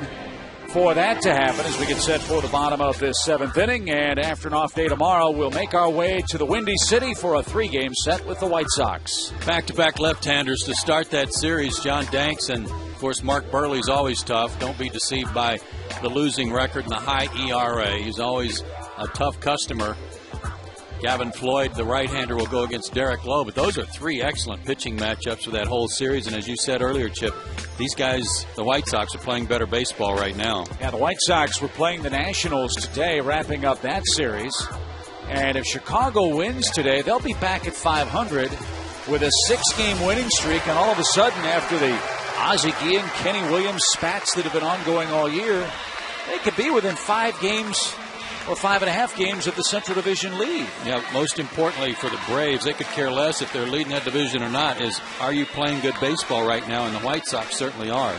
for that to happen as we get set for the bottom of this 7th inning. And after an off day tomorrow, we'll make our way to the Windy City for a 3-game set with the White Sox. Back-to-back left-handers to start that series. John Danks and, of course, Mark Burley's always tough. Don't be deceived by the losing record and the high ERA. He's always a tough customer. Gavin Floyd, the right-hander, will go against Derek Lowe. But those are 3 excellent pitching matchups for that whole series. And as you said earlier, Chip, these guys, the White Sox, are playing better baseball right now. Yeah, the White Sox were playing the Nationals today, wrapping up that series. And if Chicago wins today, they'll be back at 500 with a 6-game winning streak. And all of a sudden, after the Ozzie Guillen, Kenny Williams spats that have been ongoing all year, they could be within 5 games or 5.5 games of the Central Division lead. Yeah, most importantly for the Braves, they could care less if they're leading that division or not, is are you playing good baseball right now? And the White Sox certainly are.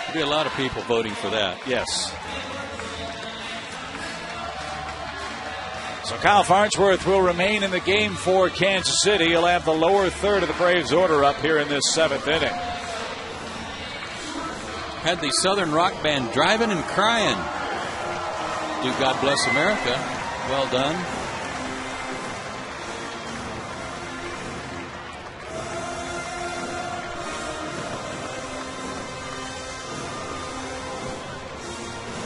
There'll be a lot of people voting for that. Yes. So Kyle Farnsworth will remain in the game for Kansas City. He'll have the lower third of the Braves order up here in this 7th inning. Had the Southern rock band Driving and Crying. Do God Bless America. Well done.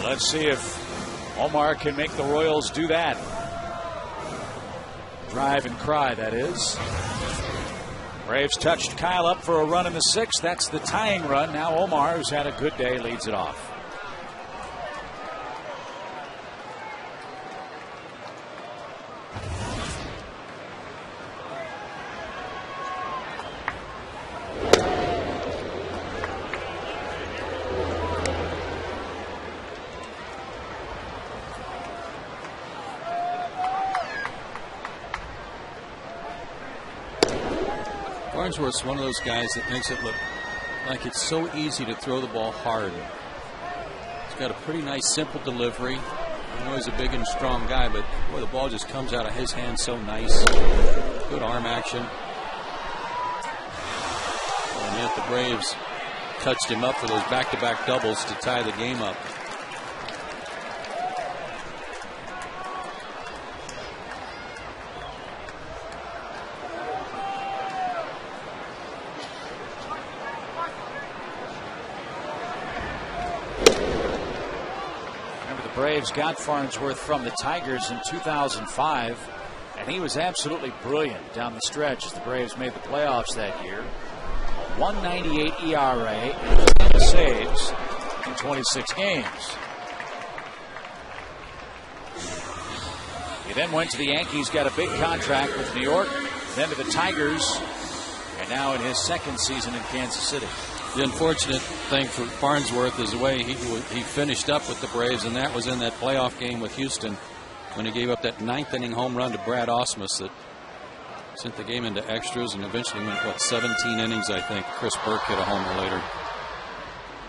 Let's see if Omar can make the Royals do that. Drive and cry, that is. Braves touched Kyle up for a run in the 6th. That's the tying run. Now Omar, who's had a good day, leads it off. Farnsworth's one of those guys that makes it look like it's so easy to throw the ball hard. He's got a pretty nice, simple delivery. I know he's a big and strong guy, but boy, the ball just comes out of his hand so nice. Good arm action. And yet the Braves touched him up for those back-to-back doubles to tie the game up. Braves got Farnsworth from the Tigers in 2005, and he was absolutely brilliant down the stretch as the Braves made the playoffs that year. 1.98 ERA and 10 saves in 26 games. He then went to the Yankees, got a big contract with New York, then to the Tigers, and now in his second season in Kansas City. The unfortunate thing for Farnsworth is the way he finished up with the Braves, and that was in that playoff game with Houston when he gave up that 9th inning home run to Brad Ausmus that sent the game into extras and eventually went, 17 innings, I think. Chris Burke hit a homer later.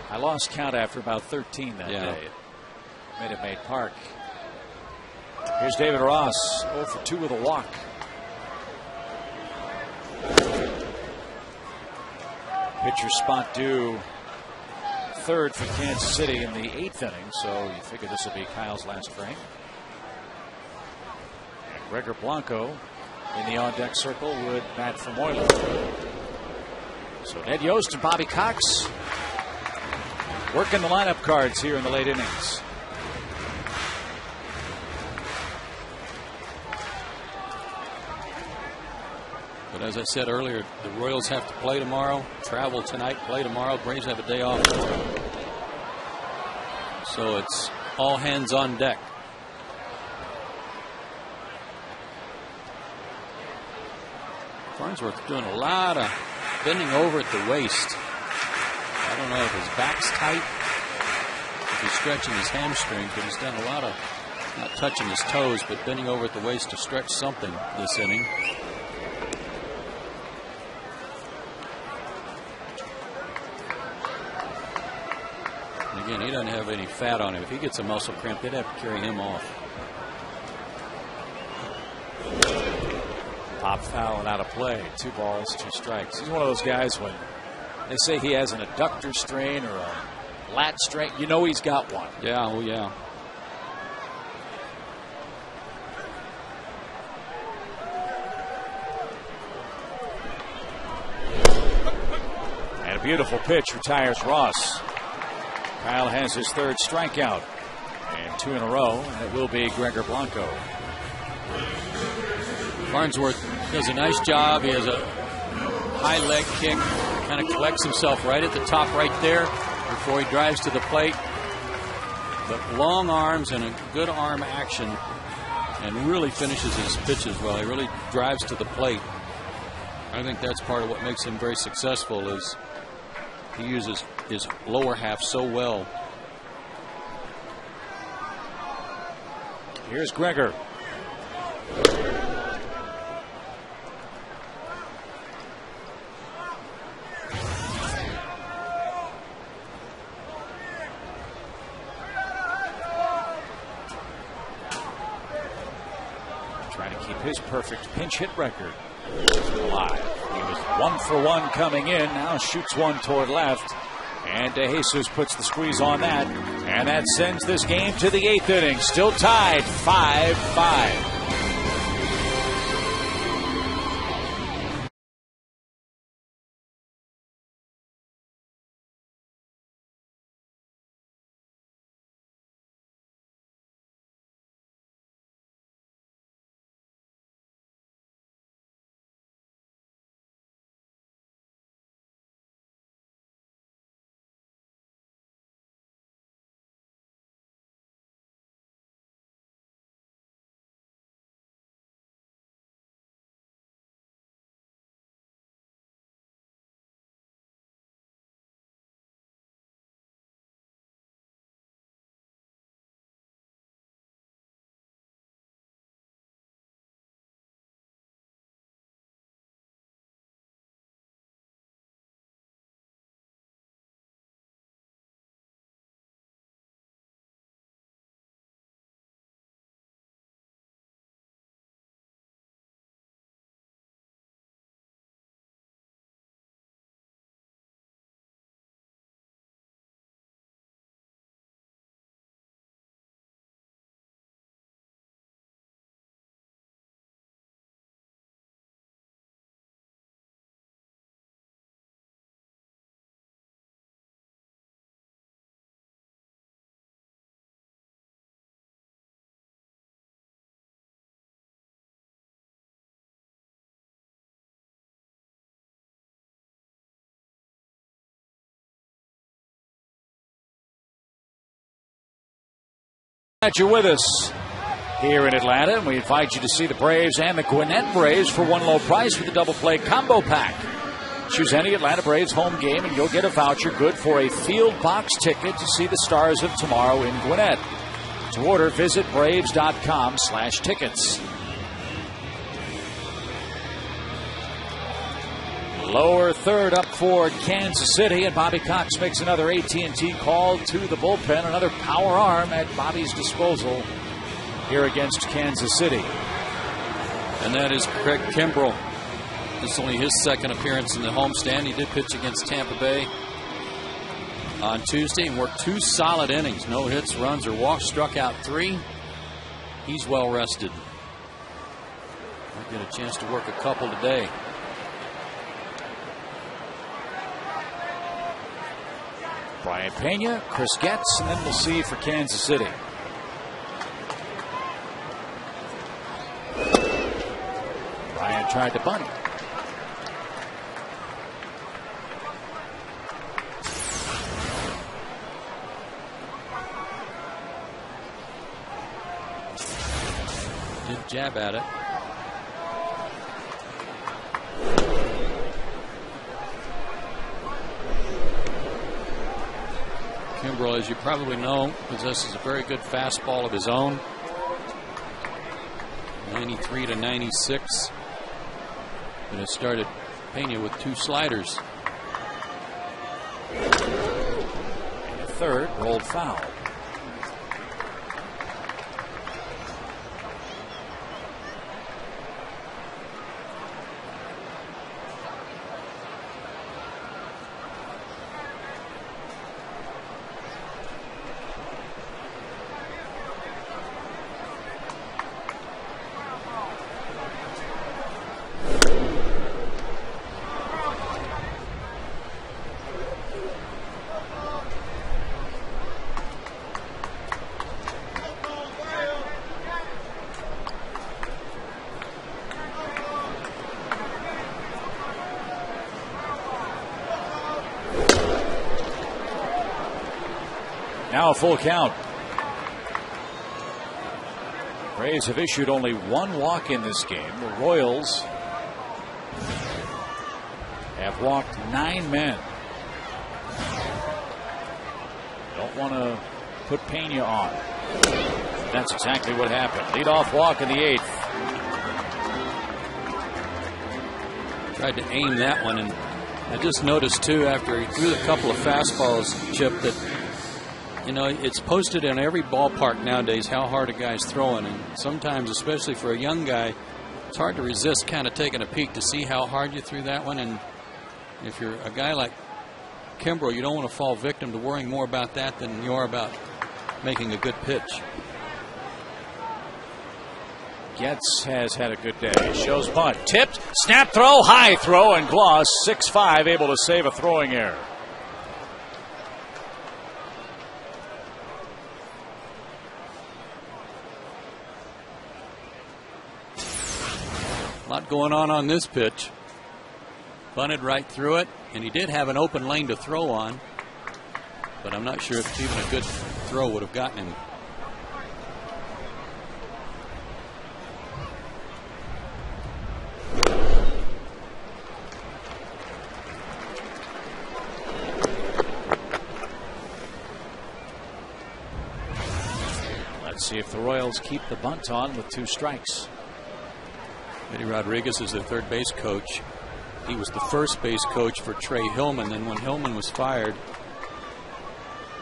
I lost count after about 13 that day at Minute Maid Park. Here's David Ross, 0 for 2 with a walk. Pitcher spot due third for Kansas City in the 8th inning, so you figure this will be Kyle's last frame. And Gregor Blanco in the on-deck circle would bat for Moylan. So Ned Yost and Bobby Cox working the lineup cards here in the late innings. But as I said earlier, the Royals have to play tomorrow, travel tonight, play tomorrow. Braves have a day off. So it's all hands on deck. Farnsworth doing a lot of bending over at the waist. I don't know if his back's tight, if he's stretching his hamstring, but he's done a lot of not touching his toes, but bending over at the waist to stretch something this inning. Again, he doesn't have any fat on him. If he gets a muscle cramp, they'd have to carry him off. Pop foul and out of play. 2 balls, 2 strikes. He's one of those guys when they say he has an adductor strain or a lat strain, you know he's got one. Yeah, oh yeah. And a beautiful pitch retires Ross. Kyle has his 3rd strikeout and 2 in a row, and it will be Gregor Blanco. Farnsworth does a nice job. He has a high leg kick, kind of collects himself right at the top right there before he drives to the plate. But long arms and a good arm action, and really finishes his pitches well. He really drives to the plate. I think that's part of what makes him very successful is he uses his lower half so well. Here's Gregor. Trying to keep his perfect pinch hit record alive. He was 1 for 1 coming in. Now shoots one toward left. And De Jesus puts the squeeze on that. And that sends this game to the 8th inning. Still tied 5-5. Glad you're with us here in Atlanta, and we invite you to see the Braves and the Gwinnett Braves for one low price with the double play combo pack. Choose any Atlanta Braves home game and you'll get a voucher good for a field box ticket to see the Stars of tomorrow in Gwinnett. To order, visit braves.com/tickets. Lower third up for Kansas City, and Bobby Cox makes another AT&T call to the bullpen. Another power arm at Bobby's disposal here against Kansas City. And that is Craig Kimbrell. This is only his second appearance in the homestand. He did pitch against Tampa Bay on Tuesday and worked 2 solid innings. No hits, runs, or walks. Struck out 3. He's well rested. Might get a chance to work a couple today. Brian Pena, Chris Getz, and then we'll see for Kansas City. Brian tried to bunt. Did jab at it. Kimbrell, as you probably know, possesses a very good fastball of his own. 93 to 96. And it started Pena with 2 sliders. And the third rolled foul. Now a full count. Braves have issued only 1 walk in this game. The Royals have walked 9 men. Don't want to put Pena on. That's exactly what happened. Leadoff walk in the 8th. Tried to aim that one, and I just noticed too after he threw a couple of fastballs, Chip, that you know, it's posted in every ballpark nowadays how hard a guy's throwing, and sometimes, especially for a young guy, it's hard to resist kind of taking a peek to see how hard you threw that one. And if you're a guy like Kimbrell, you don't want to fall victim to worrying more about that than you are about making a good pitch. Getz has had a good day. Shows bunt. Tipped. Snap throw. High throw and gloss. 6-5, able to save a throwing error. A lot going on this pitch. Bunted right through it, and he did have an open lane to throw on, but I'm not sure if even a good throw would have gotten him. Let's see if the Royals keep the bunt on with 2 strikes. Eddie Rodriguez is the third base coach. He was the first base coach for Trey Hillman. And when Hillman was fired,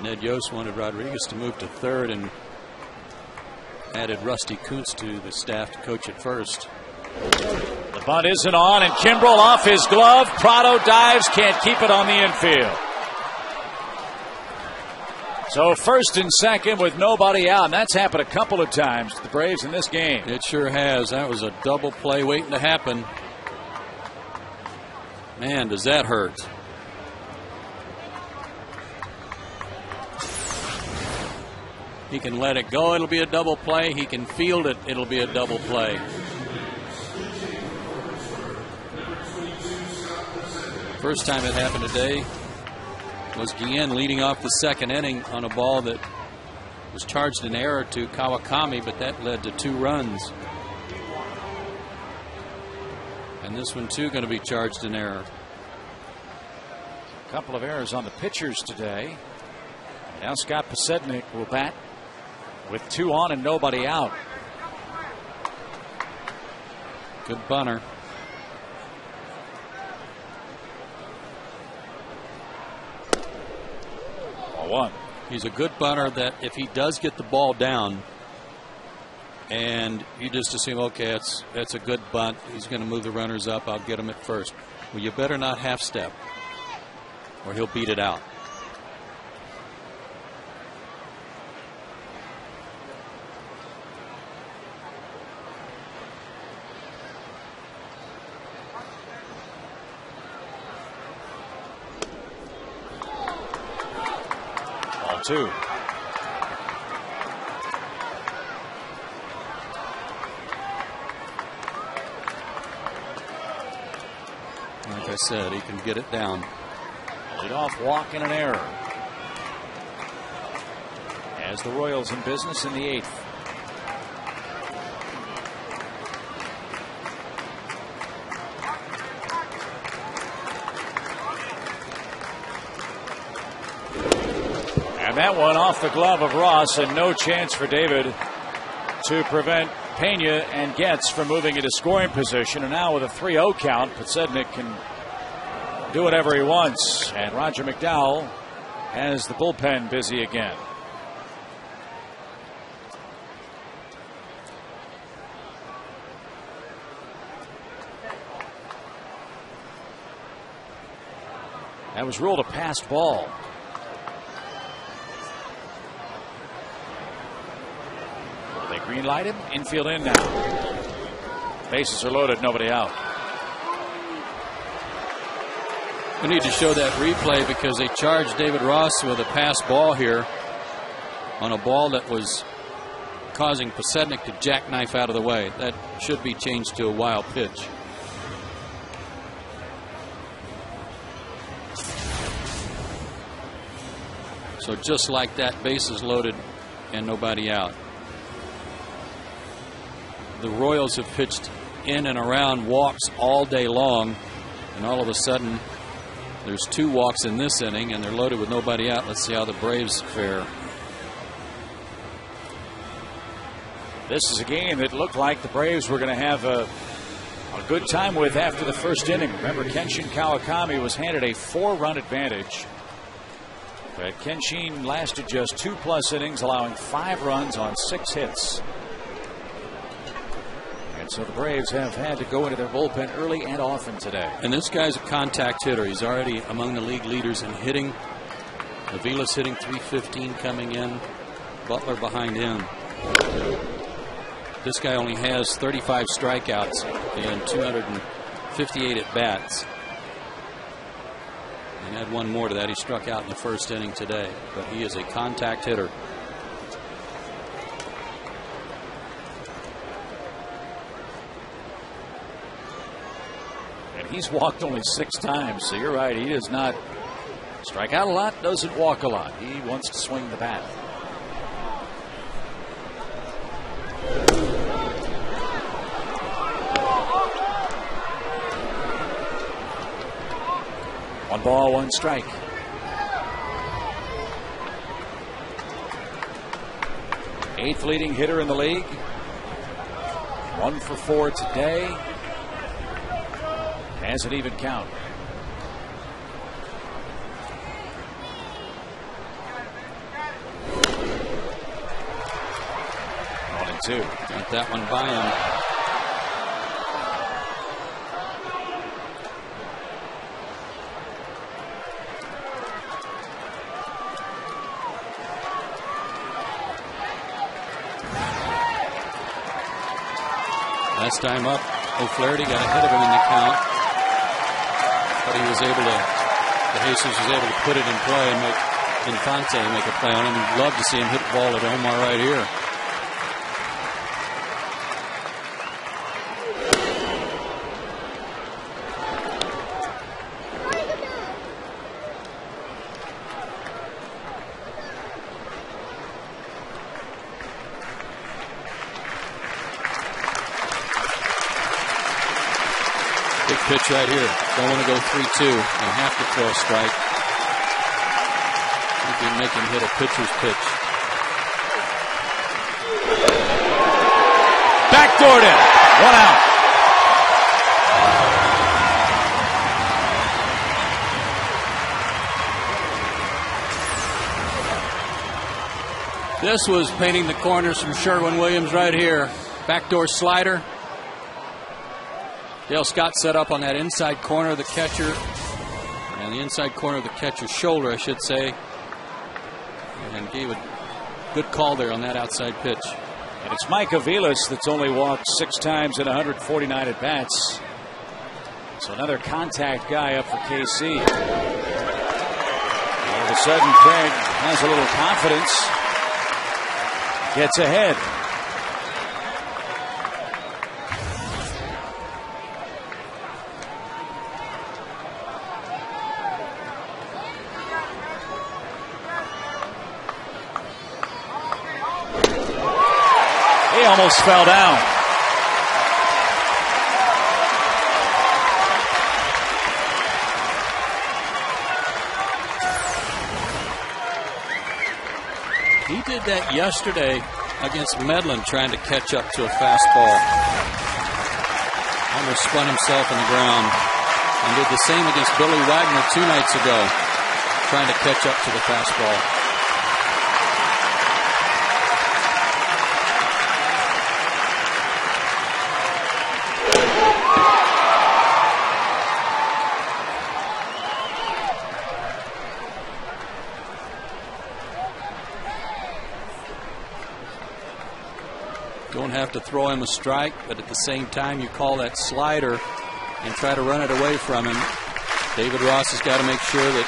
Ned Yost wanted Rodriguez to move to third and added Rusty Kuntz to the staff to coach at first. The bunt isn't on, and Kimbrell off his glove. Prado dives, can't keep it on the infield. So first and second with nobody out, and that's happened a couple of times to the Braves in this game. It sure has. That was a double play waiting to happen. Man, does that hurt. He can let it go, it'll be a double play. He can field it, it'll be a double play. First time it happened today was Guillen leading off the second inning on a ball that Was charged an error to Kawakami, but that led to 2 runs. And this one too going to be charged an error. A couple of errors on the pitchers today. Now Scott Posednik will bat with 2 on and nobody out. Good bunter. Ball 1. He's a good bunter that if he does get the ball down and you just assume, okay, that's a good bunt, he's going to move the runners up, I'll get him at first. Well, you better not half step or he'll beat it out. Ball 2. Like I said, he can get it down. Lead off walk and an error. As the Royals in business in the 8th. And that one off the glove of Ross, and no chance for David to prevent Pena and Getz from moving into scoring position. And now with a 3-0 count, Posednik can do whatever he wants. And Roger McDowell has the bullpen busy again. That was ruled a passed ball. They green light him. Infield in now. Bases are loaded. Nobody out. We need to show that replay because they charged David Ross with a pass ball here on a ball that was causing Posednik to jackknife out of the way. That should be changed to a wild pitch. So just like that, bases loaded and nobody out. The Royals have pitched in and around walks all day long, and all of a sudden there's 2 walks in this inning and they're loaded with nobody out. Let's see how the Braves fare. This is a game that looked like the Braves were going to have a good time with after the first inning. Remember, Kenshin Kawakami was handed a 4-run advantage. But Kenshin lasted just 2+ innings, allowing 5 runs on 6 hits. And so the Braves have had to go into their bullpen early and often today. And this guy's a contact hitter. He's already among the league leaders in hitting. Avila's hitting .315 coming in. Butler behind him. This guy only has 35 strikeouts and 258 at bats. And add one more to that. He struck out in the first inning today, but he is a contact hitter. And he's walked only 6 times, so you're right. He does not strike out a lot, doesn't walk a lot. He wants to swing the bat. One ball, 1 strike. Eighth leading hitter in the league. 1 for 4 today. Has an even count. 1-2. Got that one by him. Last time up, O'Flaherty got ahead of him in the count, but he was able to, De Jesus was able to put it in play and make Infante make a play on him. You'd love to see him hit the ball at Omar right here. pitch right here. Don't want to go 3-2 and have to throw a strike. You can make him hit a pitcher's pitch. Backdoored it. 1 out. This was painting the corners from Sherwin-Williams right here. Backdoor slider. Dale Scott set up on that inside corner of the catcher, and the inside corner of the catcher's shoulder, I should say, and gave a good call there on that outside pitch. And it's Mike Aviles that's only walked 6 times in 149 at bats. So another contact guy up for KC. All of a sudden, Craig has a little confidence. Gets ahead. He almost fell down. He did that yesterday against Medlin, trying to catch up to a fastball. Almost spun himself on the ground. And did the same against Billy Wagner 2 nights ago, trying to catch up to the fastball. Don't have to throw him a strike, but at the same time you call that slider and try to run it away from him. David Ross has got to make sure that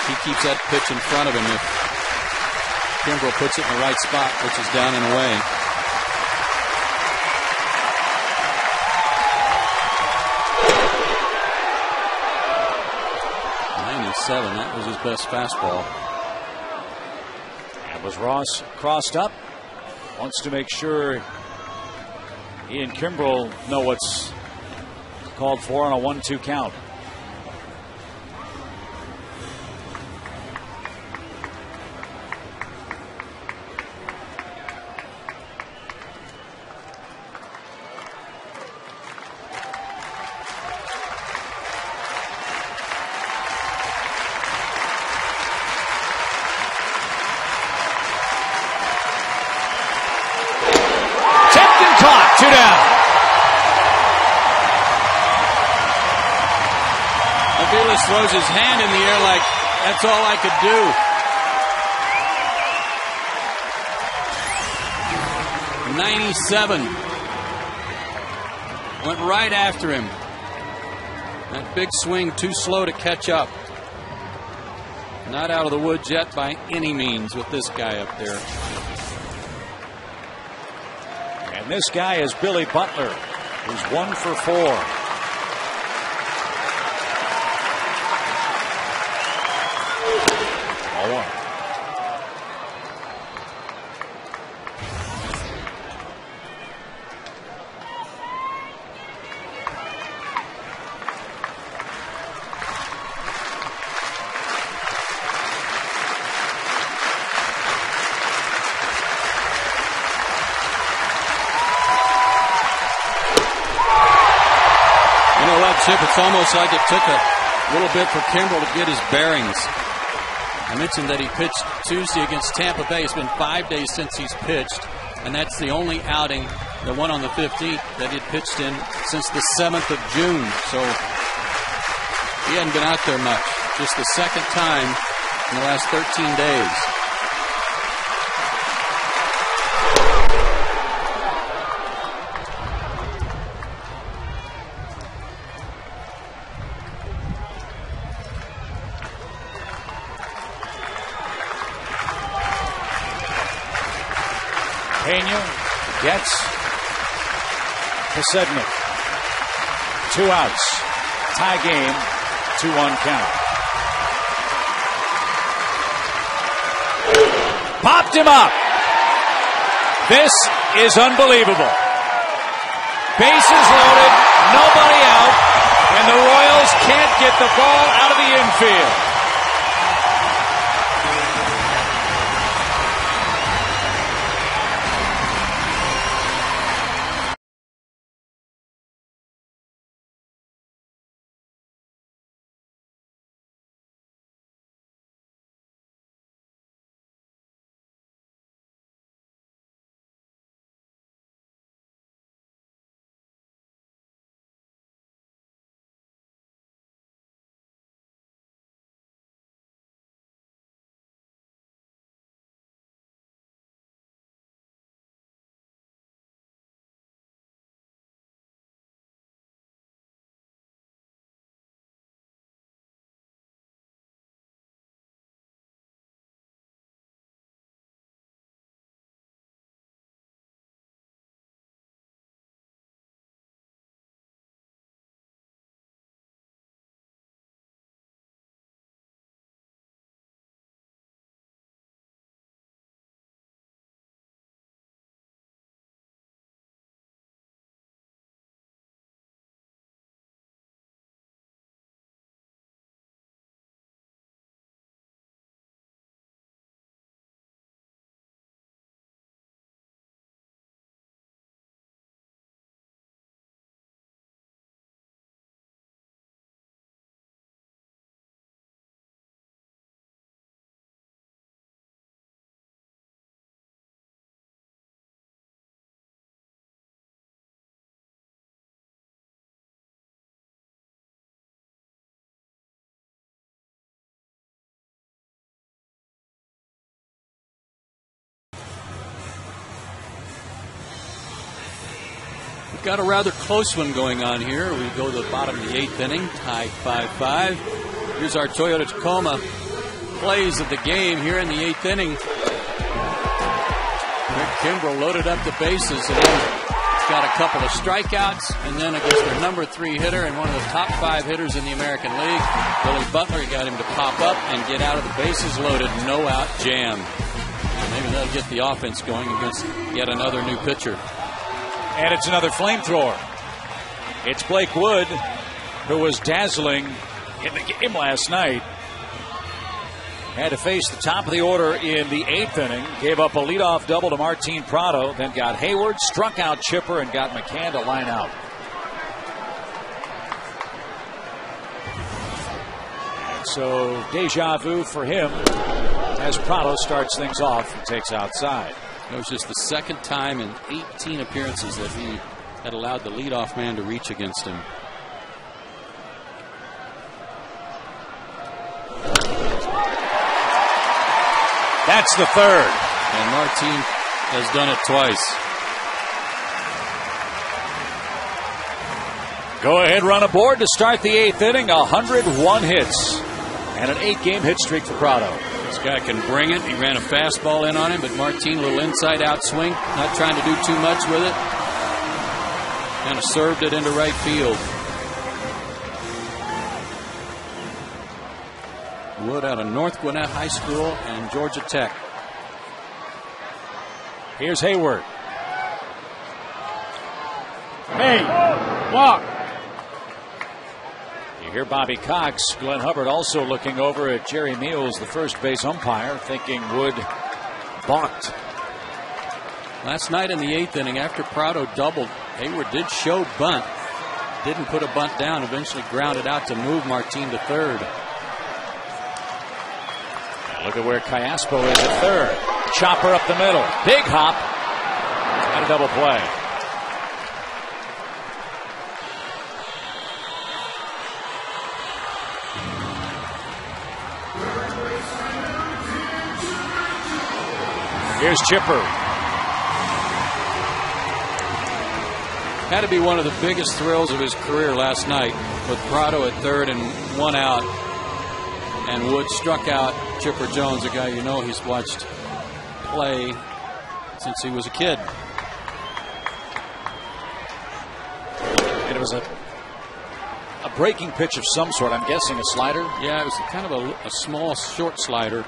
he keeps that pitch in front of him. If Kimbrel puts it in the right spot, which is down and away. .97, that was his best fastball. That was Ross crossed up. Wants to make sure he and Kimbrel know what's called for on a 1-2 count. Throws his hand in the air like that's all I could do. 97. Went right after him. That big swing too slow to catch up. Not out of the woods yet by any means with this guy up there. And this guy is Billy Butler, who's 1 for 4. Chip, it's almost like it took a little bit for Kimbrel to get his bearings. I mentioned that he pitched Tuesday against Tampa Bay. It's been 5 days since he's pitched, and that's the only outing, the one on the 15th, that he'd pitched in since the 7th of June. So he hadn't been out there much. Just the second time in the last 13 days. Pena gets Kasednik. 2 outs. Tie game. 2-1 count. Popped him up. This is unbelievable. Bases loaded. Nobody out. And the can't get the ball out of the infield. We've got a rather close one going on here. We go to the bottom of the 8th inning, tied 5-5. Here's our Toyota Tacoma plays of the game here in the 8th inning. Rick Kimbrell loaded up the bases and he's got a couple of strikeouts, and then against their number 3 hitter and one of the top 5 hitters in the American League, Billy Butler, he got him to pop up and get out of the bases loaded, no out jam. Maybe that'll get the offense going against yet another new pitcher. And it's another flamethrower. It's Blake Wood, who was dazzling in the game last night. Had to face the top of the order in the 8th inning. Gave up a leadoff double to Martin Prado. Then got Hayward, struck out Chipper, and got McCann to line out. And so deja vu for him as Prado starts things off and takes outside. It was just the second time in 18 appearances that he had allowed the leadoff man to reach against him. That's the third. And Martin has done it twice. Go ahead, run aboard to start the 8th inning. 101 hits and an 8-game hit streak for Prado. This guy can bring it. He ran a fastball in on him, but Martin, a little inside-out swing, not trying to do too much with it. Kind of served it into right field. Wood out of North Gwinnett High School and Georgia Tech. Here's Hayward. Hey, walk. You hear Bobby Cox. Glenn Hubbard also looking over at Jerry Meals, the first base umpire, thinking Wood balked. Last night in the 8th inning, after Prado doubled, Hayward did show bunt. Didn't put a bunt down, eventually grounded out to move Martin to third. Look at where Cayaspo is at third. Chopper up the middle. Big hop. And a double play. Here's Chipper. Had to be one of the biggest thrills of his career last night with Prado at third and 1 out. And Wood struck out Chipper Jones, a guy you know he's watched play since he was a kid. And it was a breaking pitch of some sort. I'm guessing a slider? Yeah, it was kind of a small, short slider.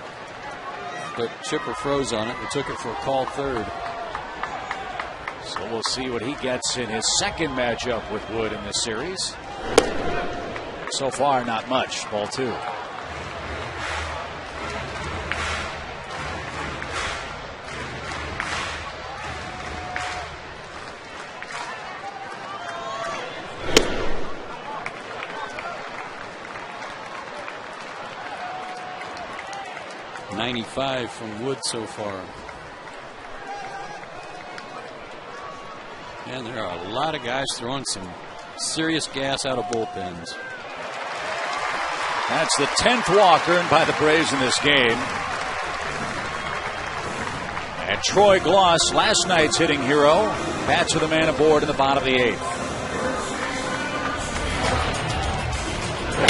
But Chipper froze on it and took it for a called third. So we'll see what he gets in his second matchup with Wood in this series. So far, not much. Ball 2. .95 from Wood so far. And there are a lot of guys throwing some serious gas out of bullpens. That's the 10th walk earned by the Braves in this game. And Troy Gloss, last night's hitting hero, bats with a man aboard in the bottom of the 8th.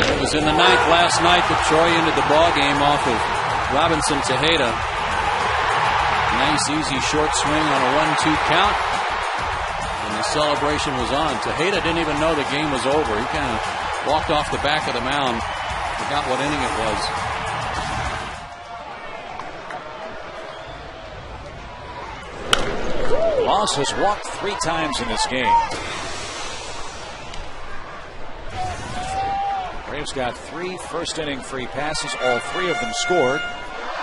It was in the 9th last night that Troy ended the ball game off of Robinson Tejeda. Nice easy short swing on a 1-2 count. And the celebration was on. Tejeda didn't even know the game was over. He kind of walked off the back of the mound. Forgot what inning it was. Loss has walked 3 times in this game. Braves got 3 first-inning free passes. All 3 of them scored.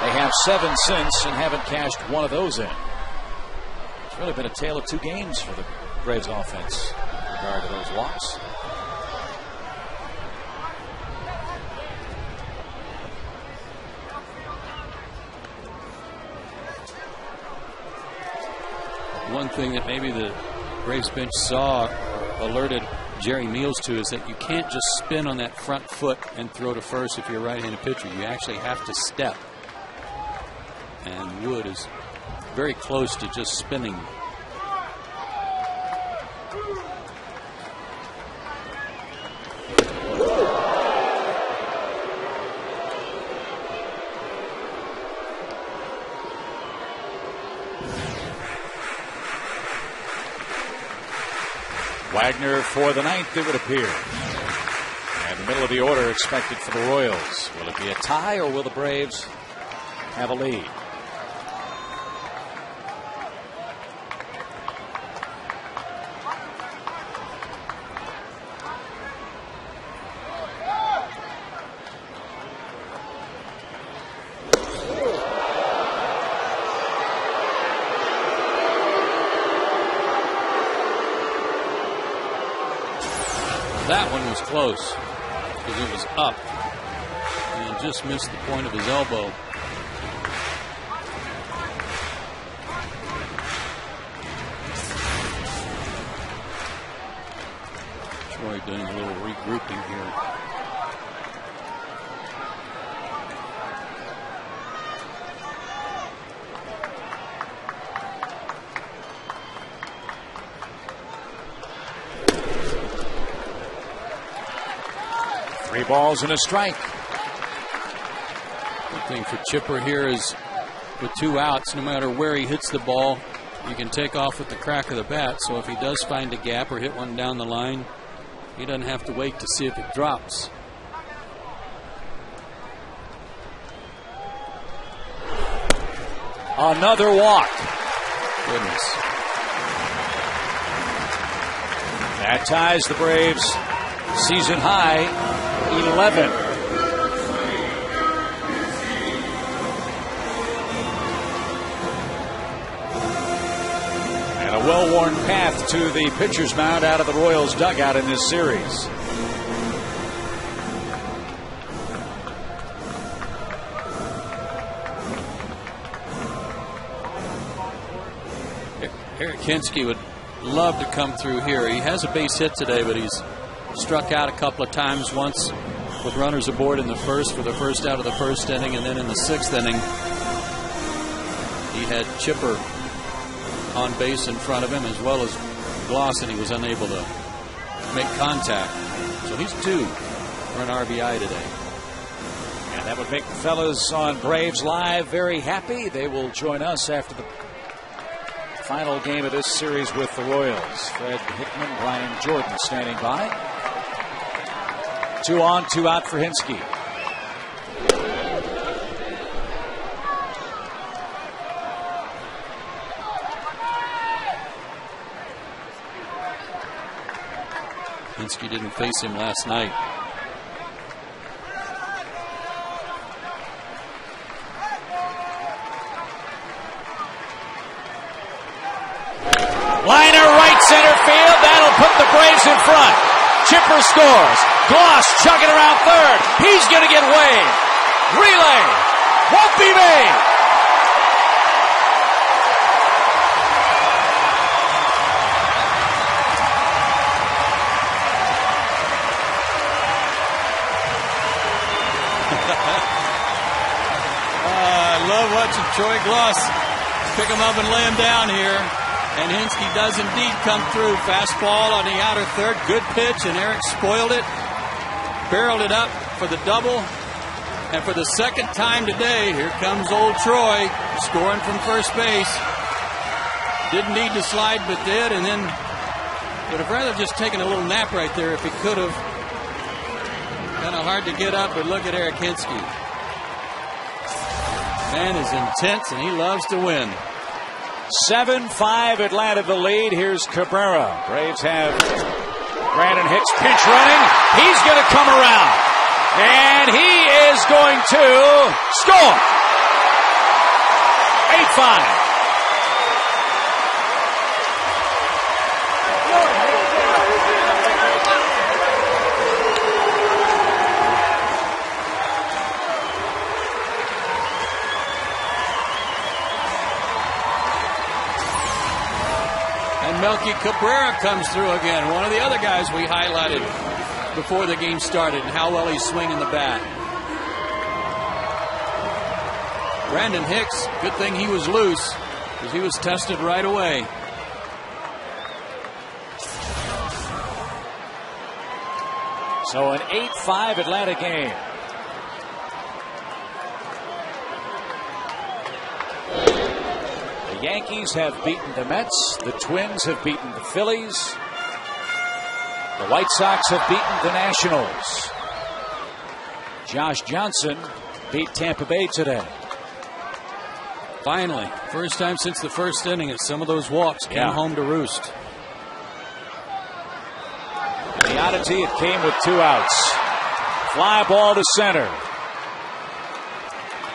They have 7 since and haven't cashed one of those in. It's really been a tale of 2 games for the Braves offense in regard to those walks. One thing that maybe the Braves bench saw, alerted Jerry Meals to, is that you can't just spin on that front foot and throw to first if you're a right-handed pitcher. You actually have to step. And Wood is very close to just spinning. Wagner for the 9th, it would appear. And the middle of the order expected for the Royals. Will it be a tie or will the Braves have a lead? That one was close because it was up and just missed the point of his elbow. Troy doing a little regrouping here. Three balls and a strike. Good thing for Chipper here is with 2 outs, no matter where he hits the ball, you can take off with the crack of the bat. So if he does find a gap or hit one down the line, he doesn't have to wait to see if it drops. Another walk. Goodness. That ties the Braves season high 11. And a well-worn path to the pitcher's mound out of the Royals dugout in this series. Eric Hinske would love to come through here. He has a base hit today, but he's struck out a couple of times, once with runners aboard in the first for the first out of the first inning, and then in the 6th inning he had Chipper on base in front of him as well as Gloss, and he was unable to make contact. So he's due for an RBI today. And that would make the fellas on Braves Live very happy. They will join us after the final game of this series with the Royals. Fred Hickman, Brian Jordan standing by. 2 on, 2 out for Hinske. Hinske didn't face him last night. Liner right center field. That'll put the Braves in front. Chipper scores. Gloss chugging around third. He's going to get waved. Relay won't be made. I love watching Troy Gloss pick him up and lay him down here. And Hinske does indeed come through. Fastball on the outer third. Good pitch, and Eric spoiled it. Barreled it up for the double. And for the second time today, here comes old Troy scoring from first base. Didn't need to slide, but did. And then would have rather just taken a little nap right there if he could have. Kind of hard to get up, but look at Eric Hinske. Man is intense, and he loves to win. 7-5 Atlanta the lead. Here's Cabrera. Braves have Brandon Hicks pinch running. He's going to come around. And he is going to score. 8-5. And Melky Cabrera comes through again. One of the other guys we highlighted before the game started and how well he's swinging the bat. Brandon Hicks, good thing he was loose because he was tested right away. So an 8-5 Atlanta game. The Yankees have beaten the Mets. The Twins have beaten the Phillies. The White Sox have beaten the Nationals. Josh Johnson beat Tampa Bay today. Finally, first time since the first inning that some of those walks came home to roost. The oddity, it came with 2 outs. Fly ball to center.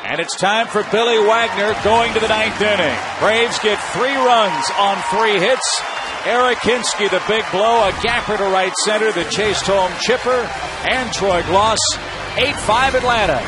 And it's time for Billy Wagner going to the 9th inning. Braves get 3 runs on 3 hits. Eric Hinske, the big blow, a gapper to right center, the chased home Chipper, and Troy Gloss. 8-5 Atlanta.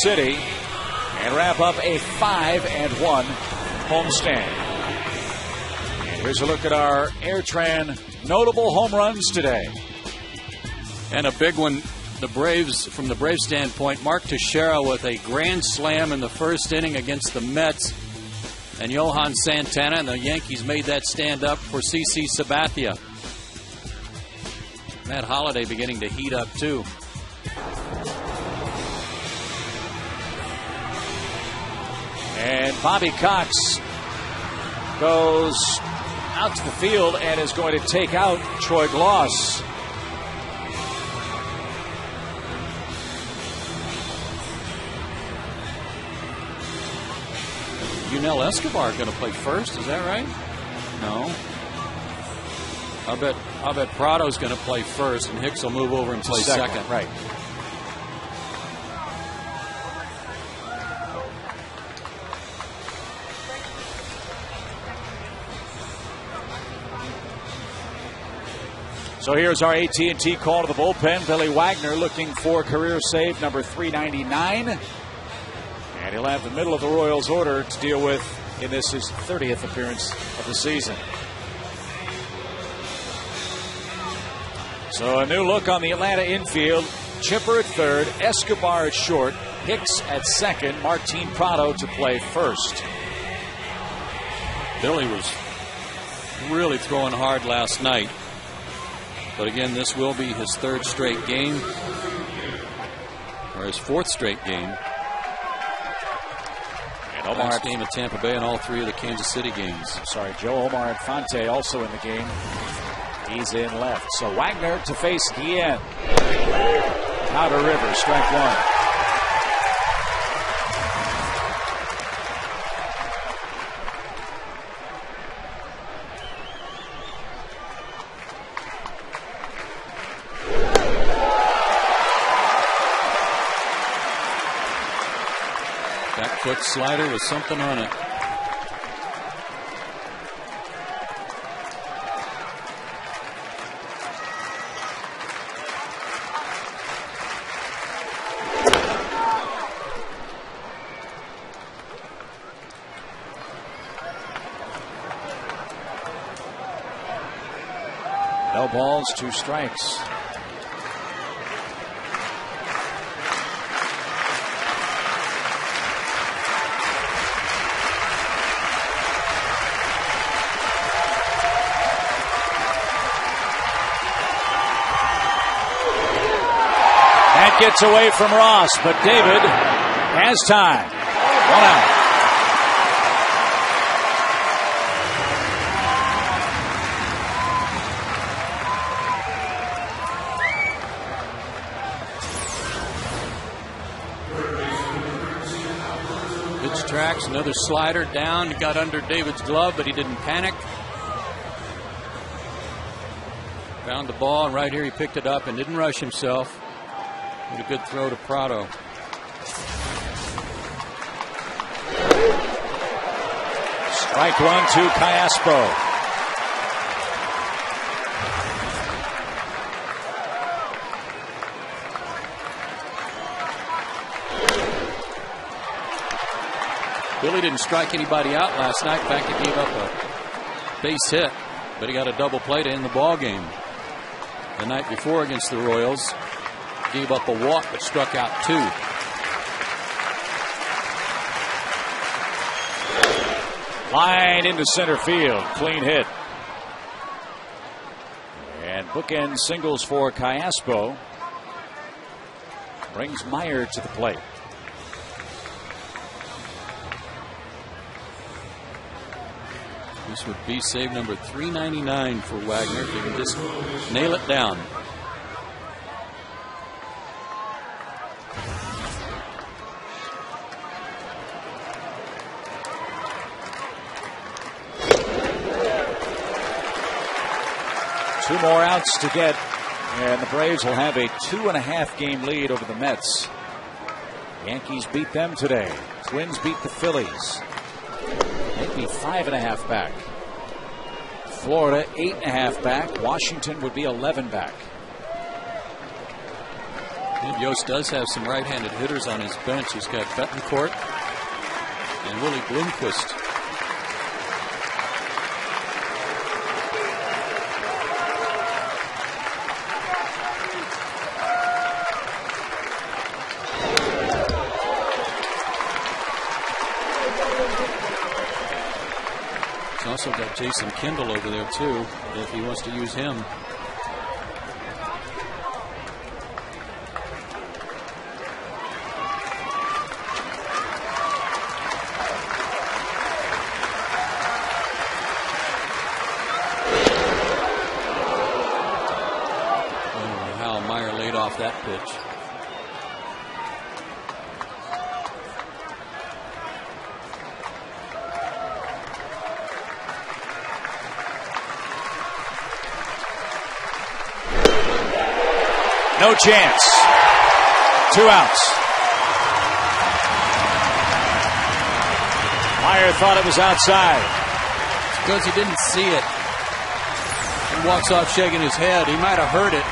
City and wrap up a 5-1 homestand. And here's a look at our Airtran notable home runs today. And a big one, the Braves, from the Braves standpoint, Mark Teixeira with a grand slam in the first inning against the Mets. And Johan Santana, and the Yankees made that stand up for CC Sabathia. Matt Holliday beginning to heat up too. And Bobby Cox goes out to the field and is going to take out Troy Gloss. Junel Escobar going to play first. Is that right? No. I'll bet Prado's going to play first, and Hicks will move over and play second. Right. So here's our AT&T call to the bullpen. Billy Wagner looking for career save number 399. And he'll have the middle of the Royals order to deal with in this his 30th appearance of the season. So a new look on the Atlanta infield. Chipper at third, Escobar at short, Hicks at second, Martin Prado to play first. Billy was really throwing hard last night. But again, this will be his third straight game, or his fourth straight game. And Omar's game at Tampa Bay and all three of the Kansas City games. Joe Omar Infante also in the game. He's in left. So Wagner to face Guillen. Powder River, strike one. Back foot slider with something on it. No balls, 2 strikes. That gets away from Ross, but David has time. 1 out. Tracks, another slider down, got under David's glove, but he didn't panic. Found the ball, and right here he picked it up and didn't rush himself. With a good throw to Prado. Strike one to Callaspo. Billy didn't strike anybody out last night. In fact, he gave up a base hit, but he got a double play to end the ball game. The night before against the Royals, gave up a walk but struck out 2. Line into center field. Clean hit. And bookend singles for Callaspo. Brings Meyer to the plate. This would be save number 399 for Wagner if he can just nail it down. Two more outs to get, and the Braves will have a 2.5 game lead over the Mets. Yankees beat them today. Twins beat the Phillies. They'd be 5.5 back. Florida 8.5 back. Washington would be 11 back. Yost does have some right-handed hitters on his bench. He's got Betancourt and Willie Bloomquist. Also got Jason Kendall over there too, if he wants to use him. I don't know how Meyer laid off that pitch. No chance. 2 outs. Meyer thought it was outside. It's because he didn't see it. He walks off shaking his head. He might have heard it.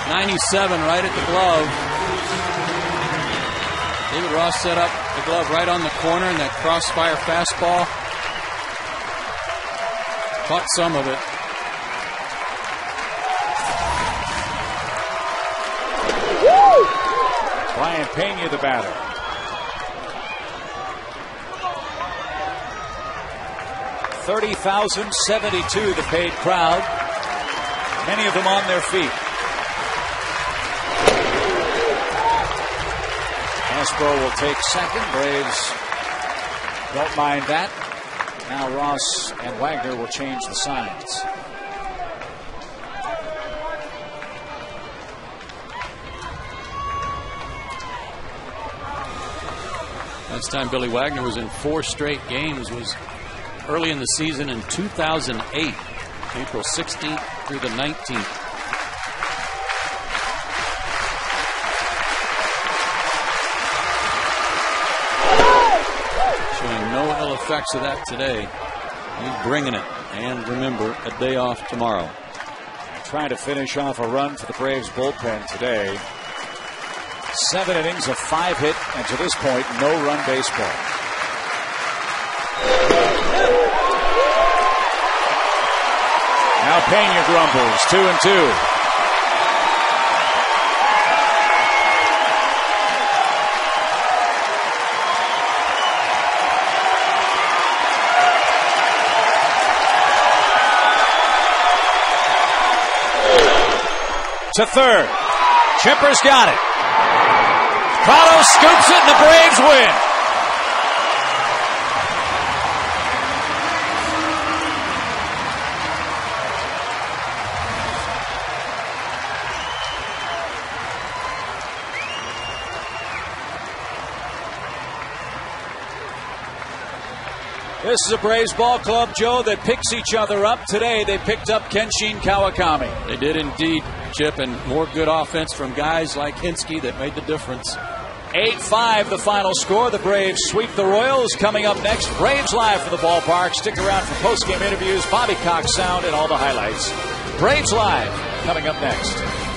97 right at the glove. David Ross set up the glove right on the corner, and that crossfire fastball caught some of it. Brian Pena, the batter. $30,072, the paid crowd. Many of them on their feet. Hasbro will take second. Braves don't mind that. Now Ross and Wagner will change the signs. Last time Billy Wagner was in 4 straight games was early in the season in 2008, April 16th through the 19th. Showing no ill effects of that today. He's bringing it. And remember, a day off tomorrow. Trying to finish off a run for the Braves bullpen today. 7 innings of 5 hit, and to this point, no run baseball. Now Pena grumbles, 2-2. To third. Chipper's got it. Prado scoops it, and the Braves win. This is a Braves ball club, Joe, that picks each other up. Today they picked up Kenshin Kawakami. They did indeed, Chip, and more good offense from guys like Hinsky that made the difference. 8-5 the final score. The Braves sweep the Royals. Coming up next, Braves Live from the ballpark. Stick around for post-game interviews, Bobby Cox sound, and all the highlights. Braves Live coming up next.